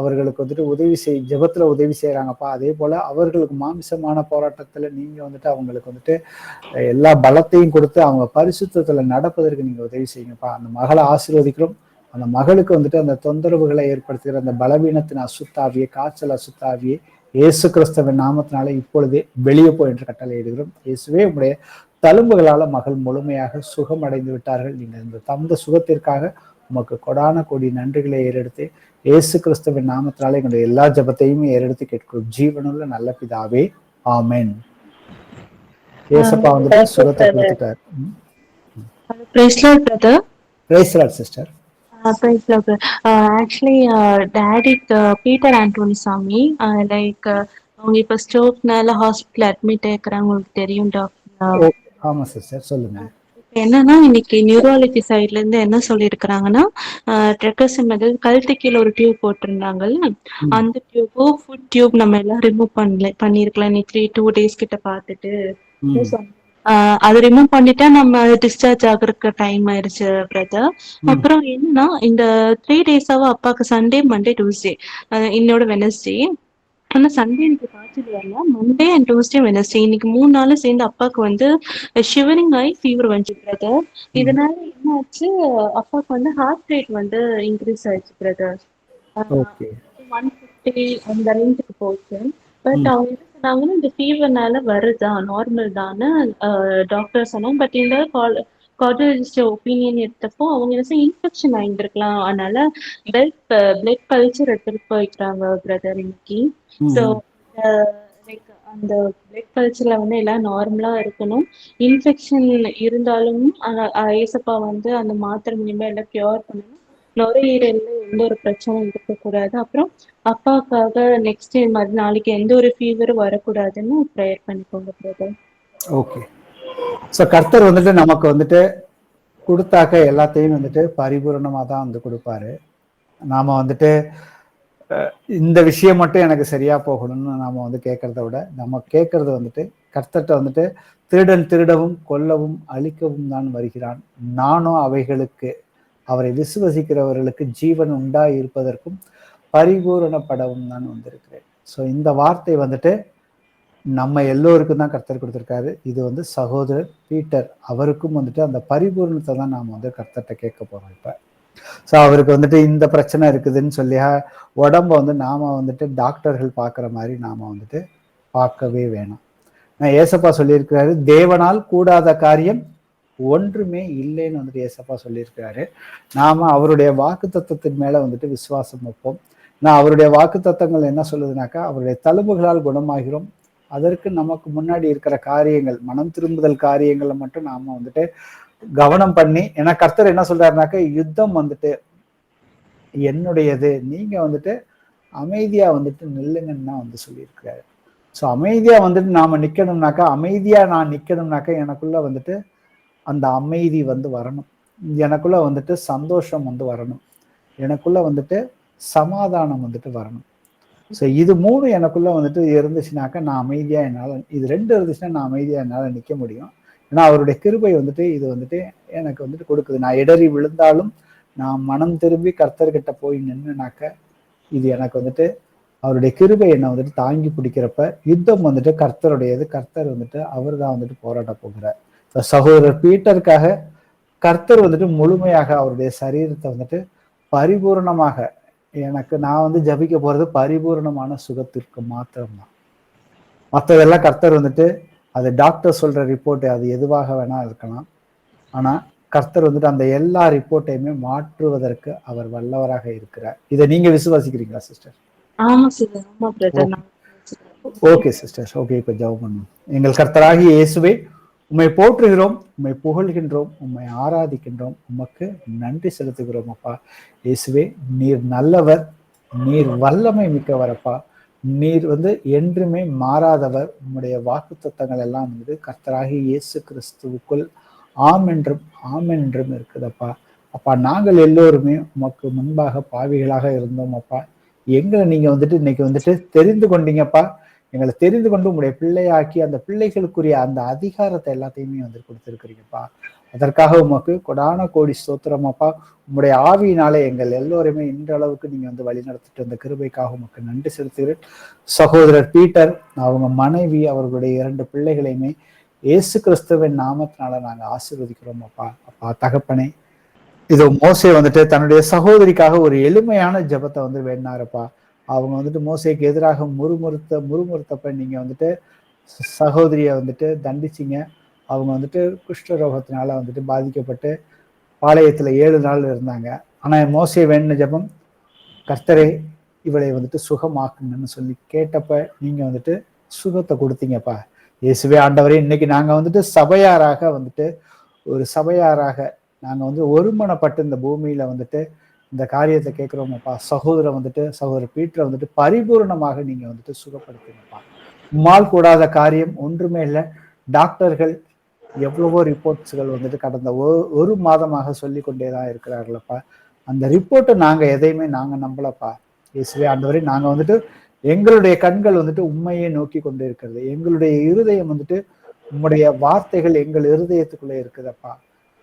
அவர்களுக்கு வந்துட்டு ஜெபத்துல உதவி செய்யறாங்கப்பா. அதே போல அவர்களுக்கு மாமிசமான போராட்டத்துல நீங்க வந்துட்டு அவங்களுக்கு வந்துட்டு எல்லா பலத்தையும் கொடுத்து அவங்க பரிசுத்தத்துல நடப்பதற்கு நீங்க உதவி செய்யுங்கப்பா. அந்த மகளை ஆசீர்வதிக்கிறோம். அந்த மகளுக்கு வந்துட்டு அந்த தொந்தரவுகளை ஏற்படுத்துகிற அந்த பலவீனத்தின் அசுத்தாவியை, காய்ச்சல் அசுத்தாவியை இயேசு கிறிஸ்துவின் நாமத்தினாலே இப்பொழுதே வெளியே போய் என்று கட்டளை இடுகிறோம். இயேசுவே, உங்களுடைய தழும்புகளால மகள் முழுமையாக சுகம் அடைந்து விட்டார்கள். நீங்கள் இந்த தந்த சுகத்திற்காக உமக்கு கொடான கோடி நன்றிகளை ஏறெடுத்து இயேசு கிறிஸ்துவின் நாமத்தினாலே எங்களுடைய எல்லா ஜெபத்தையுமே ஏறெடுத்து கேட்கிறோம். ஜீவனுள்ள நல்ல பிதாவே, ஆமென். ஏசப்பா வந்துட்டு சுகத்தை கொடுத்துட்டார். Praise Lord, brother. Praise Lord sister. Praise Lord. Actually, Daddy Peter Anthony Sami, அவங்க இப்ப ஸ்ட்ரோக்னால ஹாஸ்பிட்டல் அட்மிட் ஆயிருக்கிறாங்க, உங்களுக்கு தெரியும் டாக்டர். ஆமா சிஸ்டர், சொல்லுங்க. என்னன்னா இன்னைக்கு நியூராலஜி சைட்ல இருந்து என்ன சொல்லியிருக்கிறாங்கன்னா, ட்ரெக்கசமெடல் கழுத்து கீழே ஒரு டியூப் போட்டிருந்தாங்கல்ல, அந்த டியூபும் ஃபுட் டியூப் நம்ம எல்லாம் ரிமூவ் பண்ணிருக்கலாம் இன்னைக்கு 2 days கிட்ட பார்த்துட்டு. அது ரிமூவ் பண்ணிட்டா நம்ம டிஸ்சார்ஜ் ஆகுறதுக்கு டைம் ஆயிருச்சு பிரதர். அப்புறம் என்னன்னா இந்த 3 days-ஆவா அப்பாவுக்கு சண்டே, மண்டே, டியூஸ்டே, இன்னோட வெனஸ்டே, ஆனா சண்டே எனக்கு காய்ச்சல் வரல, மண்டே அண்ட் டியூஸ்டே, வெனஸ்டே இன்னைக்கு 3 நாளும் சேர்ந்து அப்பாவுக்கு வந்து ஷிவரிங் ஆகி ஃபீவர் வந்துச்சு பிரதர். இதனால என்ன ஆச்சு, அப்பாவுக்கு வந்து ஹார்ட் ரேட் வந்து இன்க்ரீஸ் ஆயிடுச்சு பிரதர். 150 அந்த ரேஞ்சுக்கு போச்சு. பட் அவங்க என்ன சொன்னாங்கன்னா, இந்த ஃபீவர்னால வருதா, நார்மல் தானே டாக்டர் சொன்னாங்க. பட் இந்த கார்டியாலஜிஸ்ட் ஒப்பீனியன் எடுத்தப்போ அவங்க என்ன இன்ஃபெக்ஷன் ஆயிருந்திருக்கலாம், அதனால பிளட் கல்ச்சர் எடுத்துட்டு போய்க்கிறாங்க பிரதர் இன்னைக்கு. ஸோ அந்த பிளட் கல்ச்சர்ல வந்து எல்லாம் நார்மலா இருக்கணும். இன்ஃபெக்ஷன் இருந்தாலும் ஏசப்பா வந்து அந்த மாத்திரை மூலியமா எல்லாம் கியூர் பண்ணணும். நுரையீரல்ல எந்த ஒரு பிரச்சனையும் இருக்கக்கூடாது. அப்புறம் அப்பாவுக்காக நெக்ஸ்ட் நாளைக்கு எந்த ஒரு ஃபீவரும் வரக்கூடாதுன்னு ப்ரேயர் பண்ணிக்கோங்க பிரதர். ஓகே. ஸோ கர்த்தர் வந்துட்டு நமக்கு வந்துட்டு கொடுத்தாக்க எல்லாத்தையும் வந்துட்டு பரிபூர்ணமாக தான் வந்து கொடுப்பாரு. நாம வந்துட்டு இந்த விஷயம் மட்டும் எனக்கு சரியா போகணும்னு நாம வந்து கேட்கறத விட நம்ம கேட்கறது வந்துட்டு கர்த்தர்ட்ட வந்துட்டு திருடன் திருடவும் கொல்லவும் அழிக்கவும் தான் வருகிறான், நானும் அவைகளுக்கு அவரை விசுவசிக்கிறவர்களுக்கு ஜீவன் உண்டாய் இருப்பதற்கும் பரிபூரணப்படவும் தான் வந்திருக்கிறேன். ஸோ இந்த வார்த்தை வந்துட்டு நம்ம எல்லோருக்கும் தான் கர்த்தர் கொடுத்துருக்காரு. இது வந்து சகோதரர் பீட்டர் அவருக்கும் வந்துட்டு அந்த பரிபூரணத்தை தான் நாம் வந்து கர்த்தர்ட்ட கேட்க போறோம். இப்ப ஸோ அவருக்கு வந்துட்டு இந்த பிரச்சனை இருக்குதுன்னு சொல்லி உடம்ப வந்து நாம வந்துட்டு டாக்டர்கள் பார்க்குற மாதிரி நாம வந்துட்டு பார்க்கவே வேணாம். நான் ஏசப்பா சொல்லியிருக்கிறாரு, தேவனால் கூடாத காரியம் ஒன்றுமே இல்லைன்னு வந்துட்டு ஏசப்பா சொல்லியிருக்கிறாரு. நாம அவருடைய வாக்கு தத்துவத்தின் மேல வந்துட்டு விசுவாசம் வைப்போம். நான் அவருடைய வாக்கு தத்தங்கள் என்ன சொல்லுதுனாக்கா, அவருடைய தழும்புகளால் குணமாகிறோம். அதற்கு நமக்கு முன்னாடி இருக்கிற காரியங்கள், மனம் திரும்புதல் காரியங்களை மட்டும் நாம வந்துட்டு கவனம் பண்ணி, ஏன்னா கர்த்தர் என்ன சொல்றாருனாக்கா, யுத்தம் வந்துட்டு என்னுடையது, நீங்க வந்துட்டு அமைதியா வந்துட்டு நில்லுங்கன்னு தான் வந்து சொல்லியிருக்கிறாரு. ஸோ அமைதியா வந்துட்டு நாம நிக்கணும்னாக்கா, அமைதியா நான் நிக்கணும்னாக்கா எனக்குள்ள வந்துட்டு அந்த அமைதி வந்து வரணும், எனக்குள்ள வந்துட்டு சந்தோஷம் வந்து வரணும், எனக்குள்ள வந்துட்டு சமாதானம் வந்துட்டு வரணும். ஸோ இது 3 எனக்குள்ள வந்துட்டு இருந்துச்சுனாக்கா நான் அமைதியா என்னால், இது 2 இருந்துச்சுன்னா நான் அமைதியா என்னால் நிற்க முடியும். ஏன்னா அவருடைய கிருபை வந்துட்டு இது வந்துட்டு எனக்கு வந்துட்டு கொடுக்குது. நான் இடறி விழுந்தாலும் நான் மனம் திரும்பி கர்த்தர்கிட்ட போய் நின்னுனாக்க இது எனக்கு வந்துட்டு அவருடைய கிருபை என்னை வந்துட்டு தாங்கி பிடிக்கிறப்ப யுத்தம் வந்துட்டு கர்த்தருடையது, கர்த்தர் வந்துட்டு அவர் தான் வந்துட்டு போராட போகிறார். சகோதரர் பீட்டருக்காக கர்த்தர் வந்துட்டு முழுமையாக அவருடைய சரீரத்தை வந்துட்டு பரிபூர்ணமாக, எனக்கு நான் வந்து ஜபிக்க போறது பரிபூர்ணமான சுகத்திற்கு மாத்திரம்தான். மற்றதெல்லாம் கர்த்தர் வந்துட்டு அது டாக்டர் சொல்ற ரிப்போர்ட் அது எதுவாக வேணா இருக்கலாம், ஆனா கர்த்தர் வந்துட்டு அந்த எல்லா ரிப்போர்ட்டையுமே மாற்றுவதற்கு அவர் வல்லவராக இருக்கிறார். இதை நீங்க விசுவாசிக்கிறீங்களா சிஸ்டர்? ஆமா சிஸ்டர், ஆமா பிரதர். Okay sister, okay. இப்ப ஜெபம் பண்ணுவோம். எங்கள் கர்த்தராகிய இயேசுவே, உம்மை போற்றுகிறோம், உம்மை புகழ்கின்றோம், உம்மை ஆராதிக்கின்றோம், உமக்கு நன்றி செலுத்துகிறோம் அப்பா. இயேசுவே, நீர் நல்லவர், நீர் வல்லமை மிக்கவரப்பா, நீர் வந்து என்றுமே மாறாதவர். உம்முடைய வாக்கு தத்தங்கள் எல்லாம் வந்து கர்த்தராகிய இயேசு கிறிஸ்துவுக்குள் ஆம் என்றும் ஆம் என்றும் இருக்குதப்பா. அப்பா, நாங்கள் எல்லோருமே உமக்கு முன்பாக பாவிகளாக இருந்தோம் அப்பா. எங்களை நீங்க வந்துட்டு இன்னைக்கு வந்துட்டு தெரிந்து கொண்டீங்கப்பா. எங்களை தெரிந்து கொண்டு உங்களுடைய பிள்ளையாக்கி அந்த பிள்ளைகளுக்குரிய அந்த அதிகாரத்தை எல்லாத்தையுமே வந்து கொடுத்துருக்கிறீங்கப்பா. அதற்காக உமக்கு கொடான கோடி ஸ்தோத்திரமாப்பா. உங்களுடைய ஆவியினாலே எங்கள் எல்லோருமே இன்றளவுக்கு நீங்க வந்து வழி நடத்திட்டு அந்த கிருபைக்காக உமக்கு நன்றி செலுத்துகிறேன். சகோதரர் பீட்டர், அவங்க மனைவி, அவர்களுடைய 2 பிள்ளைகளையுமே இயேசு கிறிஸ்துவின் நாமத்தினால நாங்க ஆசீர்வதிக்கிறோம் அப்பா. அப்பா தகப்பனே, இது மோசே வந்துட்டு தன்னுடைய சகோதரிக்காக ஒரு எளிமையான ஜெபத்தை வந்து வேண்டினாருப்பா. அவங்க வந்துட்டு மோசேக்கு எதிராக முறுமுறுத்தப்ப நீங்க வந்துட்டு சகோதரியை வந்துட்டு தண்டிச்சிங்க. அவங்க வந்துட்டு குஷ்டரோகத்தினால வந்துட்டு பாதிக்கப்பட்டு பாளையத்துல 7 நாள் இருந்தாங்க. ஆனா மோசே வேண்டின ஜெபம், கர்த்தரே இவளை வந்துட்டு சுகமாக்குங்கன்னு சொல்லி கேட்டப்ப நீங்க வந்துட்டு சுகத்தை கொடுத்தீங்கப்பா. இயேசுவே ஆண்டவரே, இன்னைக்கு நாங்க வந்துட்டு சபையாராக வந்துட்டு ஒரு சபையாராக நாங்க வந்து ஒருமனப்பட்டு இந்த பூமியில வந்துட்டு இந்த காரியத்தை கேட்கிறோமப்பா. சகோதரர் பீட்டரை வந்துட்டு பரிபூர்ணமாக நீங்க வந்துட்டு சுகப்படுத்துங்கப்பா. உம்மால் கூடாத காரியம் ஒன்றுமே இல்லை. டாக்டர்கள் எவ்வளவோ ரிப்போர்ட்ஸ்கள் வந்துட்டு கடந்த ஒரு மாதமாக சொல்லி கொண்டேதான் இருக்கிறார்களப்பா. அந்த ரிப்போர்ட்டை நாங்க எதையுமே நாங்க நம்பலப்பா. இயேசுவே ஆண்டவரே, நாங்க வந்துட்டு எங்களுடைய கண்கள் வந்துட்டு உண்மையை நோக்கி கொண்டு இருக்கிறது. எங்களுடைய இருதயம் வந்துட்டு உம்முடைய வார்த்தைகள் எங்கள் இருதயத்துக்குள்ள இருக்குதப்பா.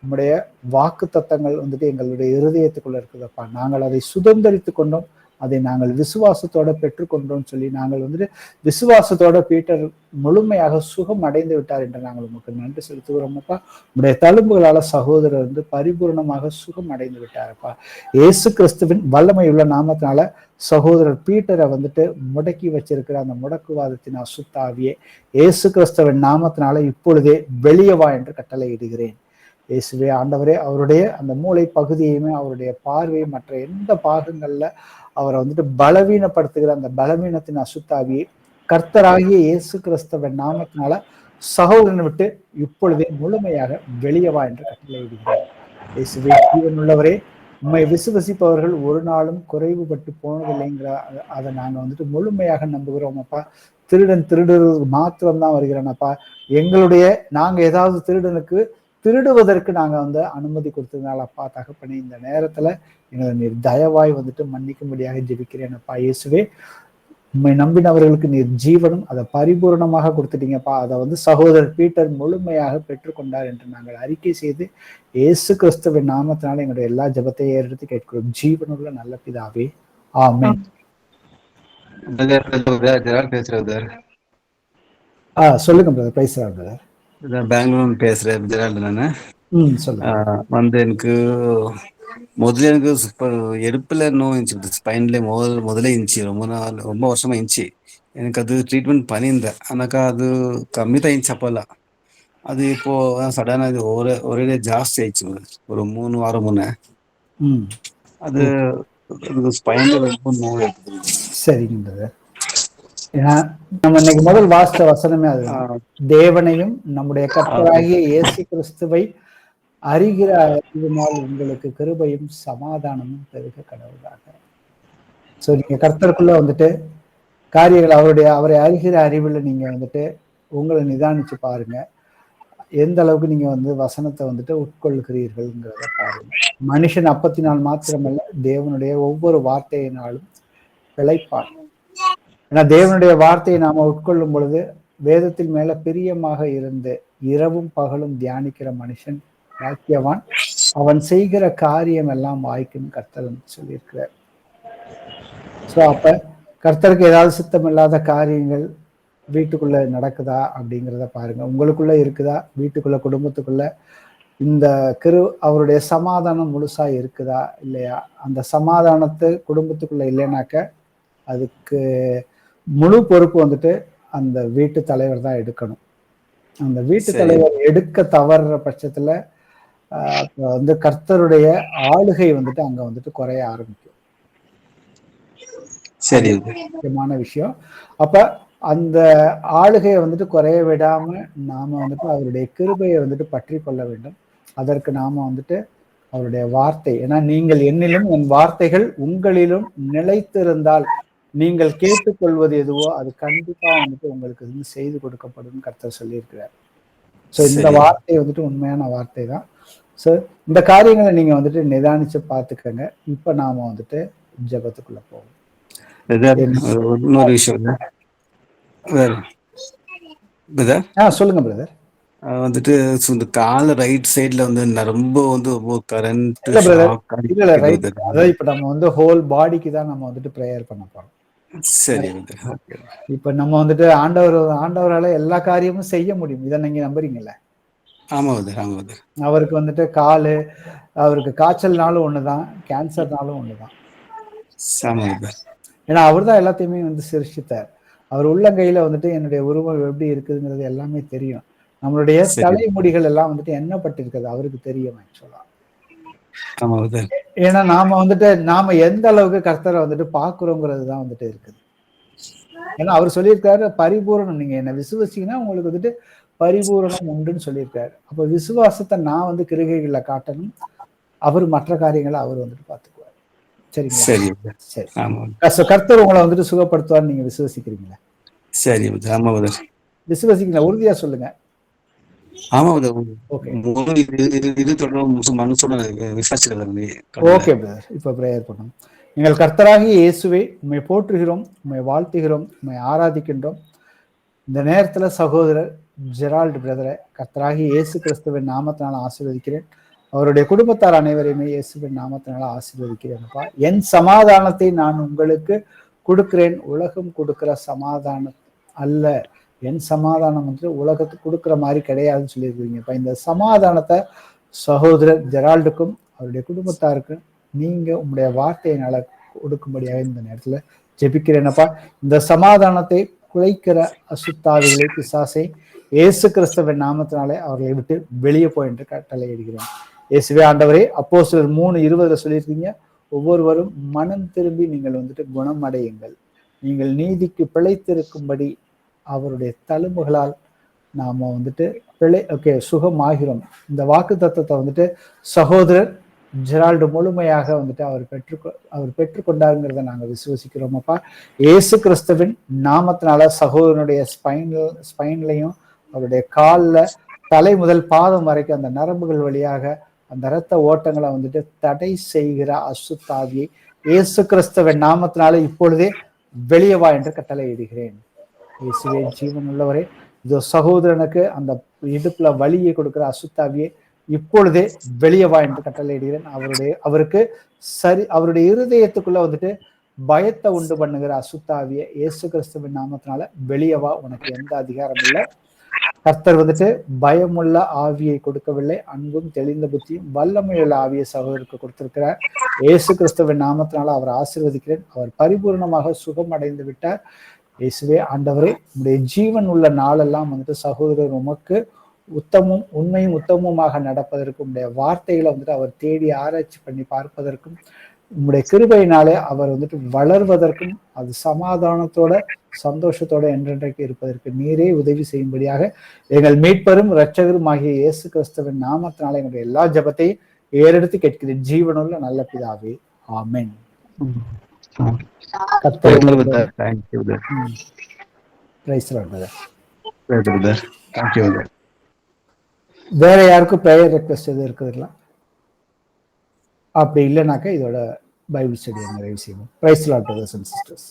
உம்முடைய வாக்கு தத்தங்கள் வந்துட்டு எங்களுடைய இருதயத்துக்குள்ள இருக்குதப்பா. நாங்கள் அதை சுதந்திரித்து கொண்டோம், அதை நாங்கள் விசுவாசத்தோட பெற்றுக்கொண்டோம் சொல்லி நாங்கள் வந்துட்டு விசுவாசத்தோட பீட்டர் முழுமையாக சுகம் அடைந்து விட்டார் என்று நாங்கள் உங்களுக்கு நன்றி செலுத்துகிறோமப்பா. உடைய தழும்புகளால சகோதரர் வந்து பரிபூர்ணமாக சுகம் அடைந்து விட்டாரப்பா. இயேசு கிறிஸ்துவின் வல்லமையுள்ள நாமத்தினால சகோதரர் பீட்டரை வந்துட்டு முடக்கி வச்சிருக்கிற அந்த முடக்குவாதத்தின் அசுத்தாவியே இயேசு கிறிஸ்துவின் நாமத்தினால இப்பொழுதே வெளியே வா என்று கட்டளை இடுகிறேன். இயேசுவே ஆண்டவரே, அவருடைய அந்த மூளை பகுதியுமே அவருடைய பார்வை மற்ற எந்த பாகங்கள்ல அவரை வந்துட்டு பலவீனப்படுத்துகிற அந்த பலவீனத்தின் அசுத்தாவியை கர்த்தராகிய இயேசு கிறிஸ்துவின் நாமத்தினால சகோதரனை விட்டு இப்பொழுதே முழுமையாக வெளியவா என்று கட்டளையிடுகிறார். இயேசுவே ஜீவனுள்ளவரே, உண்மை விசுவசிப்பவர்கள் ஒரு நாளும் குறைவுபட்டு போனதில்லைங்கிற அதை நாங்க வந்துட்டு முழுமையாக நம்புகிறோம் அப்பா. திருடன் திருடுறதுக்கு மாத்திரம்தான் வருகிறானப்பா. நாங்க ஏதாவது திருடனுக்கு திருடுவதற்கு நாங்க வந்து அனுமதி கொடுத்ததுனால அப்பா தகப்பனே, இந்த நேரத்துல எங்களை நீர் தயவாய் வந்துட்டு மன்னிக்கும்படியாக ஜெபிக்கிறேன் அப்பா. இயேசுவே, உம்மை நம்பினவர்களுக்கு நீர் ஜீவனும் அதை பரிபூர்ணமாக கொடுத்துட்டீங்கப்பா. அதை வந்து சகோதரர் பீட்டர் முழுமையாக பெற்றுக்கொண்டார் என்று நாங்கள் அறிக்கை செய்து இயேசு கிறிஸ்துவின் நாமத்தினால எங்களுடைய எல்லா ஜெபத்தையும் ஏறெடுத்து கேட்கிறோம். ஜீவனுள்ள நல்ல பிதாவே, ஆமென். பேசுறேன். சொல்லுங்க பிரதர். பேசுறாரு பிரதர். பெங்களூர் பேசுறேன் ஜெரால்டு. நானு வந்து எனக்கு முதல்ல எனக்கு சூப்பர் எடுப்புல நோய் இருந்துச்சு, ஸ்பைன்ல முதல்ல இருந்துச்சு, ரொம்ப வருஷமா இருந்துச்சு. எனக்கு அது ட்ரீட்மெண்ட் பண்ணியிருந்தேன், ஆனாக்கா அது கம்மி தான் இருந்துச்சு அப்போல்லாம். அது இப்போ சடனா இது ஒரே ஜாஸ்தி ஆயிடுச்சு. ஒரு 3 வாரம் முன்ன அது ஸ்பைன்ல ரொம்ப நோய் இருக்குது. சரிங்க. ஏன்னா நம்ம இன்னைக்கு முதல் வாசித்த வசனமே அதுதான். தேவனையும் நம்முடைய கர்த்தராகிய இயேசு கிறிஸ்துவை அறிகிற அறிவினால் உங்களுக்கு கிருபையும் சமாதானமும் பெருக கடவுளாக. ஸோ நீங்க கர்த்தருக்குள்ள வந்துட்டு காரியங்கள் அவரை அறிகிற அறிவில் நீங்க வந்துட்டு உங்களை நிதானிச்சு பாருங்க, எந்த அளவுக்கு நீங்க வந்து வசனத்தை வந்துட்டு உட்கொள்கிறீர்கள்ங்கிறத பாருங்க. மனுஷன் அப்பத்தினால் மாத்திரமல்ல, தேவனுடைய ஒவ்வொரு வார்த்தையினாலும் பிழைப்பான். ஏன்னா தேவனுடைய வார்த்தையை நாம உட்கொள்ளும் பொழுது வேதத்தின் மேல பிரியமாக இருந்து இரவும் பகலும் தியானிக்கிற மனுஷன் பாக்கியவான், அவன் செய்கிற காரியம் எல்லாம் வாய்க்குன்னு கர்த்தர் சொல்லியிருக்கிறார். ஸோ அப்ப கர்த்தருக்கு ஏதாவது சித்தம் இல்லாத காரியங்கள் வீட்டுக்குள்ள நடக்குதா அப்படிங்கிறத பாருங்க. உங்களுக்குள்ள இருக்குதா? வீட்டுக்குள்ள குடும்பத்துக்குள்ள இந்த அவருடைய சமாதானம் முழுசா இருக்குதா இல்லையா? அந்த சமாதானத்தை குடும்பத்துக்குள்ள இல்லைனாக்க அதுக்கு முழு பொறுப்பு வந்துட்டு அந்த வீட்டு தலைவர் தான் எடுக்கணும். அந்த வீட்டு தலைவர் எடுக்க தவறுற பட்சத்துல வந்து கர்த்தருடைய ஆளுகை வந்துட்டு அங்க வந்துட்டு குறைய ஆரம்பிக்கும். சரி, முக்கியமான விஷயம். அப்ப அந்த ஆளுகையை வந்துட்டு குறைய விடாம நாம வந்துட்டு அவருடைய கிருபையை வந்துட்டு பற்றி கொள்ள வேண்டும். அதற்கு நாம வந்துட்டு அவருடைய வார்த்தை, ஏன்னா நீங்கள் என்னிலும் என் வார்த்தைகள் உங்களிலும் நிலைத்திருந்தால் நீங்கள் கேட்டுக்கொள்வது எதுவோ அது கண்டிப்பா வந்துட்டு உங்களுக்கு வந்து செய்து கொடுக்கப்படும் கர்த்தர் சொல்லியிருக்கிறார். ஸோ இந்த வார்த்தை வந்துட்டு உண்மையான வார்த்தை தான். ஸோ இந்த காரியங்களை நீங்க வந்துட்டு நிதானிச்சு பார்த்துக்கங்க. இப்ப நாம வந்துட்டு ஜெபத்துக்குள்ள போவோம். இன்னொரு விஷயம் சொல்லுங்க பிரதர். வந்துட்டு இந்த கால ரைட் சைட்ல வந்து ரொம்ப வந்து கரண்ட். அதாவது இப்ப நம்ம வந்து ஹோல் பாடிக்கு தான் நம்ம வந்துட்டு ப்ரேயர் பண்ண போறோம். சரி, இப்ப நம்ம வந்துட்டு ஆண்டவரால எல்லா காரியமும் செய்ய முடியும். இதை நீங்க நம்புறீங்கல்ல? அவருக்கு வந்துட்டு அவருக்கு காய்ச்சல்னாலும் ஒண்ணுதான், கேன்சர்னாலும் ஒண்ணுதான். ஏன்னா அவர் தான் எல்லாத்தையுமே வந்து சிருஷ்டித்தார். அவர் உள்ளங்கையில வந்துட்டு என்னுடைய உருவம் எப்படி இருக்குதுங்கிறது எல்லாமே தெரியும். நம்மளுடைய தலைமுடிகள் எல்லாம் வந்துட்டு எண்ணப்பட்டிருக்கிறது அவருக்கு தெரியும் ஆக்சுவலா. ஏன்னா நாம எந்த அளவுக்கு கர்த்தரை வந்துட்டு பாக்குறோங்கிறது தான் வந்துட்டு இருக்குது. ஏன்னா அவர் சொல்லியிருக்காரு பரிபூரணம், நீங்க என்ன விசுவாசிங்கன்னா உங்களுக்கு வந்துட்டு பரிபூரணம் உண்டுன்னு சொல்லியிருக்காரு. அப்ப விசுவாசத்தை நான் வந்து கிருகைகள்ல காட்டணும், அவர் மற்ற காரியங்களை அவர் வந்துட்டு பாத்துக்குவார். சரிங்களா? சரி. கர்த்தர் உங்களை வந்துட்டு சுகப்படுத்துவார், நீங்க விசுவாசிக்கிறீங்களா? சரி, விசுவாசிக்கிறீங்களா? உறுதியா சொல்லுங்க. இப்ப பிரேயர் பண்ணணும். எங்கள் கர்த்தராகிய இயேசுவே, உம்மை போற்றுகிறோம், உம்மை வாழ்த்துகிறோம், உம்மை ஆராதிக்கின்றோம். இந்த நேரத்துல சகோதரர் ஜெரால்டு பிரதரை கர்த்தராகிய இயேசு கிறிஸ்துவின் நாமத்தினால ஆசீர்வதிக்கிறேன். அவருடைய குடும்பத்தார் அனைவரையுமே இயேசுவின் நாமத்தினால ஆசீர்வதிக்கிறேன்ப்பா. என் சமாதானத்தை நான் உங்களுக்கு கொடுக்கிறேன், உலகம் கொடுக்கிற சமாதானம் அல்ல, என் சமாதானம் வந்து உலகத்துக்கு கொடுக்குற மாதிரி கிடையாதுன்னு சொல்லியிருக்கீங்கப்பா. இந்த சமாதானத்தை சகோதரர் ஜெரால்டுக்கும் அவருடைய குடும்பத்தாருக்கும் நீங்க உங்களுடைய வார்த்தையினால கொடுக்கும்படியாக இந்த நேரத்துல ஜெபிக்கிறேனப்பா. இந்த சமாதானத்தை குலைக்கிற அசுத்தாவிகளை பிசாசை இயேசு கிறிஸ்துவின் நாமத்தினாலே அவர்களை விட்டு வெளியே போய் என்று கட்டளையிடுகிறேன். இயேசுவே ஆண்டவரே, அப்போஸ்தலர் 3:20 சொல்லியிருக்கீங்க, ஒவ்வொருவரும் மனம் திரும்பி நீங்கள் வந்துட்டு குணம் அடையுங்கள், நீங்கள் நீதிக்கு பிழைத்திருக்கும்படி அவருடைய தழும்புகளால் நாம வந்துட்டு சுகமாகிறோம். இந்த வாக்கு தத்துவத்தை வந்துட்டு சகோதரர் ஜெரால்டு முழுமையாக வந்துட்டு அவர் பெற்றுக்கொண்டாருங்கிறத நாங்க விசுவசிக்கிறோமப்பா. இயேசு கிறிஸ்துவின் நாமத்தினால சகோதரனுடைய ஸ்பைன்லையும் அவருடைய காலில் தலை முதல் பாதம் வரைக்கும் அந்த நரம்புகள் வழியாக அந்த இரத்த ஓட்டங்களை வந்துட்டு தடை செய்கிற அசுத்தாவியை இயேசு கிறிஸ்துவின் நாமத்தினால இப்பொழுதே வெளியே வா என்று கட்டளை இடுகிறேன். இயேசுவே ஜீவன் உள்ளவரே, இதோ சகோதரனுக்கு அந்த இடுப்புல வலியை கொடுக்கிற அசுத்தாவியை இப்பொழுதே வெளியே வா என்று கட்டளை இடுகிறேன். அவருக்கு அவருடைய இருதயத்துக்குள்ள வந்துட்டு பயத்தை உண்டு பண்ணுகிற அசுத்தாவியை இயேசு கிறிஸ்துவின் நாமத்தினால வெளியே வா, உனக்கு எந்த அதிகாரம் இல்லை. கர்த்தர் வந்துட்டு பயமுள்ள ஆவியை கொடுக்கவில்லை, அன்பும் தெளிந்த புத்தியும் வல்லமையுள்ள ஆவியை சகோதரருக்கு கொடுத்திருக்கிறார். இயேசு கிறிஸ்துவின் நாமத்தினால அவர் ஆசீர்வதிக்கிறேன். அவர் பரிபூர்ணமாக சுகம் அடைந்து விட்டார். இயேசுவே ஆண்டவரே, உங்களுடைய ஜீவன் உள்ள நாளெல்லாம் வந்துட்டு சகோதரர் உமக்கு உத்தமும் உண்மையும் உத்தமுமாக நடப்பதற்கும், உங்களுடைய வார்த்தைகளை வந்துட்டு அவர் தேடி ஆராய்ச்சி பண்ணி பார்ப்பதற்கும், உங்களுடைய கிருபையினாலே அவர் வந்துட்டு வளர்வதற்கும், அது சமாதானத்தோட சந்தோஷத்தோட என்றென்றைக்கு இருப்பதற்கு நீரே உதவி செய்யும்படியாக எங்கள் மீட்பரும் இரட்சகரும் ஆகிய இயேசு கிறிஸ்துவின் நாமத்தினால எங்களுடைய எல்லா ஜெபத்தையும் ஏறெடுத்து கேட்கிறேன் ஜீவனுள்ள நல்ல பிதாவே, ஆமென். வேற யாருக்கும் ப்ரேயர் ரெக்வெஸ்ட் எதுவும் இருக்குதுங்களா? அப்படி இல்லைனாக்கா இதோட பைபிள் ஸ்டடியை நிறைவு செய்வோம். Praise the Lord brothers and sisters.